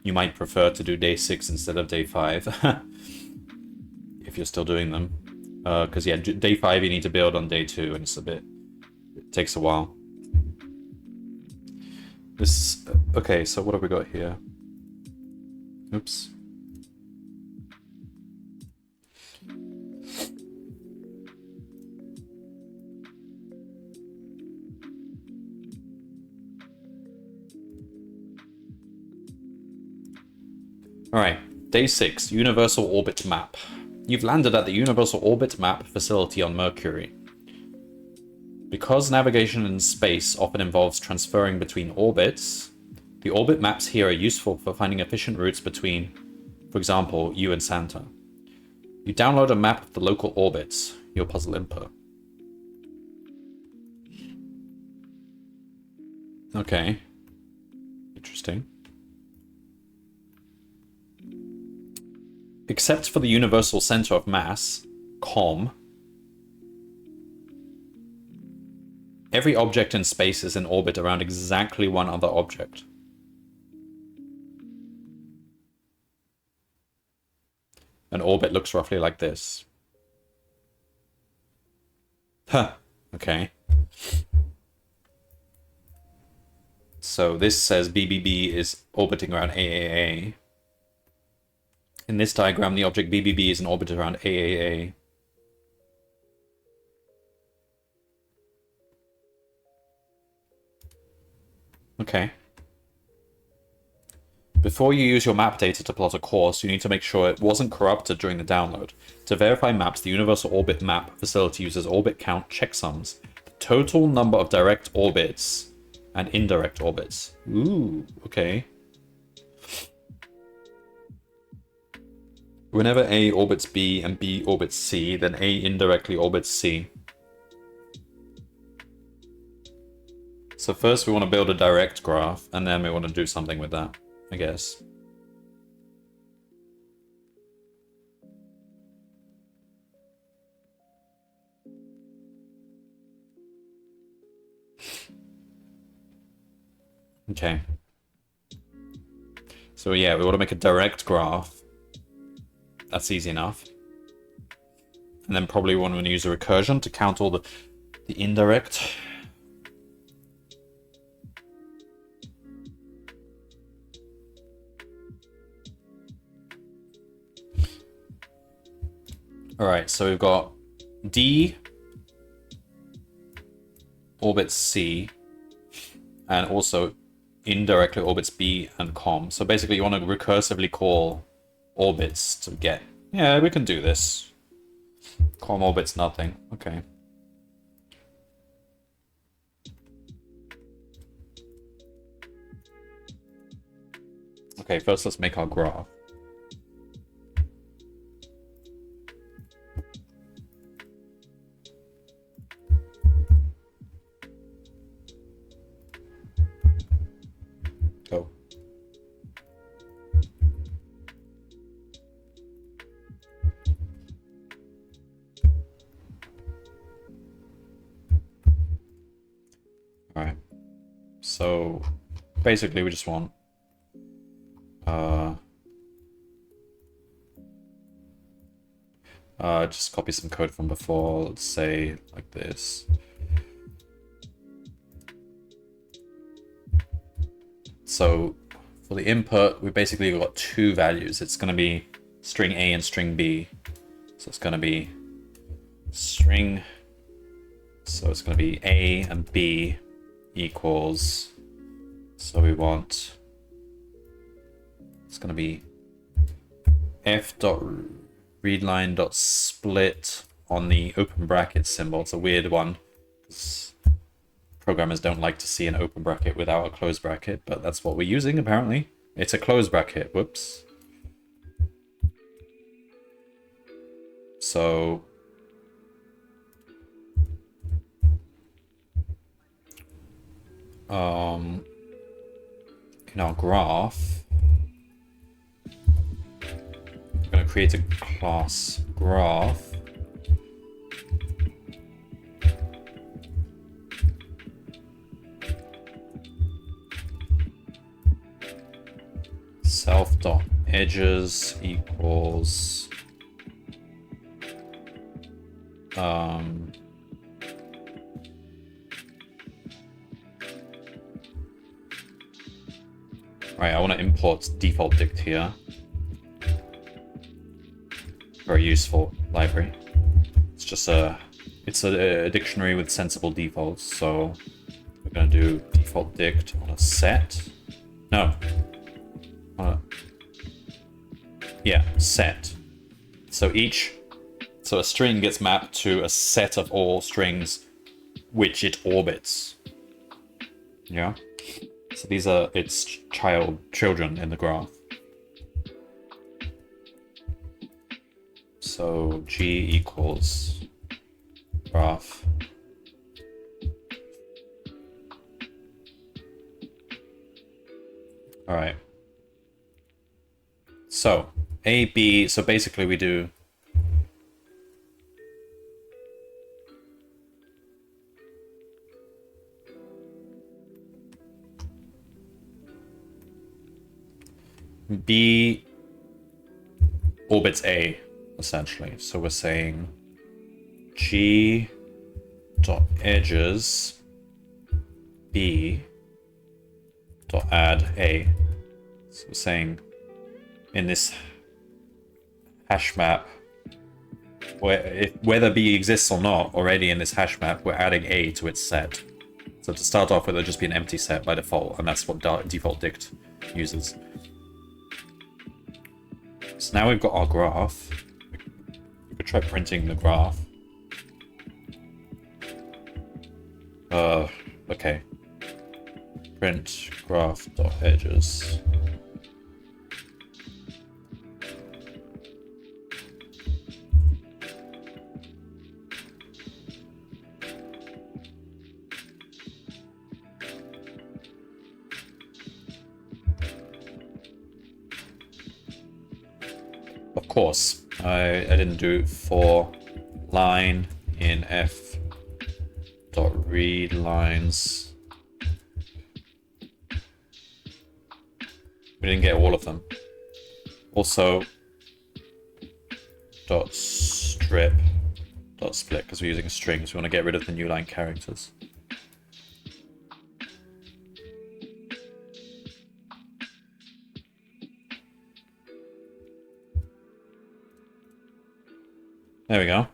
you might prefer to do day 6 instead of day 5 if you're still doing them, because yeah, day 5 you need to build on day 2 and it takes a while. Okay, so what have we got here? Oops. Alright, day 6, Universal Orbit Map. You've landed at the Universal Orbit Map facility on Mercury. Because navigation in space often involves transferring between orbits, the orbit maps here are useful for finding efficient routes between, for example, you and Santa. You download a map of the local orbits, your puzzle input. Okay. Interesting. Except for the universal center of mass, COM, every object in space is in orbit around exactly one other object. An orbit looks roughly like this. Huh. Okay. So this says BBB is orbiting around AAA. In this diagram, the object BBB is in orbit around AAA. Okay. Before you use your map data to plot a course, you need to make sure it wasn't corrupted during the download. To verify maps, the Universal Orbit Map facility uses orbit count checksums. The total number of direct orbits and indirect orbits. Ooh, okay. Whenever A orbits B and B orbits C, then A indirectly orbits C. So first we want to build a direct graph, and then we want to do something with that, I guess. Okay. So yeah, we want to make a direct graph. That's easy enough. And then probably want to use a recursion to count all the indirect. All right, so we've got D orbits C, and also indirectly orbits B and com. So basically you want to recursively call orbits to get... Yeah, we can do this. Com orbits nothing. Okay. Okay, first let's make our graph. Go. Alright. So basically we just want just copy some code from before. Let's say like this. So for the input, we basically got two values. It's going to be string A and string B. So it's going to be string. So it's going to be A and B equals. So we want. It's going to be f.readline.split on the open bracket symbol. It's a weird one. Programmers don't like to see an open bracket without a closed bracket, but that's what we're using apparently. It's a closed bracket. Whoops. So in our graph, I'm going to create a class graph. Self.edges equals right, I want to import default dict here. Very useful library. It's just a dictionary with sensible defaults. So we're gonna do default dict on a set. No. Yeah, set. So a string gets mapped to a set of all strings which it orbits. Yeah. So these are its children in the graph. So G equals graph. All right. So A, B, so basically we do B orbits A, essentially. So we're saying G dot edges B dot add A. So we're saying in this hash map, whether B exists or not already in this hash map, we're adding A to its set. So to start off with, it'll just be an empty set by default, and that's what default dict uses. So now we've got our graph. We could try printing the graph. Okay. Print graph.edges. Of course, I didn't do for line in f dot read lines We didn't get all of them. Also, dot strip dot split, because we're using strings. We want to get rid of the new line characters. There we go.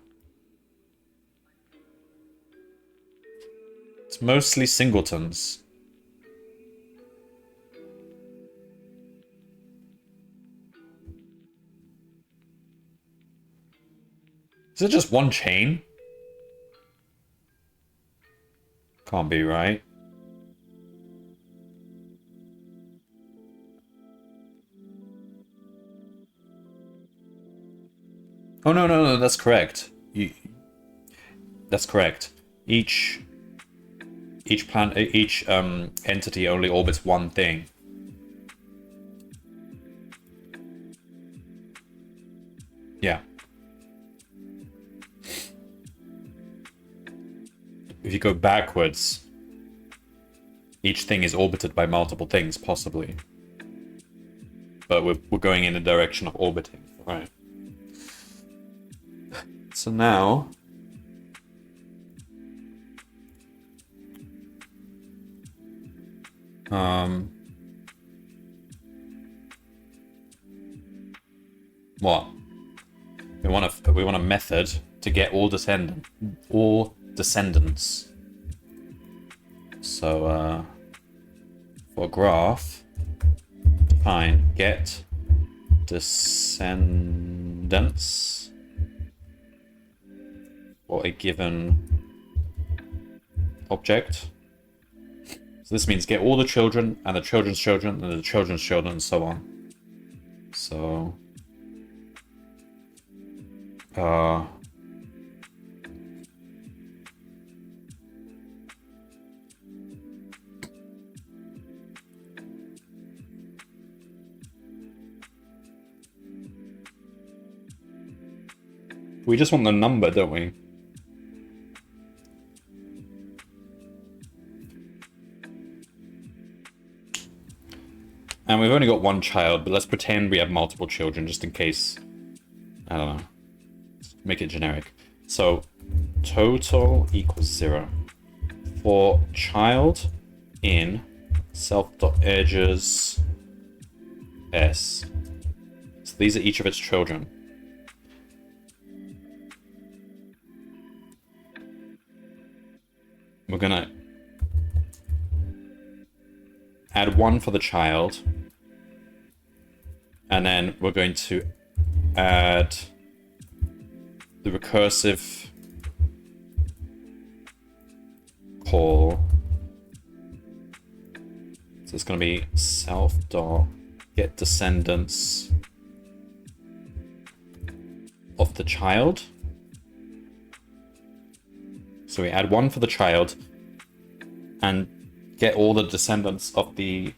It's mostly singletons. Is it just one chain? Can't be right. Oh no, that's correct. That's correct. Each entity only orbits one thing. Yeah. If you go backwards, each thing is orbited by multiple things, possibly. But we're going in the direction of orbiting, right? So now, what? We want a method to get all descendants. So for graph, define get descendants for a given object. So this means get all the children and the children's children and the children's children and so on. So we just want the number, don't we? And we've only got one child, but let's pretend we have multiple children just in case. I don't know. Make it generic. So total equals 0 for child in self.edges s. So these are each of its children. We're gonna add 1 for the child, and then we're going to add the recursive call. So it's going to be self.get descendants of the child. So we add 1 for the child and get all the descendants of the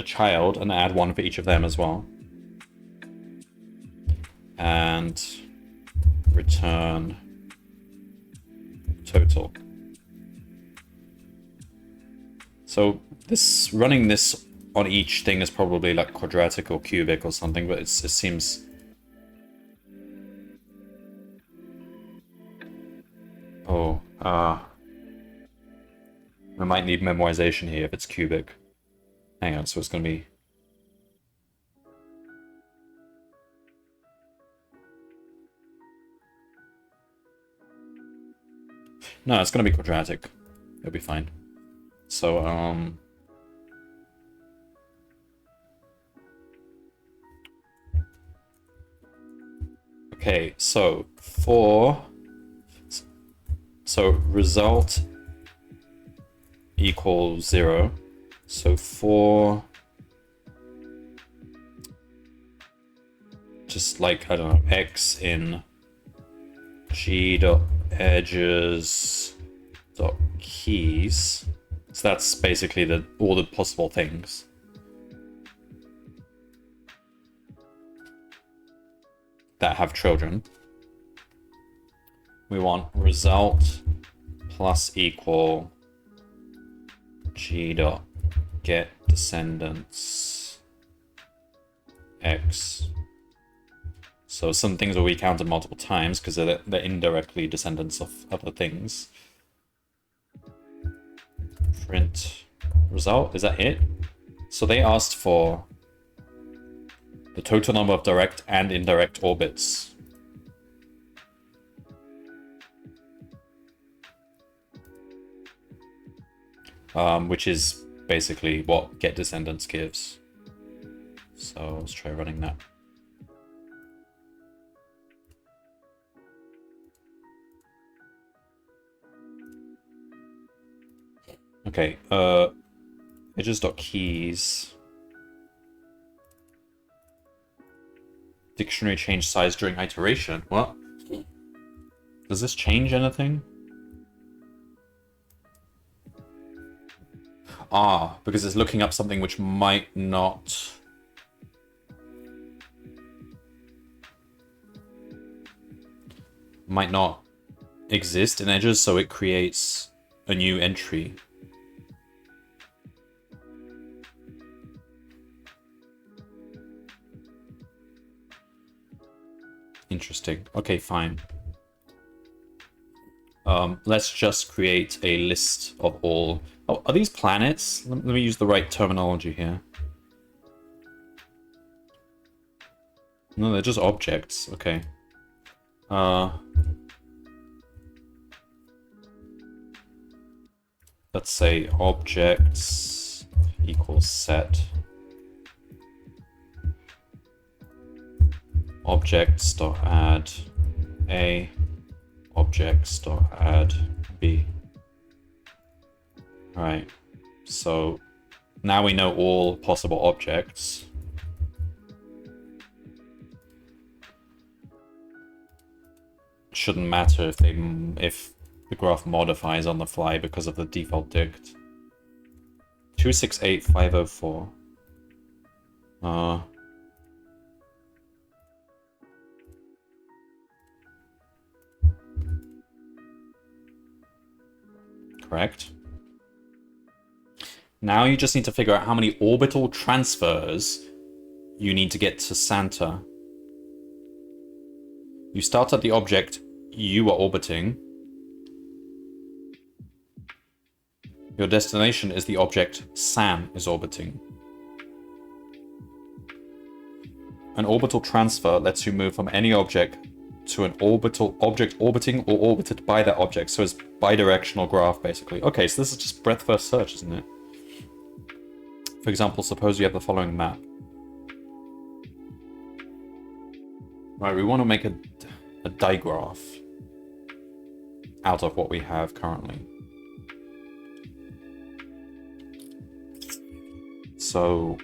child and add 1 for each of them as well. And return total. So running this on each thing is probably like quadratic or cubic or something, but it seems. Oh, we might need memorization here if it's cubic. Hang on, so it's going to be. No, it's going to be quadratic. It'll be fine. So, okay, so result equals 0. So for just like, I don't know, x in g.edges.keys. So that's basically all the possible things. That have children. We want result plus equal g.get descendants x. So some things will be counted multiple times because they're indirectly descendants of other things. Print result, is that it? So they asked for the total number of direct and indirect orbits. Which is basically what get descendants gives. So let's try running that. Okay, edges.keys. Dictionary change size during iteration. What? Does this change anything? Ah, because it's looking up something which might not... exist in edges, so it creates a new entry. Interesting. Okay, fine. Let's just create a list of all... Oh, are these planets? Let me use the right terminology here. No, they're just objects. Okay. Let's say objects equals set objects.add A, objects.add B. Alright, so now we know all possible objects. Shouldn't matter if the graph modifies on the fly because of the default dict. 268504. Correct. Now you just need to figure out how many orbital transfers you need to get to Santa. You start at the object you are orbiting. Your destination is the object San is orbiting. An orbital transfer lets you move from any object to an orbital object orbiting or orbited by that object. So it's bidirectional graph, basically. Okay, so this is just breadth first search, isn't it? For example, suppose you have the following map. Right, we want to make a digraph out of what we have currently. So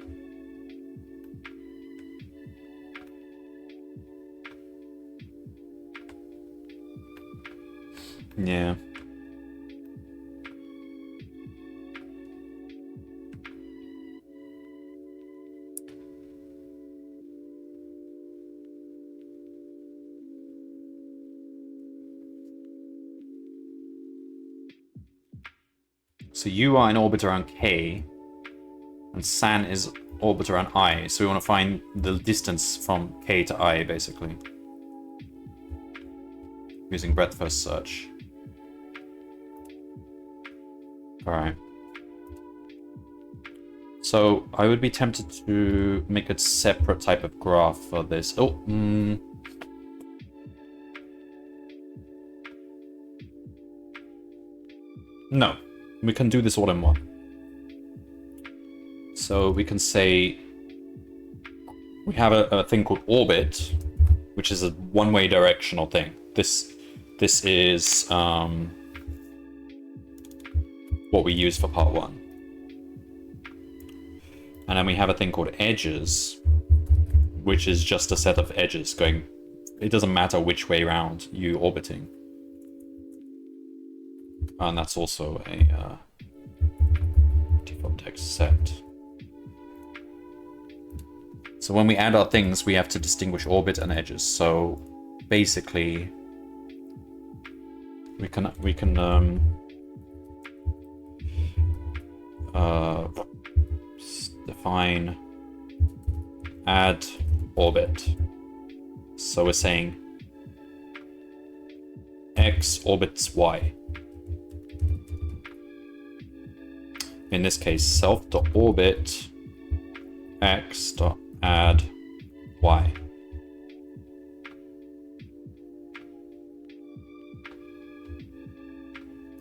yeah. So you are in orbit around K, and San is orbit around I. So we want to find the distance from K to I, basically, using breadth first search. Alright. So I would be tempted to make a separate type of graph for this. Oh, no. We can do this all in one. So we can say we have a thing called orbit, which is a one-way directional thing. This is what we use for part one. And then we have a thing called edges, which is just a set of edges going. It doesn't matter which way around you orbiting. And that's also a default text set. So when we add our things, we have to distinguish orbit and edges. So basically, we can define add orbit. So we're saying x orbits y. In this case, self.orbit x.add y.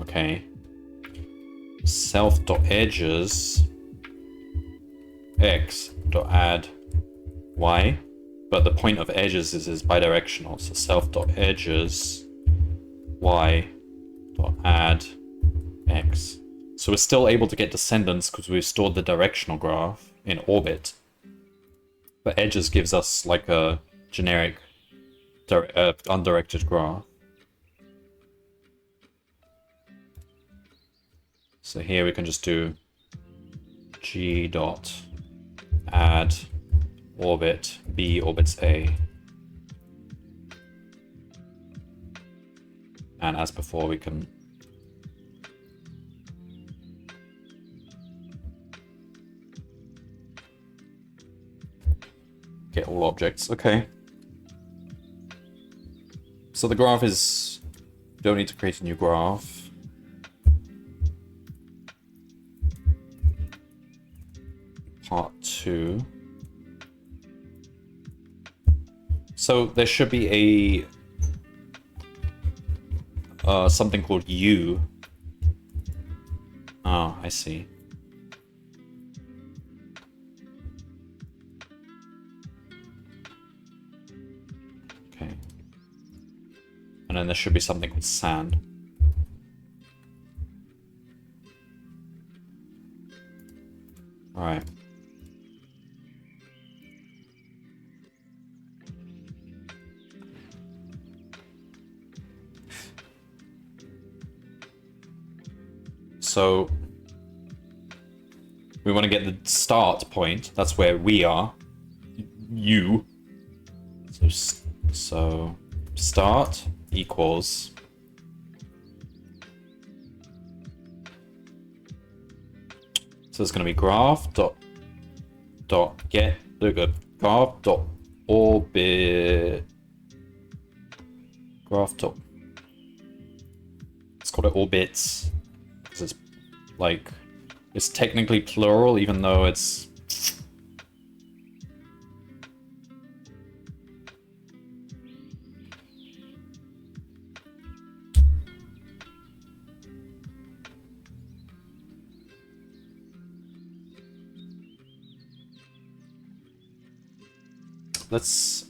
Okay. Self.edges x.add y. But the point of edges is bidirectional. So self.edges y.add x. So we're still able to get descendants because we've stored the directional graph in orbit. But edges gives us like a generic undirected graph. So here we can just do g dot add orbit b orbits a. And as before, we can get all objects. Okay. So the graph is, don't need to create a new graph. Part 2. So there should be a something called U. Oh, I see. Okay. And then there should be something called sand. All right. So we want to get the start point. That's where we are. U. So start equals so it's going to be graph dot get graph dot orbit graph dot, let's call it orbits because it's like it's technically plural even though it's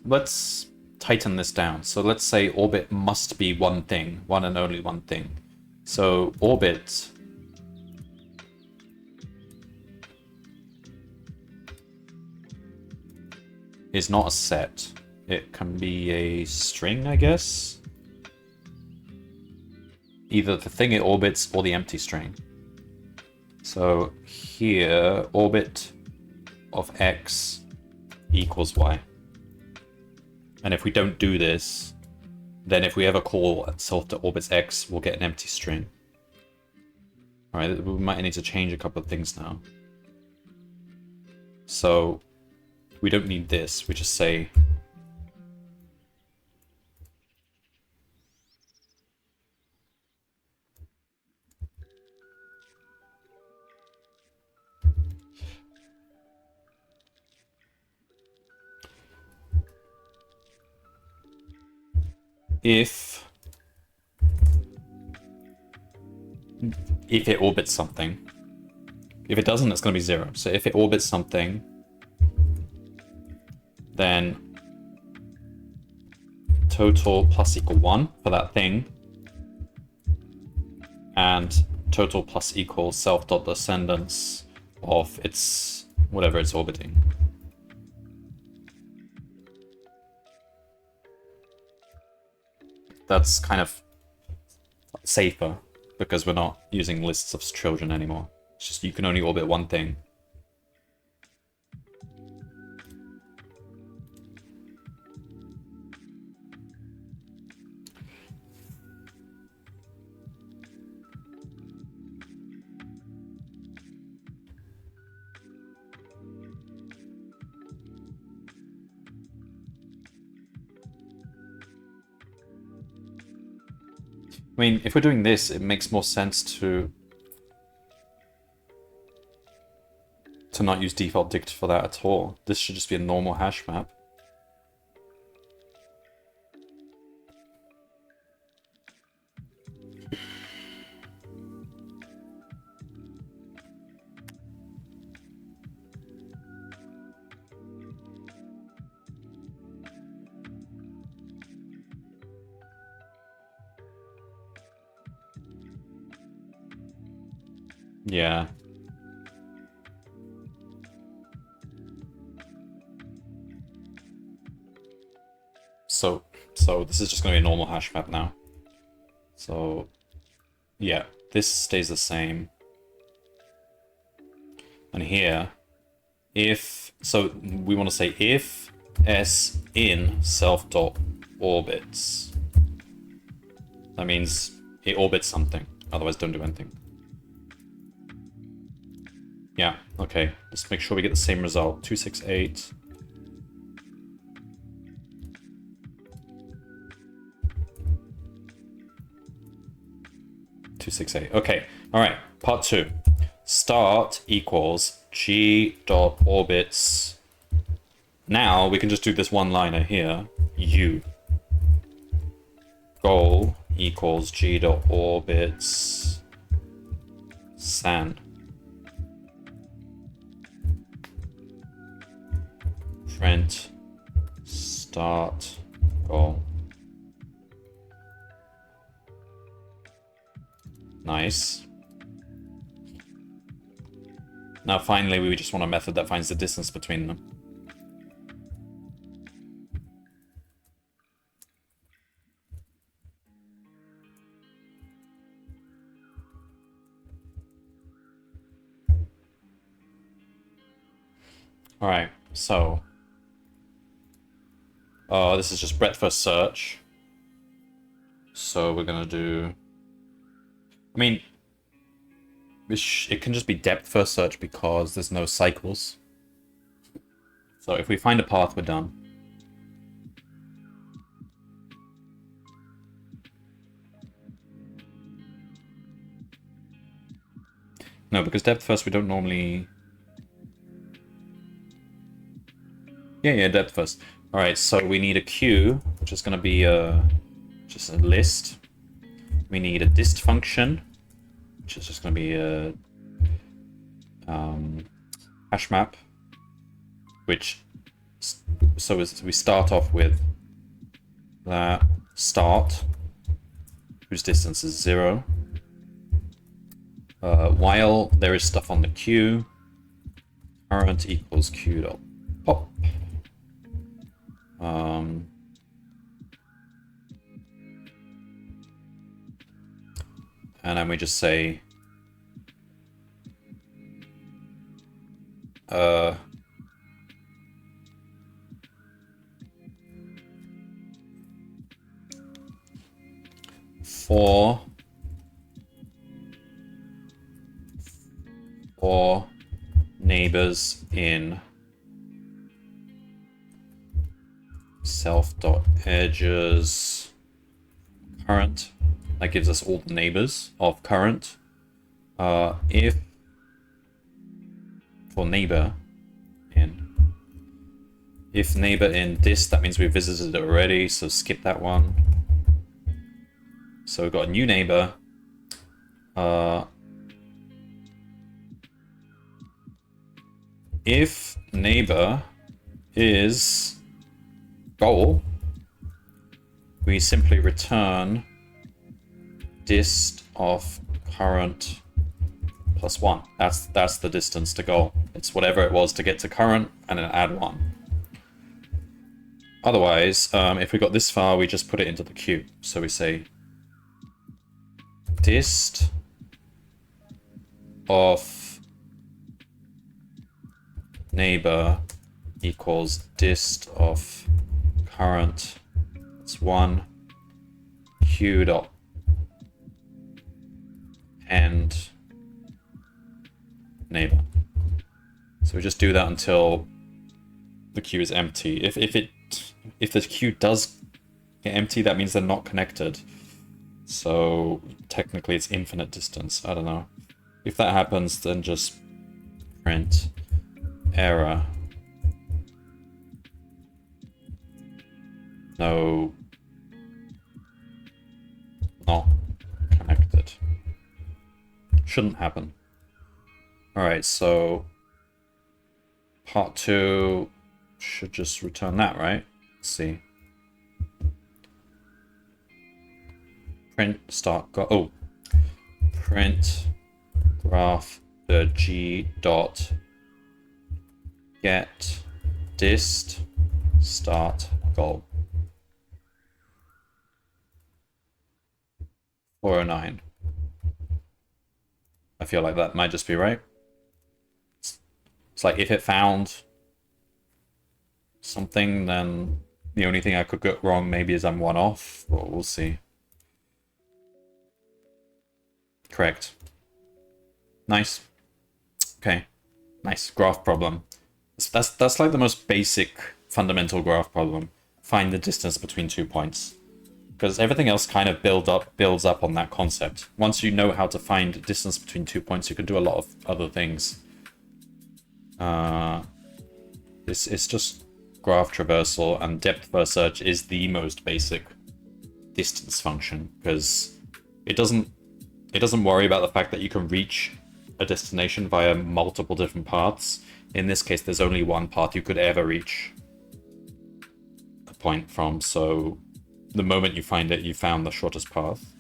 let's tighten this down. So let's say orbit must be one thing, one and only one thing. So orbit is not a set. It can be a string, I guess. Either the thing it orbits or the empty string. So here, orbit of x equals y. And if we don't do this, then if we ever call self.orbits x, we'll get an empty string. All right, we might need to change a couple of things now. So we don't need this. We just say if it orbits something. If it doesn't, it's going to be 0. So if it orbits something, then total plus equal 1 for that thing, and total plus equal self.descendants of its whatever it's orbiting. That's kind of safer because we're not using lists of children anymore. It's just you can only orbit one thing. I mean, if we're doing this, it makes more sense to not use default dict for that at all. This should just be a normal hash map. Yeah. So this is just going to be a normal hash map now. So yeah, this stays the same. And here, so we want to say if s in self dot orbits. That means it orbits something. Otherwise, don't do anything. Yeah, okay. Let's make sure we get the same result. 268. Okay, all right. Part 2. Start equals g dot orbits. Now we can just do this one-liner here. U. Goal equals g dot orbits san. Print start goal. Nice. Now finally we just want a method that finds the distance between them. Alright, so this is just breadth first search. So we're gonna do, I mean, it can just be depth first search because there's no cycles. So if we find a path, we're done. No, because depth first we don't normally... Yeah, depth first. Alright, so we need a queue, which is going to be just a list. We need a dist function, which is just going to be a hash map, which, so we start off with that start, whose distance is 0. While there is stuff on the queue, current equals queue dot pop. And then we just say for neighbors in self.edges current. That gives us all the neighbors of current. If for neighbor in, if neighbor in dist, that means we visited it already, so skip that one. So we've got a new neighbor. If neighbor is goal, we simply return dist of current plus 1. That's the distance to goal. It's whatever it was to get to current and then add 1. Otherwise, if we got this far, we just put it into the queue. So we say dist of neighbor equals dist of current. It's 1 queue dot end neighbor. So we just do that until the queue is empty. If the queue does get empty, that means they're not connected. So technically it's infinite distance. I don't know. If that happens, then just print error. No. Not connected. Shouldn't happen. Alright, so part 2 should just return that, right? Let's see. Print start go. Oh, print graph the g dot get dist start goal 409. I feel like that might just be right. It's like if it found something, then the only thing I could get wrong maybe is I'm one off, but we'll see. Correct. Nice. Okay. Nice. Graph problem. That's like the most basic fundamental graph problem. Find the distance between 2 points. Because everything else kind of builds up on that concept. Once you know how to find distance between 2 points, you can do a lot of other things. It's just graph traversal, and depth first search is the most basic distance function, because it doesn't worry about the fact that you can reach a destination via multiple different paths. In this case, there's only one path you could ever reach a point from, so the moment you find it, you found the shortest path.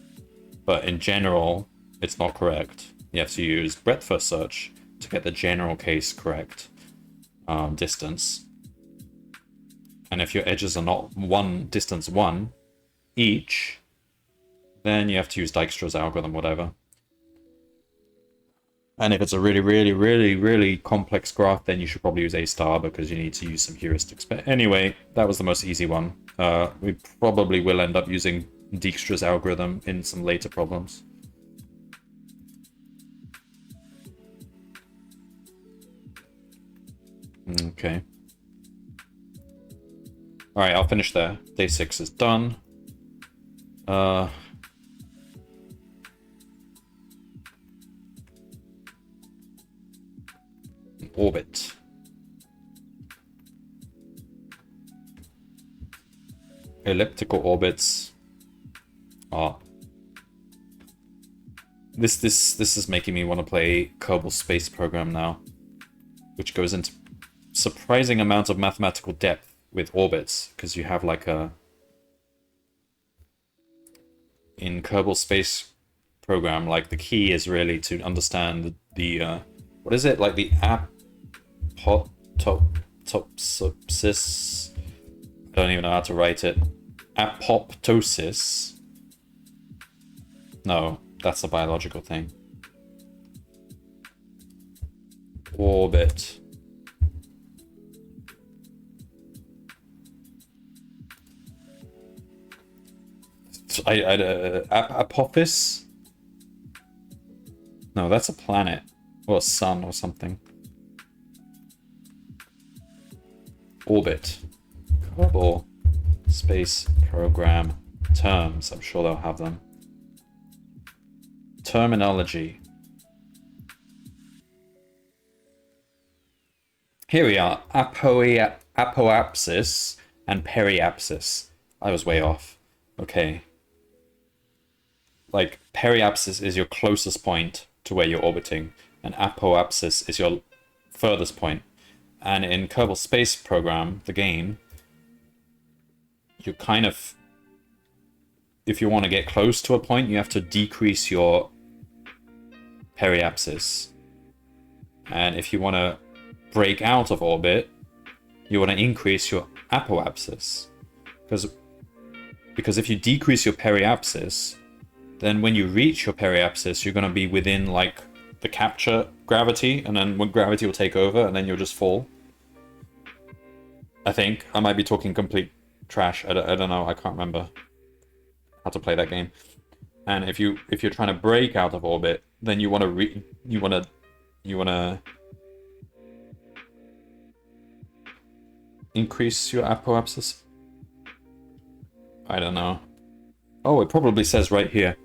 But in general, it's not correct. You have to use breadth first search to get the general case correct distance. And if your edges are not distance 1 each, then you have to use Dijkstra's algorithm, whatever. And if it's a really, really, really, really complex graph, then you should probably use A*, because you need to use some heuristics. But anyway, that was the most easy one. We probably will end up using Dijkstra's algorithm in some later problems. Okay. Alright, I'll finish there. Day 6 is done. Orbit. Elliptical orbits are... This is making me want to play Kerbal Space Program now, which goes into surprising amounts of mathematical depth with orbits, because you have like a... In Kerbal Space Program, like the key is really to understand the what is it? Like the apoptosis. I don't even know how to write it. Apoptosis. No, that's a biological thing. Orbit. Apophis? No, that's a planet. Or a sun or something. Orbit. Kerbal Space Program terms. I'm sure they'll have them. Terminology. Here we are. Apoapsis and periapsis. I was way off. Okay. Like, periapsis is your closest point to where you're orbiting, and apoapsis is your furthest point. And in Kerbal Space Program, the game, you kind of... If you want to get close to a point, you have to decrease your periapsis. And if you want to break out of orbit, you want to increase your apoapsis. Because if you decrease your periapsis, then when you reach your periapsis, you're going to be within, like, the capture gravity, and then when gravity will take over, and then you'll just fall. I think. I might be talking complete trash. I don't know. I can't remember how to play that game. And if you're trying to break out of orbit, then you want to increase your apoapsis. I don't know. Oh, it probably says right here.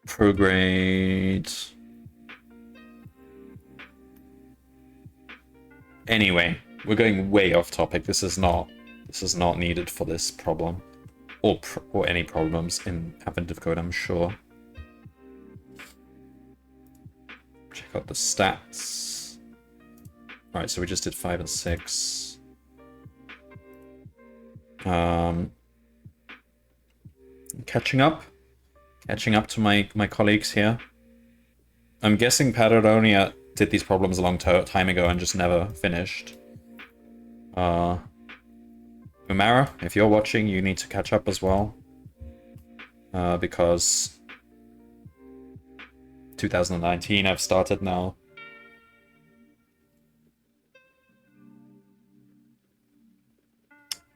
Prograde. Anyway, we're going way off topic. This is not needed for this problem, or any problems in Advent of Code, I'm sure. Check out the stats. All right, so we just did 5 and 6. Catching up to my colleagues here. I'm guessing Patagonia did these problems a long time ago and just never finished. Umara, if you're watching, you need to catch up as well. Because 2019 I've started now.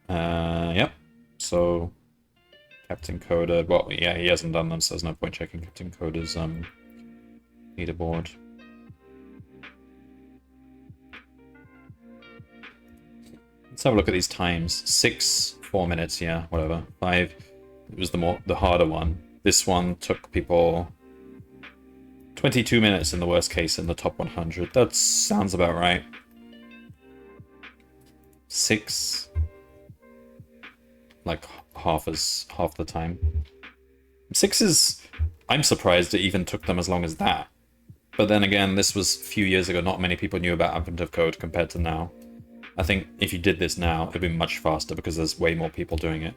Yep. So Captain Coda, well, yeah, he hasn't done them, so there's no point checking Captain Coda's leaderboard. Let's have a look at these times. 6, 4 minutes, yeah, whatever. 5, it was the harder one. This one took people 22 minutes in the worst case in the top 100. That sounds about right. 6, like half the time. 6 is, I'm surprised it even took them as long as that. But then again, this was a few years ago. Not many people knew about Advent of Code compared to now. I think if you did this now, it'd be much faster because there's way more people doing it.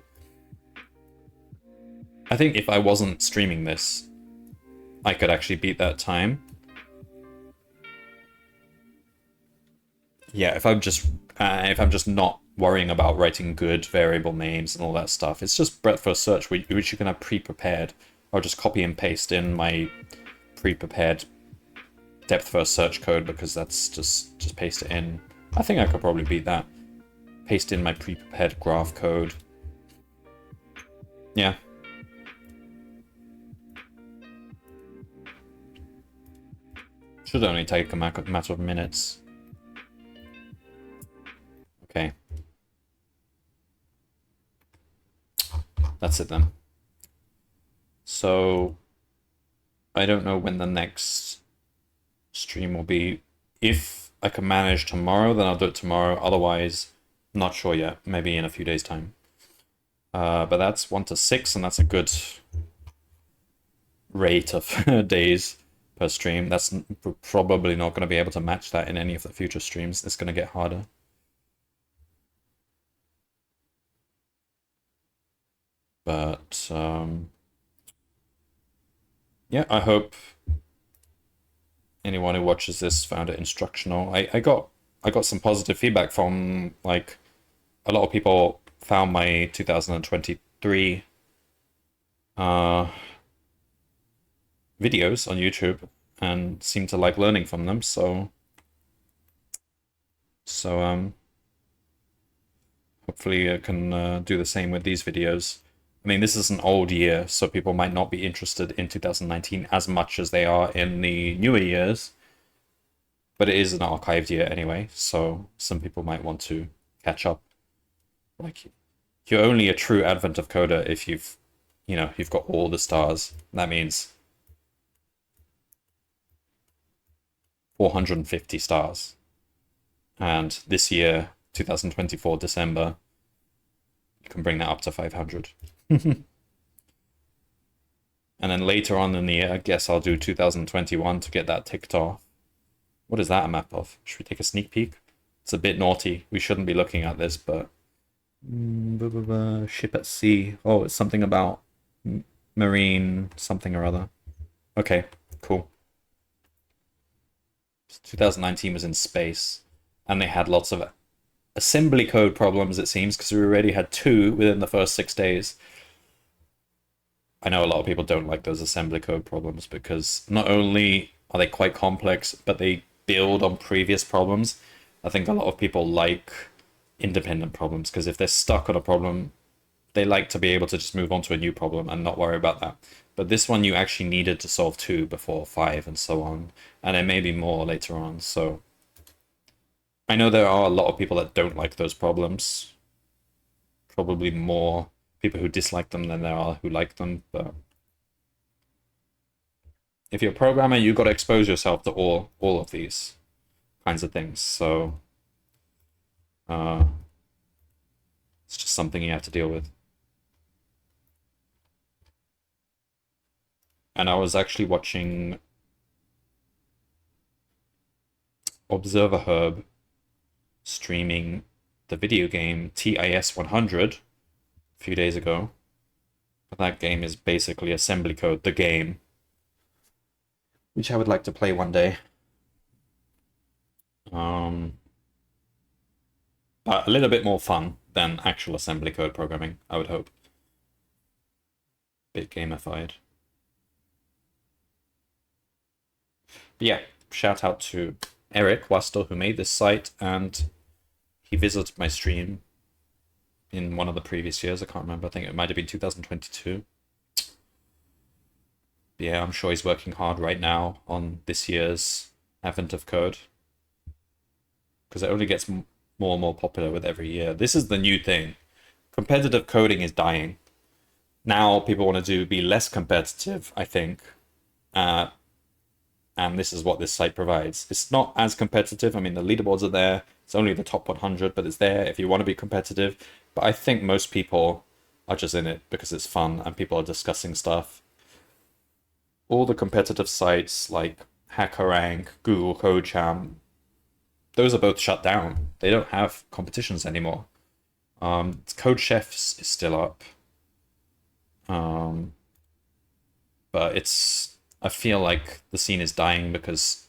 I think if I wasn't streaming this, I could actually beat that time. Yeah, if I'm just not worrying about writing good variable names and all that stuff, it's just breadth first search, which you can have pre-prepared. I'll just copy and paste in my pre-prepared depth first search code because that's just paste it in. I think I could probably beat that. Paste in my pre-prepared graph code. Yeah. Should only take a matter of minutes. Okay. That's it then. So, I don't know when the next stream will be. If I can manage tomorrow, then I'll do it tomorrow. Otherwise, not sure yet. Maybe in a few days' time. But that's 1 to 6, and that's a good rate of days per stream. That's probably not going to be able to match that in any of the future streams. It's going to get harder. But yeah, I hope anyone who watches this found it instructional. I got some positive feedback from, like, a lot of people found my 2023 videos on YouTube and seemed to like learning from them. So hopefully I can do the same with these videos. I mean, this is an old year, so people might not be interested in 2019 as much as they are in the newer years. But it is an archived year anyway, so some people might want to catch up. Like, you're only a true Advent of Coder if you've got all the stars. That means 450 stars. And this year, 2024 December, you can bring that up to 500. And then later on in the year, I guess I'll do 2021 to get that ticked off. What is that a map of? Should we take a sneak peek? It's a bit naughty. We shouldn't be looking at this, but... Ship at sea. Oh, it's something about marine something or other. Okay, cool. 2019 was in space, and they had lots of assembly code problems, it seems, because we already had 2 within the first 6 days. I know a lot of people don't like those assembly code problems because not only are they quite complex, but they build on previous problems. I think a lot of people like independent problems because if they're stuck on a problem they like to be able to just move on to a new problem and not worry about that. But this one you actually needed to solve 2 before 5 and so on, and there may be more later on. So I know there are a lot of people that don't like those problems. Probably more people who dislike them than there are who like them, but if you're a programmer, you've got to expose yourself to all of these kinds of things. So it's just something you have to deal with. And I was actually watching Observer Herb streaming the video game TIS 100 a few days ago. But that game is basically assembly code, the game, which I would like to play one day. But a little bit more fun than actual assembly code programming, I would hope. Bit gamified. But yeah, shout out to Eric Wastel, who made this site, and he visited my stream in one of the previous years. I can't remember. I think it might have been 2022. But yeah, I'm sure he's working hard right now on this year's Advent of Code, because it only gets more and more popular with every year. This is the new thing. Competitive coding is dying. Now people want to be less competitive, I think. And this is what this site provides. It's not as competitive. I mean, the leaderboards are there. It's only the top 100, but it's there if you want to be competitive. But I think most people are just in it because it's fun and people are discussing stuff. All the competitive sites like HackerRank, Google CodeChamp, those are both shut down. They don't have competitions anymore. Code Chefs is still up. But I feel like the scene is dying because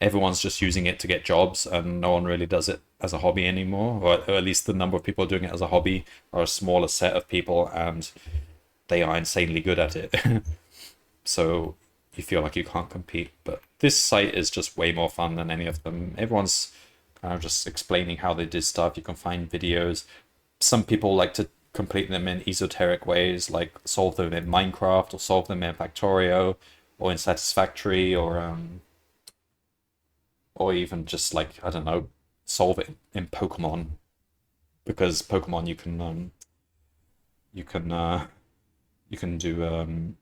everyone's just using it to get jobs and no one really does it as a hobby anymore, or at least the number of people doing it as a hobby are a smaller set of people and they are insanely good at it. So you feel like you can't compete. But this site is just way more fun than any of them. Everyone's kind of just explaining how they did stuff. You can find videos. Some people like to complete them in esoteric ways, like solve them in Minecraft or solve them in Factorio or in Satisfactory, or even just like, I don't know, solve it in Pokemon, because Pokemon you can do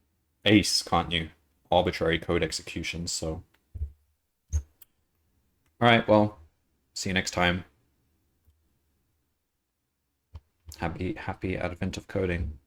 ACE, can't you? Arbitrary code executions. So all right, well, see you next time. Happy Advent of Coding.